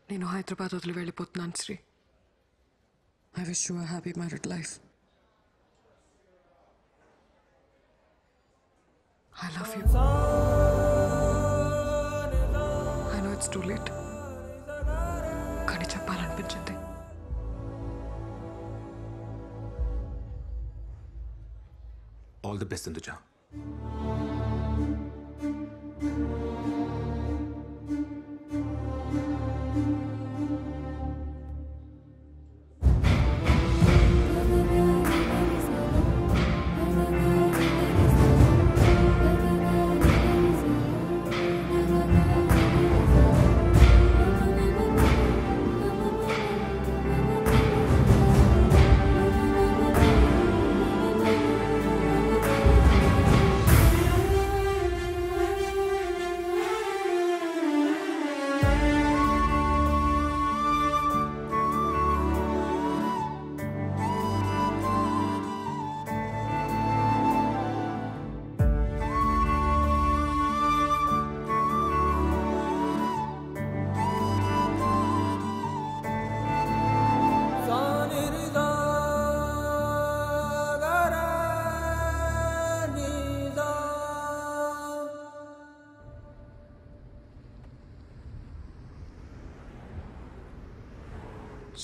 నేను హైదరాబాద్ వదిలి వెళ్ళిపోతున్నాను Sri. I wish you a happy married life. I love you. I know it's too late, కానీ చెప్పాలి. అనిపించింది. All the best Sindhuja.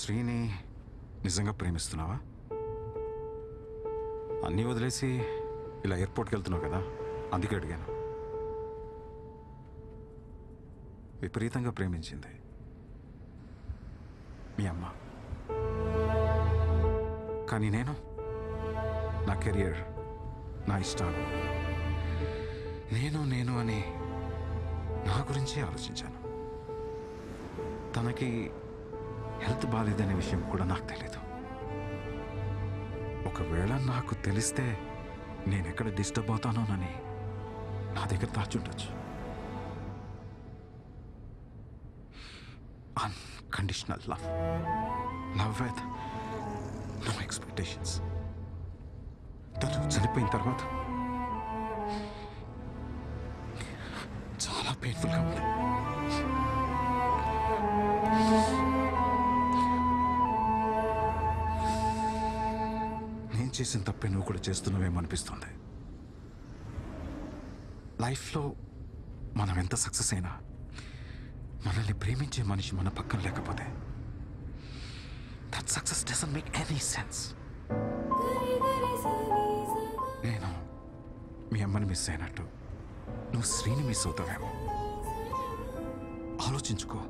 శ్రీని నిజంగా ప్రేమిస్తున్నావా? అన్నీ వదిలేసి ఇలా ఎయిర్పోర్ట్కి వెళ్తున్నావు కదా, అందుకే అడిగాను. విపరీతంగా ప్రేమించింది మీ అమ్మ. కానీ నేను నా కెరియర్, నా ఇష్టాలు, నేను అని నా గురించి ఆలోచించాను. తనకి హెల్త్ బాగాలేదనే విషయం కూడా నాకు తెలీదు. ఒకవేళ నాకు తెలిస్తే నేను ఎక్కడ డిస్టర్బ్ అవుతానోనని నా దగ్గర దాచుండొచ్చు. Unconditional love with no expectations. తను చనిపోయిన తర్వాత చాలా పెయిన్ఫుల్గా ఉంది. నేను చేసిన తప్పే నువ్వు కూడా చేస్తున్నావేమో అనిపిస్తుంది. లైఫ్లో మనం ఎంత సక్సెస్ అయినా మనల్ని ప్రేమించే మనిషి మన పక్కన లేకపోతే that success doesn't make any sense. నేను మీ అమ్మని మిస్ అయినట్టు నువ్వు శ్రీని మిస్ అవుతావేమో. ఆలోచించుకో.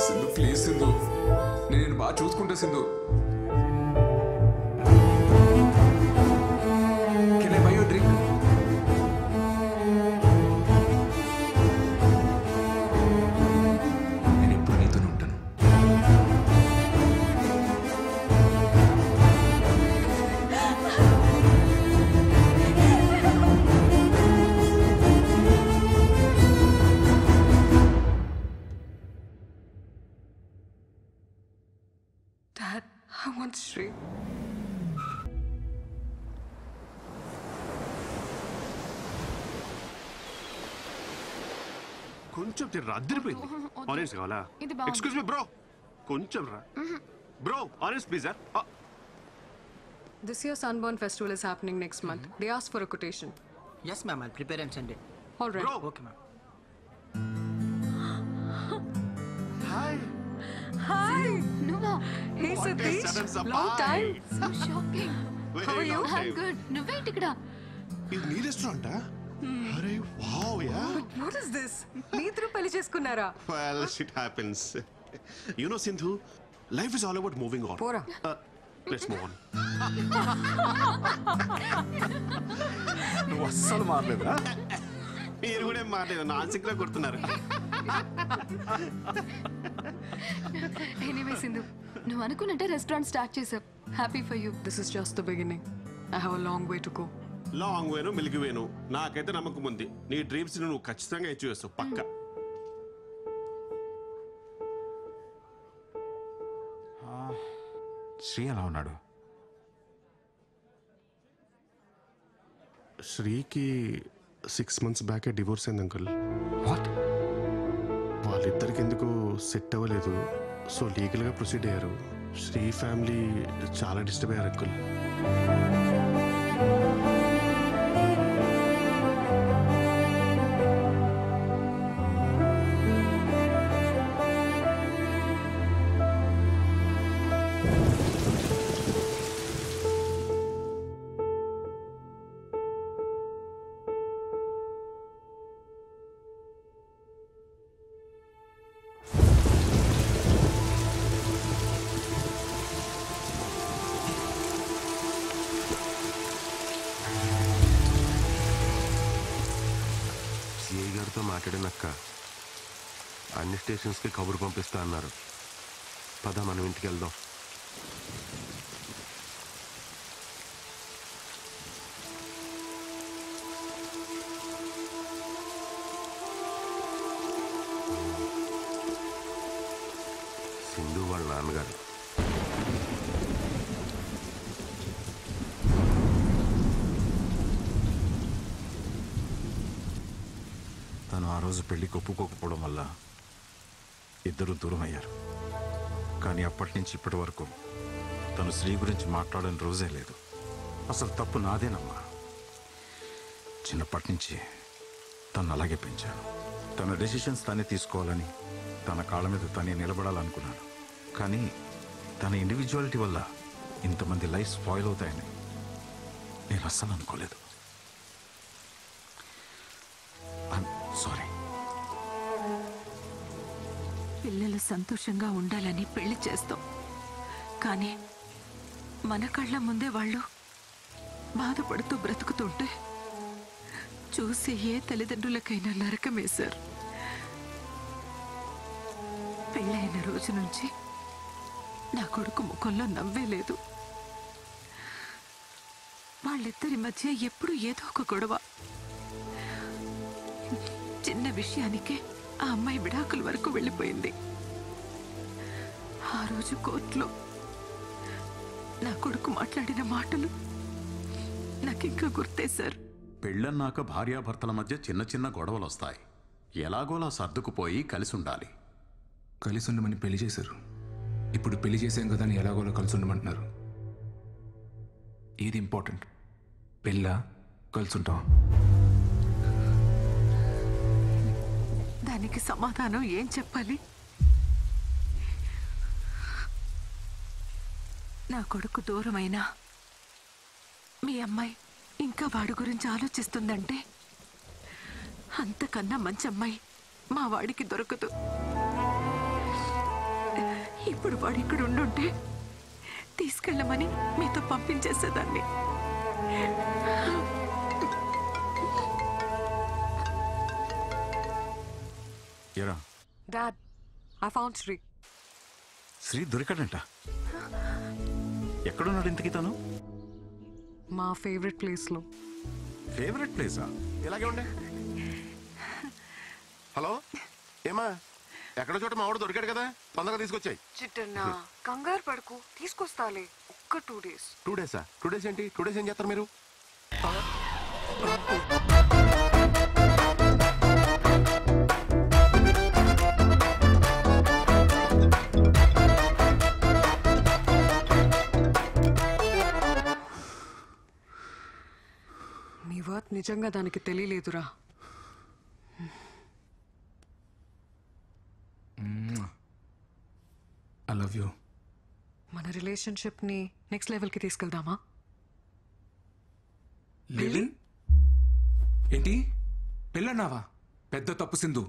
సింధు ప్లీజ్ సింధు, నేను బాగా చూసుకుంటా Sindhu. Can I by you drink? నేను ఎప్పుడు నీతోనే ఉంటాను. Dad, I want Shri. కొంచెం తిర్రా, అద్దరిపోయింది. ఆరెంజ్ కావాలా? ఇది బాగుంది. ఎక్స్క్యూజ్ మీ బ్రో, కొంచెం రా bro. Orange please sir. This year's Sunburn Festival is happening next month. They asked for a quotation. Yes, ma'am. I'll prepare and send it. All right. Bro. Okay, ma'am. Hi. Hi. Nuva. Hey, What a Satish. sudden surprise. Long time. So shocking. Very How are you? long time. I'm good. నువ్వేంటి ఇక్కడ? ఇది నీ రెస్టారెంటా? అరే wow yeah. What is this? మీ ఇద్దరు పెళ్లి చేసుకున్నారా? Well, shit happens. You know, Sindhu, life is all about moving on. పోరా. Let's move on. నువ్వు అస్సలు మారలేదురా. మీరు కూడా ఏం మారలేదు, నాన్సిక్ లా కొడుతున్నారు. ఎనీవే సింధు, నువ్వు అనుకున్నట్టే రెస్టారెంట్ స్టార్ట్ చేసావు. Happy for you. This is just the beginning. I have a long way to go. Long వేను మిల్కి వేను, నాకైతే నమ్మకం ఉంది నీ డ్రీమ్స్ నువ్వు ఖచ్చితంగా అచీవ్ చేస్తావు పక్క. శ్రీ ఎలా ఉన్నాడు? శ్రీకి 6 months బ్యాకే డివోర్స్ అయింది అంకుల్. వాట్? వాళ్ళిద్దరికి ఎందుకు సెట్ అవ్వలేదు, సో లీగల్గా ప్రొసీడ్ అయ్యారు. శ్రీ ఫ్యామిలీ చాలా డిస్టర్బ్ అయ్యారు అంకుల్. గారితో మాట్లాడినక్క అన్ని స్టేషన్స్కి కబురు పంపిస్తా అన్నారు. పద మనం ఇంటికి వెళ్దాం. సింధు వాళ్ళ నాన్నగారు. తను ఆ రోజు పెళ్లికి ఒప్పుకోకపోవడం వల్ల ఇద్దరు దూరం అయ్యారు. కానీ అప్పటి నుంచి ఇప్పటి వరకు తను శ్రీ గురించి మాట్లాడని రోజే లేదు. అసలు తప్పు నాదేనమ్మా. చిన్నప్పటి నుంచి తను అలాగే పెంచాను. తన డెసిషన్స్ తనే తీసుకోవాలని, తన కాళ్ళ మీద తనే నిలబడాలనుకున్నాను. కానీ తన ఇండివిజువాలిటీ వల్ల ఇంతమంది లైఫ్ స్పాయిల్ అవుతాయని నేను అస్సలు అనుకోలేదు. సారీ. పిల్లలు సంతోషంగా ఉండాలని పెళ్లి చేస్తాం, కానీ మన కళ్ళ ముందే వాళ్ళు బాధపడుతూ బ్రతుకుతుంటే చూసి ఏ తల్లిదండ్రులకైనా నరకమే సార్. పెళ్ళైన రోజు నుంచి నా కొడుకు ముఖంలో నవ్వే లేదు. వాళ్ళిద్దరి మధ్య ఎప్పుడు ఏదో ఒక గొడవ. చిన్న విషయానికే ఆ అమ్మాయి విడాకుల వరకు వెళ్ళిపోయింది. ఆ రోజు కోర్టులో నా కొడుకు మాట్లాడిన మాటలు నాకింకా గుర్తే సార్. పెళ్ళన్నాక భార్యాభర్తల మధ్య చిన్న చిన్న గొడవలు వస్తాయి. ఎలాగోలా సర్దుకుపోయి కలిసి ఉండాలి. కలిసి ఉండమని పెళ్లి చేశారు. ఇప్పుడు పెళ్లి చేసాం కదా అని ఎలాగోలా కలిసి ఉండమంటున్నారు. ఏది ఇంపార్టెంట్? పెళ్ళా, కలిసి ఉంటాం? దానికి సమాధానం ఏం చెప్పాలి? నా కొడుకు దూరమైనా మీ అమ్మాయి ఇంకా వాడి గురించి ఆలోచిస్తుందంటే అంతకన్నా మంచి అమ్మాయి మా వాడికి దొరకదు. ఇప్పుడు వాడు ఇక్కడ ఉండుంటే తీసుకెళ్ళమని మీతో పంపించేసేదాన్ని. Dad, I found Sri. Shri దొరికాడంట. ఎక్కడున్నాడు ఇంతకీ తను? మా ఫేవరెట్ ప్లేస్లో. ఫేవరెట్ ప్లేసా? ఇలాగే ఉండే. హలో, ఏమా ఎక్కడో చోట మా వాడు దొరికాడు కదా, తొందరగా తీసుకొచ్చాయి. చిట్టన్నా కంగారు పడుకు, తీసుకొస్తాలే. ఒక్క 2 days. 2 days? 2 days ఏంటి? 2 days ఏం చేస్తారు మీరు? నీ వర్త్ నిజంగా దానికి తెలియలేదురా. I love you. మన రిలేషన్షిప్ని నెక్స్ట్ లెవెల్కి తీసుకెళ్దామా? లెవెల్ ఏంటి? పెళ్ళన్నావా? పెద్ద తప్పు సింధు.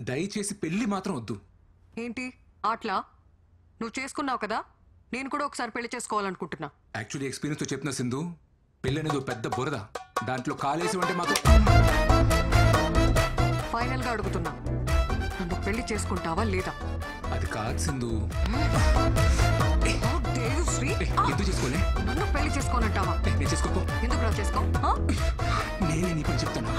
దయచేసి పెళ్లి మాత్రం వద్దు. ఏంటి అట్లా? నువ్వు చేసుకున్నావు కదా, నేను కూడా ఒకసారి పెళ్లి చేసుకోవాలనుకుంటున్నా. యాక్చువల్లీ ఎక్స్పీరియన్స్తో చెప్తున్నా సింధు, పెళ్ళి అనేది పెద్ద బురద. దాంట్లో కాలేసి అంటే మాత్రం. ఫైనల్గా అడుగుతున్నా, నన్ను పెళ్లి చేసుకుంటావా లేదా? అది కాదు సింధు. ఎందుకు చేసుకోలే? నన్ను పెళ్లి చేసుకోనంటావా? నేను చేసుకోపో. ఎందుకు రా చేసుకో? నేనే నీ పని చెప్తాను.